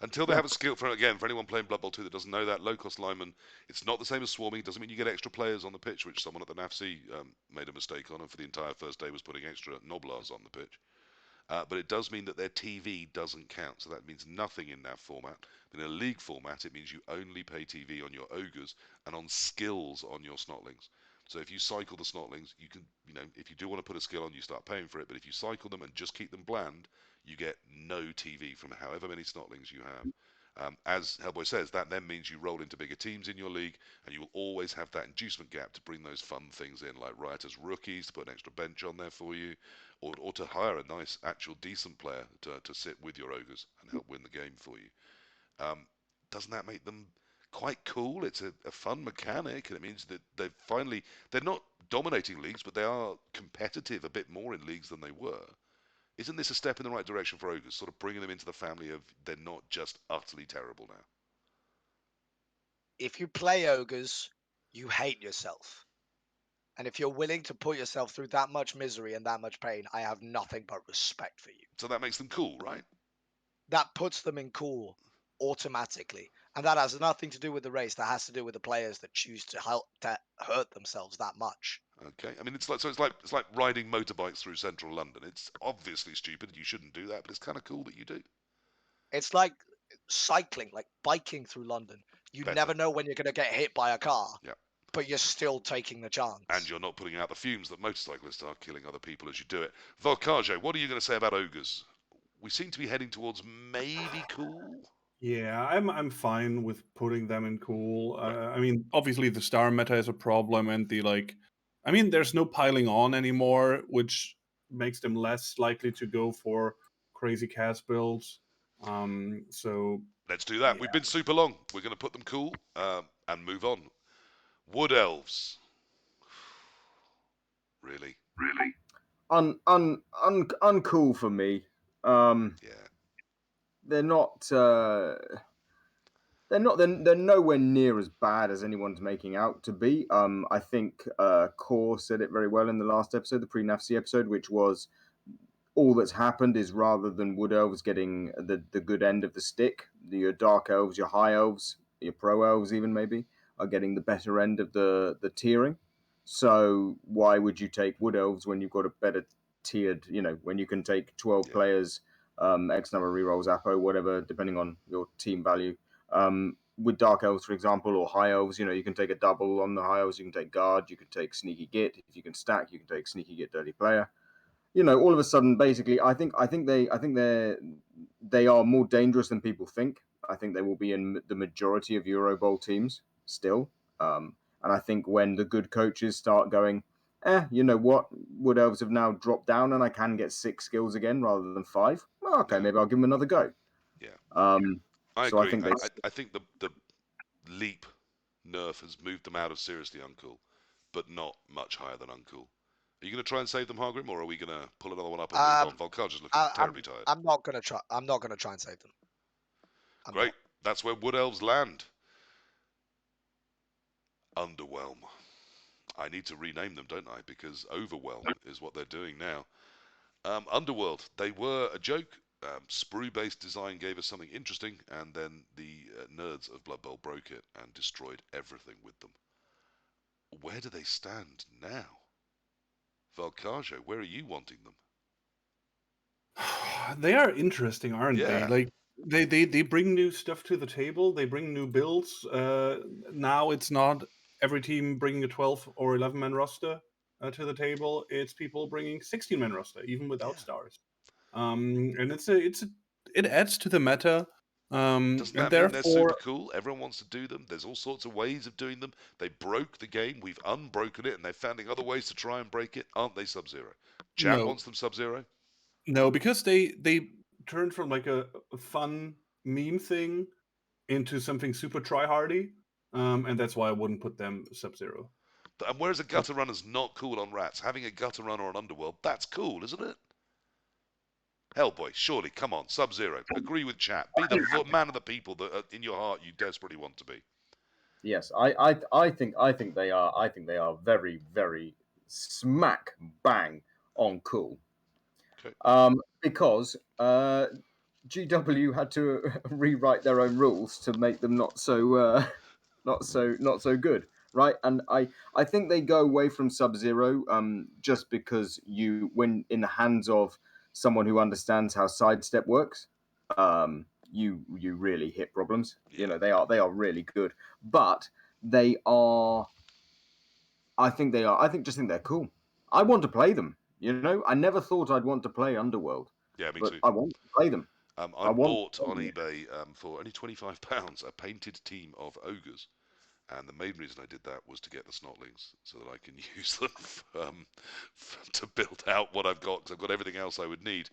Until they Yeah, have a skill, for anyone playing Blood Bowl 2 that doesn't know that, low-cost lineman, it's not the same as swarming. It doesn't mean you get extra players on the pitch, which someone at the NAFC made a mistake on, and for the entire first day was putting extra noblars on the pitch. But it does mean that their TV doesn't count, so that means nothing in that format. In a league format, it means you only pay TV on your ogres and on skills on your snotlings. So if you cycle the snotlings, you can, if you do want to put a skill on, you start paying for it. But if you cycle them and just keep them bland, you get no TV from however many snotlings you have. As Hellboy says, that then means you roll into bigger teams in your league, and you will always have that inducement gap to bring those fun things in, like Rioters rookies to put an extra bench on there for you, or to hire a nice, actual, decent player to sit with your ogres and help win the game for you. Doesn't that make them quite cool? It's a fun mechanic, and it means that they're not dominating leagues, but they are competitive a bit more in leagues than they were. Isn't this a step in the right direction for ogres, sort of bringing them into the family of they're not just utterly terrible now? If you play ogres, you hate yourself. And if you're willing to put yourself through that much misery and that much pain, I have nothing but respect for you. So that makes them cool, right? That puts them in cool automatically. And that has nothing to do with the race. That has to do with the players that choose to hurt themselves that much. Okay. I mean, it's like riding motorbikes through central London. It's obviously stupid, and you shouldn't do that, but it's kind of cool that you do. It's like cycling, like biking through London. You Better. never know when you're going to get hit by a car, Yeah. but you're still taking the And chance. you're not putting out the fumes that motorcyclists are, killing other people as you do it. Volkajo, what are you going to say about ogres? We seem to be heading towards maybe cool. Yeah, I'm fine with putting them in cool. Right. I mean, obviously the star meta is a problem, and I mean, there's no piling on anymore, which makes them less likely to go for crazy cast builds. So Let's do that. yeah, We've been super long. We're going to put them cool and move on. Wood elves. Really? Uncool for me. Yeah. They're not. They're nowhere near as bad as anyone's making out to be. I think Core said it very well in the last episode, the pre-NAFC episode, which was all that's happened is rather than wood elves getting the good end of the stick, your dark elves, your high elves, your pro elves even maybe are getting the better end of the tiering. So why would you take wood elves when you've got a better tiered, when you can take 12 Yeah. players, X number of rerolls, Apo, whatever, depending on your team value. With dark elves, for example, or high elves, you can take a double on the high elves. You can take guard, you can take sneaky git. If you can stack, you can take sneaky git, dirty player. All of a sudden, basically, they are more dangerous than people think. I think they will be in the majority of Euro Bowl teams still. And I think when the good coaches start going, you know what, Wood Elves have now dropped down, and I can get 6 skills again rather than 5. Well, okay, Yeah. maybe I'll give them another go. Yeah. Um, I so I agree. think I think the leap nerf has moved them out of seriously uncool, but not much higher than uncool. Are you going to try and save them, Hargrim, or are we going to pull another one up and move on? Um, Volkajo's looking I, terribly tired. I'm not gonna try. I'm not gonna try and save them. I'm Great. not. That's where wood elves land. Underwhelm. I need to rename them, don't I? Because overwhelm is what they're doing now. Underworld. They were a joke. sprue-based design gave us something interesting, and then the nerds of Blood Bowl broke it and destroyed everything with them. Where do they stand now? Volkajo, where are you wanting them? They are interesting, aren't they? Yeah. Like they bring new stuff to the table. They bring new builds. Now it's not every team bringing a 12 or 11-man roster to the table. It's people bringing 16-man roster, even without Yeah. stars. And it adds to the meta. Doesn't And that mean they're super therefore, cool? Everyone wants to do them. There's all sorts of ways of doing them. They broke the game. We've unbroken it, and they're finding other ways to try and break it. Aren't they Sub-Zero? Chat no, wants them Sub-Zero. no, because they turned from like a fun meme thing into something super tryhardy, and that's why I wouldn't put them Sub-Zero. And whereas a gutter runner's not cool on rats, having a gutter runner on Underworld, that's cool, isn't it? Hellboy, surely, come on, Sub-Zero. Agree with chat. Be the man of the people that in your heart you desperately want to be. Yes, I think they are. I think they are very, very smack bang on cool. Okay. Because GW had to rewrite their own rules to make them not so good, right? And I think they go away from Sub-Zero just because when in the hands of someone who understands how sidestep works, you really hit problems. You Yeah. know, they are really good, but they are. I think they are. I think they're cool. I want to play them. You know, I never thought I'd want to play Underworld, Yeah, me but too. I want to play them. I I want. bought on eBay for only £25 a painted team of ogres. And the main reason I did that was to get the snotlings so that I can use them to build out what I've got, because I've got everything else I would need.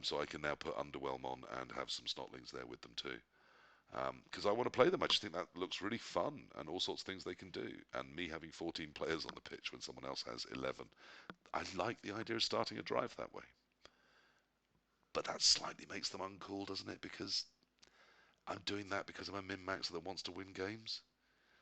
So I can now put Underwhelm on and have some snotlings there with them too. Because I want to play them. I just think that looks really fun and all sorts of things they can do. And me having 14 players on the pitch when someone else has 11, I like the idea of starting a drive that way. But that slightly makes them uncool, doesn't it? Because I'm doing that because I'm a min-maxer that wants to win games.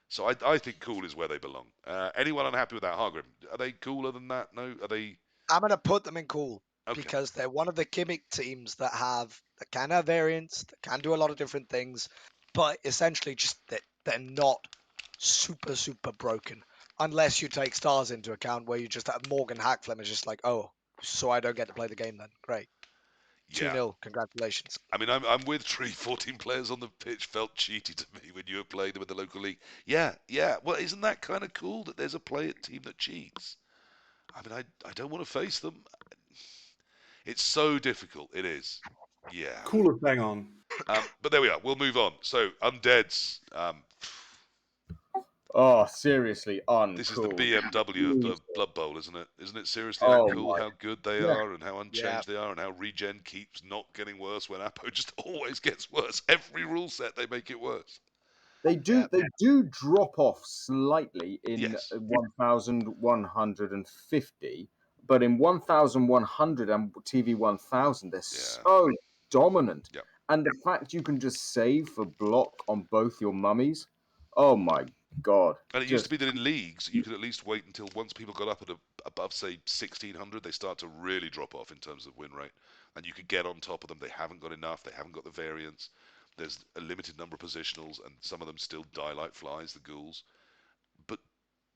So I think cool is where they belong. Anyone unhappy with that? Hargrim, are they cooler than that? No? Are they? I'm gonna put them in cool Okay. because they're one of the gimmick teams that can have variants, that can do a lot of different things, but essentially just they're not super broken unless you take stars into account, where you just have Morgan Hackflem is just like, oh, so I don't get to play the game then. Great, two Yeah. 0 congratulations. I mean, I'm with Tree. 14 players on the pitch felt cheaty to me when you were playing them in the local league. Yeah, yeah. Well, isn't that kind of cool that there's a team that cheats? I mean, I don't want to face them. It's so difficult. It is. Yeah. Coolest bang on. But there we are. We'll move on. So, undeads. Oh, seriously, This is the uncool. BMW of Blood Bowl, isn't it? Isn't it seriously Oh uncool my. how good they Yeah. are and how unchanged they are and how regen keeps not getting worse when Apo just always gets worse. Every rule set they make it worse. They Yeah, do. They do drop off slightly in Yes. 1150, but in 1100 and TV 1000, they're Yeah. so dominant. Yeah. And the fact you can just save for block on both your mummies, oh my god! And it used to Just be that in leagues you could at least wait until once people got up at above say 1600, they start to really drop off in terms of win rate, and you could get on top of them. They haven't got enough. They haven't got the variance. There's a limited number of positionals, and some of them still die like flies, the ghouls. But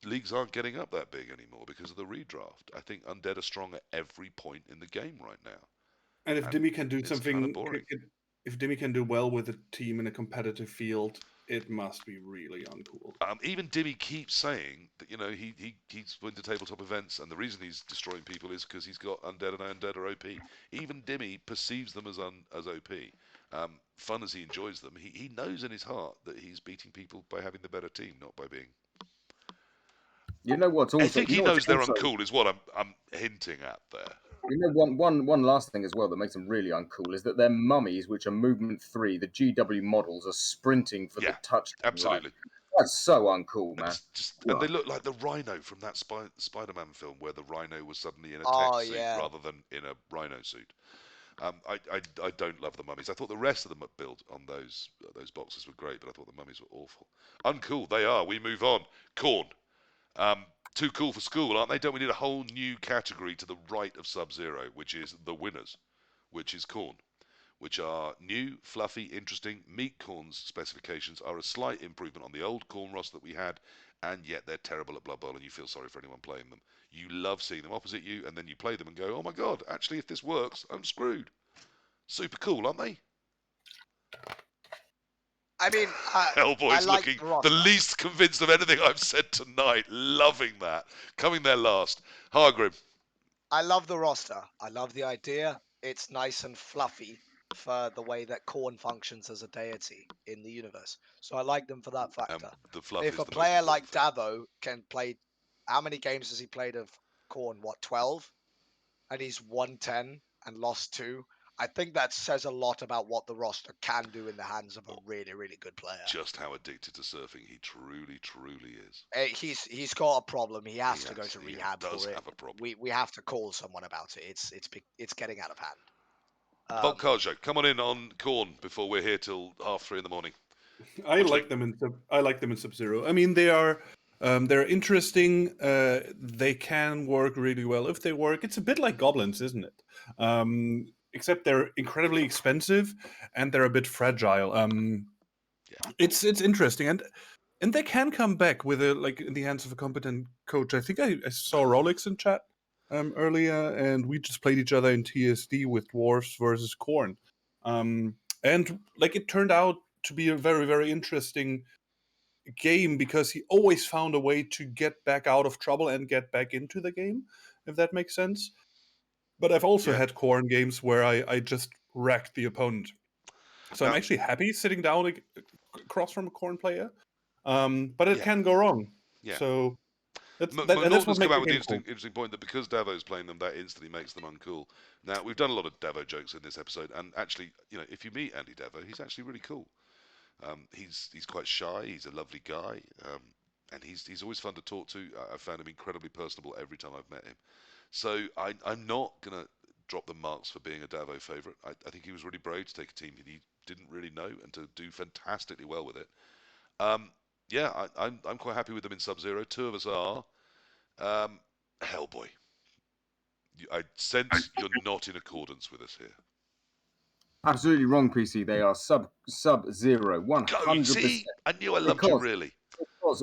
leagues aren't getting up that big anymore because of the redraft. I think undead are strong at every point in the game right now, And if and Dimmy can do it's kind of something, boring. if Dimmy can do well with a team in a competitive field, it must be really uncool. Even Dimmy keeps saying that he's been to tabletop events, and the reason he's destroying people is because he's got undead, and undead are OP. Even Dimmy perceives them as OP. Fun as he enjoys them, he knows in his heart that he's beating people by having the better team, not by being. you know what's I also think he knows they're uncool, is what I'm hinting at there. one last thing as well that makes them really uncool is that their mummies, which are movement 3, the GW models, are sprinting for the Yeah, touchdown line. absolutely. That's so uncool, And man. and they look like the Rhino from that Spider-Man film, where the Rhino was suddenly in a tech oh suit yeah, rather than in a Rhino suit. I don't love the mummies. I thought the rest of the build on those boxes were great, but I thought the mummies were awful. Uncool, they are. We move on. Corn. Too cool for school, aren't they? Don't we need a whole new category to the right of Sub-Zero, which is the winners, which is Corn. which are new, fluffy, interesting. Meat Khorne's specifications are a slight improvement on the old Khorne roster that we had, and yet they're terrible at Blood Bowl, and you feel sorry for anyone playing them. You love seeing them opposite you, and then you play them and go, oh my god, actually, if this works, I'm screwed. Super cool, aren't they? I mean, I Hellboy's like looking the roster. the least convinced of anything I've said tonight. Loving that. Coming there last. Hargrim. I love the roster. I love the idea. It's nice and fluffy for the way that Khorne functions as a deity in the universe. So I like them for that factor. The fluff If is a the most player like important thing. Davo can play, how many games has he played of Khorne? What, 12? And he's won 10 and lost 2. I think that says a lot about what the roster can do in the hands of a really, really good player. Just how addicted to surfing he truly, truly is. He's got a problem. He has to go to rehab does for it. have a problem. We have to call someone about it. It's getting out of hand. Volkajo, come on in on Khorne before we're here till 3:30 in the morning. I like them in Sub-Zero. I mean, they're interesting. They can work really well if they work. It's a bit like goblins, isn't it? Except they're incredibly expensive and they're a bit fragile. It's interesting, and they can come back with in the hands of a competent coach. I think I saw Rolex in chat earlier, and we just played each other in TSD with dwarves versus Khorne, and it turned out to be a very, very interesting game because he always found a way to get back out of trouble and get back into the game, if that makes sense. But I've also had Khorne games where I just wrecked the opponent. So I'm actually happy sitting down across from a Khorne player. But it can go wrong. Yeah. So that's what Norton's makes come out the with the game cool. interesting point that because Davo's playing them, that instantly makes them uncool. Now, we've done a lot of Davo jokes in this episode, and actually, if you meet Andy Davo, he's actually really cool. He's quite shy. He's a lovely guy, and he's always fun to talk to. I've found him incredibly personable every time I've met him. So I'm not gonna drop the marks for being a Davo favourite. I think he was really brave to take a team that he didn't really know and to do fantastically well with it. I'm quite happy with them in Sub-Zero. 2 of us are. Hellboy, I sense you're not in accordance with us here. Absolutely wrong, PC. They are Sub-Zero, 100%. See, I knew I loved you really.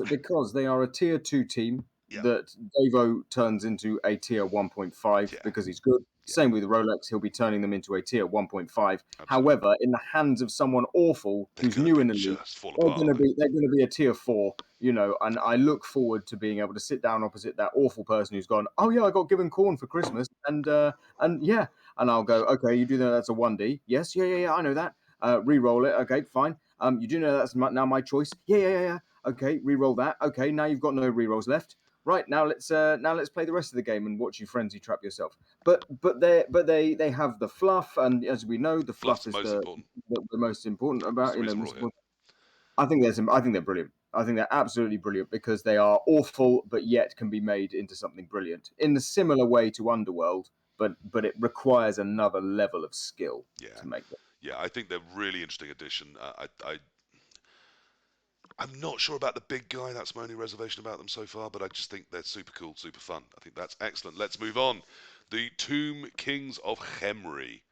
Because they are a tier 2 team that Davo turns into a tier 1.5 because he's good. Same with Rolex, he'll be turning them into a tier 1.5. However, in the hands of someone awful who's new in the league, they're going to be a tier 4. And I look forward to being able to sit down opposite that awful person who's gone, oh yeah, I got given Khorne for Christmas, and I'll go, okay, you do know that's a 1D? Yes, yeah, I know that. Re-roll it, okay, fine. You do know that's now my choice? Yeah. Okay, re-roll that. Okay, now you've got no re-rolls left. Right, now let's play the rest of the game and watch you frenzy trap yourself. But they have the fluff, and as we know, the fluff is the most important about I think they're brilliant. I think they're absolutely brilliant because they are awful, but yet can be made into something brilliant in a similar way to Underworld, but it requires another level of skill to make them. Yeah, I think they're really interesting addition. I'm not sure about the big guy. That's my only reservation about them so far, but I just think they're super cool, super fun. I think that's excellent. Let's move on. The Tomb Kings of Khemri.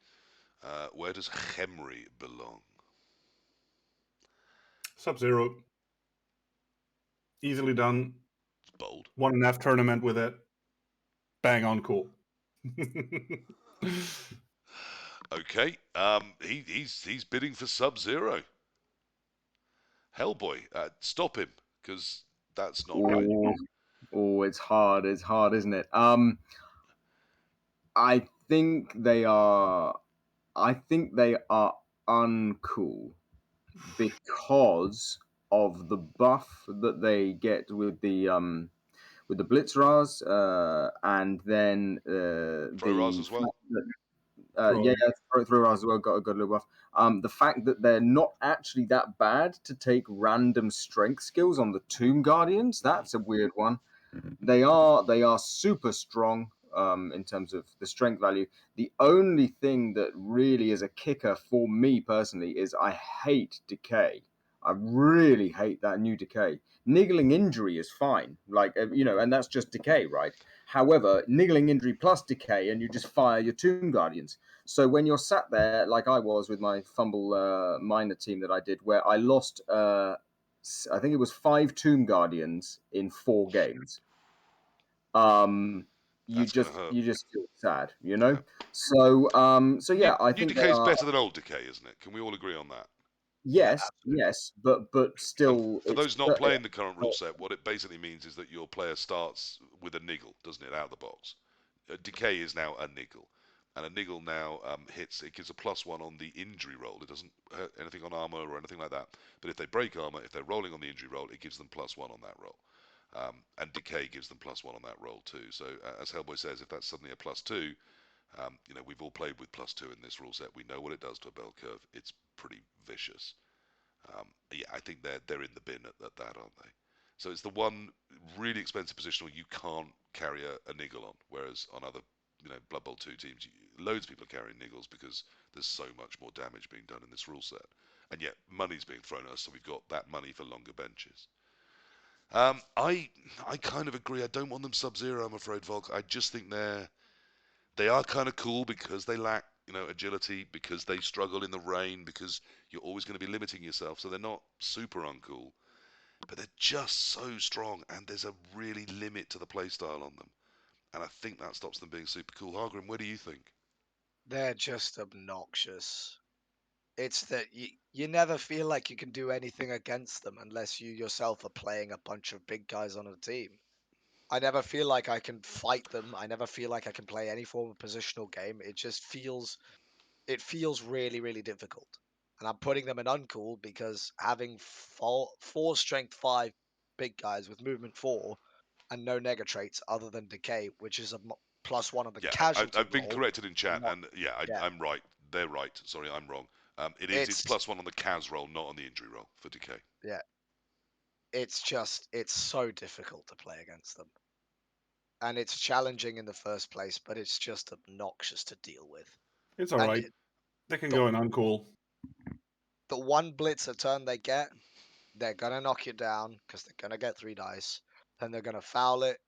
Where does Khemri belong? Sub-Zero. Easily done. It's bold. 1.5 tournament with it. Bang on cool. Okay. He's bidding for Sub-Zero. Hellboy, stop him, because that's not right. Oh, it's hard. It's hard, isn't it? I think they are uncool because of the buff that they get with the Blitzras, and then Throw-Ras as well. Throw-Ras as well got a good little buff. The fact that they're not actually that bad to take random strength skills on the Tomb Guardians, that's a weird one. They are super strong in terms of the strength value. The only thing that really is a kicker for me personally is I hate decay. I really hate that new decay. Niggling injury is fine, and that's just decay, right? However, niggling injury plus decay, and you just fire your Tomb Guardians. So when you're sat there, like I was with my Fumble minor team that I did, where I lost, I think it was 5 Tomb Guardians in 4 games. You That's going just to hurt. you just feel sad, you know. So yeah, I New think they Decay is are. better than old Decay, isn't it? Can we all agree on that? Yeah, Yes, absolutely. yes, but And still, for it's those not playing the current rule set, what it basically means is that your player starts with a niggle, doesn't it, out of the box? Decay is now a niggle. And a niggle now hits, it gives a +1 on the injury roll. It doesn't hurt anything on armor or anything like that. But if they break armor, if they're rolling on the injury roll, it gives them +1 on that roll. And Decay gives them +1 on that roll too. So as Hellboy says, if that's suddenly a +2, we've all played with +2 in this rule set. We know what it does to a bell curve. It's pretty vicious. Yeah, I think they're in the bin at that, aren't they? So it's the one really expensive position where you can't carry a niggle on, whereas on other, Blood Bowl 2 teams, loads of people are carrying niggles because there's so much more damage being done in this rule set, and yet money's being thrown at us, so we've got that money for longer benches. I kind of agree. I don't want them Sub-Zero, I'm afraid, Volk. I just think they are kind of cool because they lack, agility, because they struggle in the rain, because you're always going to be limiting yourself. So they're not super uncool, but they're just so strong, and there's a really limit to the playstyle on them. And I think that stops them being super cool. Hargrim, what do you think? They're just obnoxious. It's that you never feel like you can do anything against them unless you yourself are playing a bunch of big guys on a team. I never feel like I can fight them. I never feel like I can play any form of positional game. It feels really, really difficult. And I'm putting them in uncool because having four strength 5 big guys with movement 4 and no nega traits other than decay, which is a +1 on the Yeah, casualty I've been roll. corrected in chat, Not, and yeah, yeah, I'm right. They're right. Sorry, I'm wrong. It's it's +1 on the Cas roll, not on the injury roll for Decay. yeah, it's so difficult to play against them. And it's challenging in the first place, but it's just obnoxious to deal with. It's all And right. They can the, go in uncool. the one blitz a turn they get, they're gonna knock you down because they're gonna get 3 dice. Then they're gonna foul it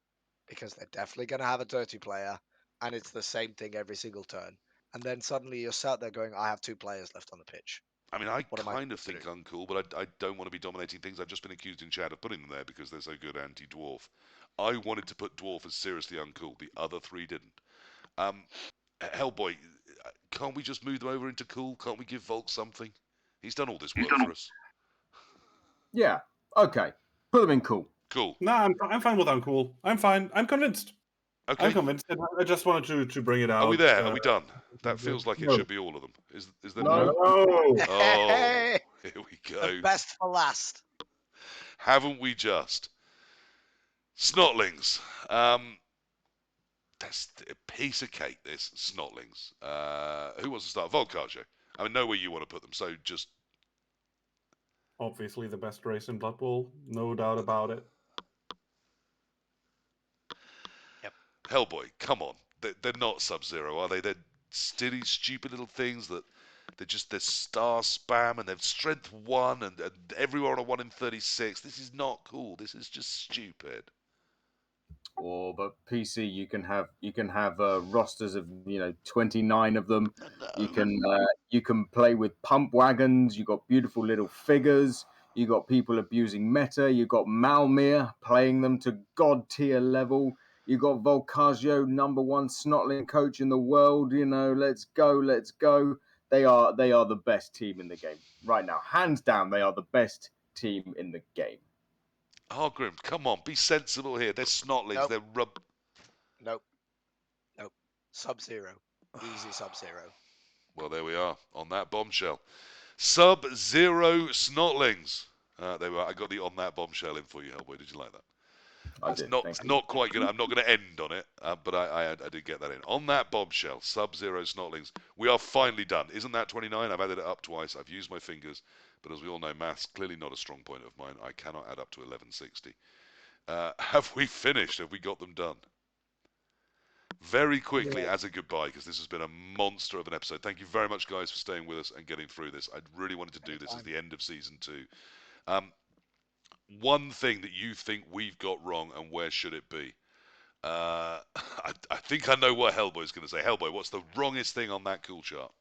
because they're definitely gonna have a dirty player, and it's the same thing every single turn. And then suddenly you're sat there going, "I have 2 players left on the pitch. I mean, I What am I kind of supposed to think do?" uncool, but I don't want to be dominating things. I've just been accused in chat of putting them there because they're so good anti-dwarf. I wanted to put dwarf as seriously uncool. The other 3 didn't. Um, Hellboy, can't we just move them over into cool? Can't we give Volk something? He's done all this work for us. Yeah. Okay. Put them in cool. Cool. Nah, I'm fine with uncool. I'm fine. I'm convinced. Okay. I'm convinced. I just wanted to bring it out. Are we there? Are we done? That feels like it no. should be all of them. Is there No. more? No. Oh, here we The go. best for last. Haven't we just? Snotlings. That's a piece of cake, this. Snotlings. Who wants to start? Volkajo. I know where you want to put them, so just... Obviously the best race in Blood Bowl. No doubt about it. Yep. Hellboy, come on. They're not Sub-Zero, are they? They're silly, stupid little things that... They're star spam, and they've strength 1, and everywhere on a 1 in 36. This is not cool. This is just stupid. Or but PC, you can have rosters of 29 of them. You can play with pump wagons. You got beautiful little figures. You got people abusing meta. You got Malmir playing them to god tier level. You got Volkajo, #1 snotling coach in the world. Let's go, let's go. They are the best team in the game right now, hands down. They are the best team in the game. Hargrim, come on, be sensible here. They're Snotlings. Nope. They're rub... Nope. Nope. Sub-Zero. Easy Sub-Zero. Well, there we are, on that bombshell. Sub-Zero Snotlings. There we are. I got the on that bombshell in for you, Hellboy. Did you like that? I It's did. not, Thank it's you. not quite good. I'm not going to end on it, but I did get that in. On that bombshell, Sub-Zero Snotlings. We are finally done. Isn't that 29? I've added it up twice. I've used my fingers. But as we all know, maths clearly not a strong point of mine. I cannot add up to 1160. Have we finished? Have we got them done? Very quickly, as a goodbye, because this has been a monster of an episode. Thank you very much, guys, for staying with us and getting through this. I really wanted to do this as the end of season 2. One thing that you think we've got wrong, and where should it be? I think I know what Hellboy's going to say. Hellboy, what's the wrongest thing on that cool chart?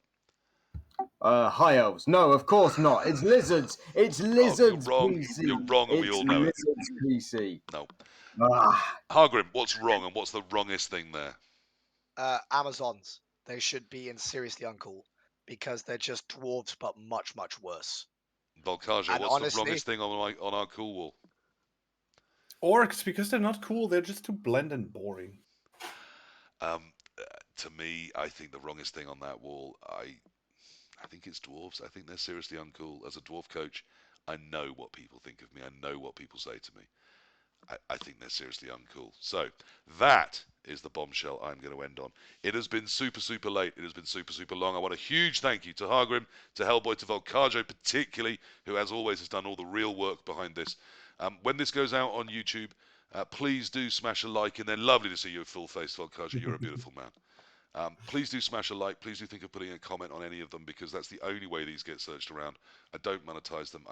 High elves. No, of course not. It's lizards. It's lizards, You're wrong. PC. You're wrong, and we It's all know it. lizards, PC. No. Ah, Hargrim, what's wrong, and what's the wrongest thing there? Amazons. They should be in seriously uncool because they're just dwarves, but much, much worse. Volkajo, And what's the honestly, wrongest thing on our cool wall? Orcs, because they're not cool, they're just too bland and boring. To me, I think the wrongest thing on that wall, I think it's dwarves. I think they're seriously uncool. As a dwarf coach, I know what people think of me. I know what people say to me. I think they're seriously uncool. So that is the bombshell I'm going to end on. It has been super, super late. It has been super, super long. I want a huge thank you to Hargrim, to Hellboy, to Volkajo particularly, who as always has done all the real work behind this. When this goes out on YouTube, please do smash a like, and then lovely to see you full-faced, Volkajo. You're a beautiful man. Please do smash a like. Please do think of putting a comment on any of them, because that's the only way these get searched around. I don't monetize them.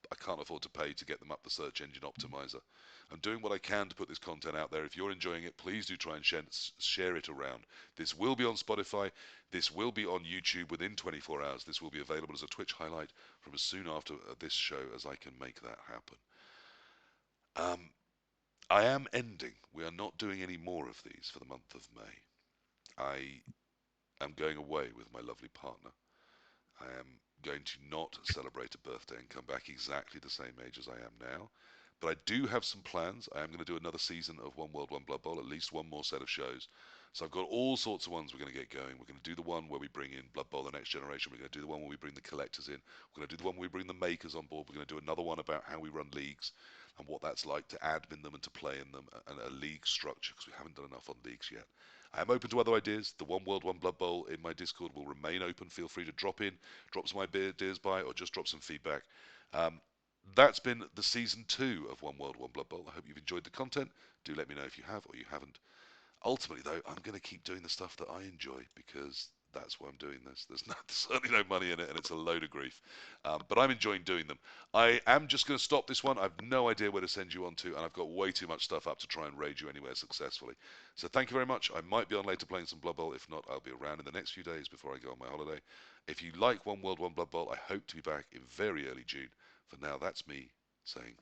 I can't afford to pay to get them up the search engine optimizer. I'm doing what I can to put this content out there. If you're enjoying it, please do try and share it around. This will be on Spotify. This will be on YouTube within 24 hours. This will be available as a Twitch highlight from as soon after this show as I can make that happen. I am ending. We are not doing any more of these for the month of May. I am going away with my lovely partner. I am going to not celebrate a birthday and come back exactly the same age as I am now. But I do have some plans. I am going to do another season of One World, One Blood Bowl, at least one more set of shows. So I've got all sorts of ones we're going to get going. We're going to do the one where we bring in Blood Bowl, the next generation. We're going to do the one where we bring the collectors in. We're going to do the one where we bring the makers on board. We're going to do another one about how we run leagues and what that's like to admin them and to play in them, and a league structure, because we haven't done enough on leagues yet. I am open to other ideas. The One World, One Blood Bowl in my Discord will remain open. Feel free to drop some ideas by, or just drop some feedback. That's been the season 2 of One World, One Blood Bowl. I hope you've enjoyed the content. Do let me know if you have or you haven't. Ultimately, though, I'm going to keep doing the stuff that I enjoy, because that's why I'm doing this. There's certainly no money in it, and it's a load of grief. But I'm enjoying doing them. I am just going to stop this one. I've no idea where to send you on to, and I've got way too much stuff up to try and raid you anywhere successfully. So thank you very much. I might be on later playing some Blood Bowl. If not, I'll be around in the next few days before I go on my holiday. If you like One World, One Blood Bowl, I hope to be back in very early June. For now, that's me saying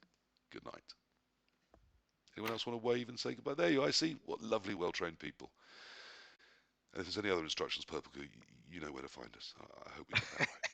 good night. Anyone else want to wave and say goodbye? There you are. I see. What lovely, well-trained people. And if there's any other instructions, Purple Goo, you know where to find us. I hope we get that right.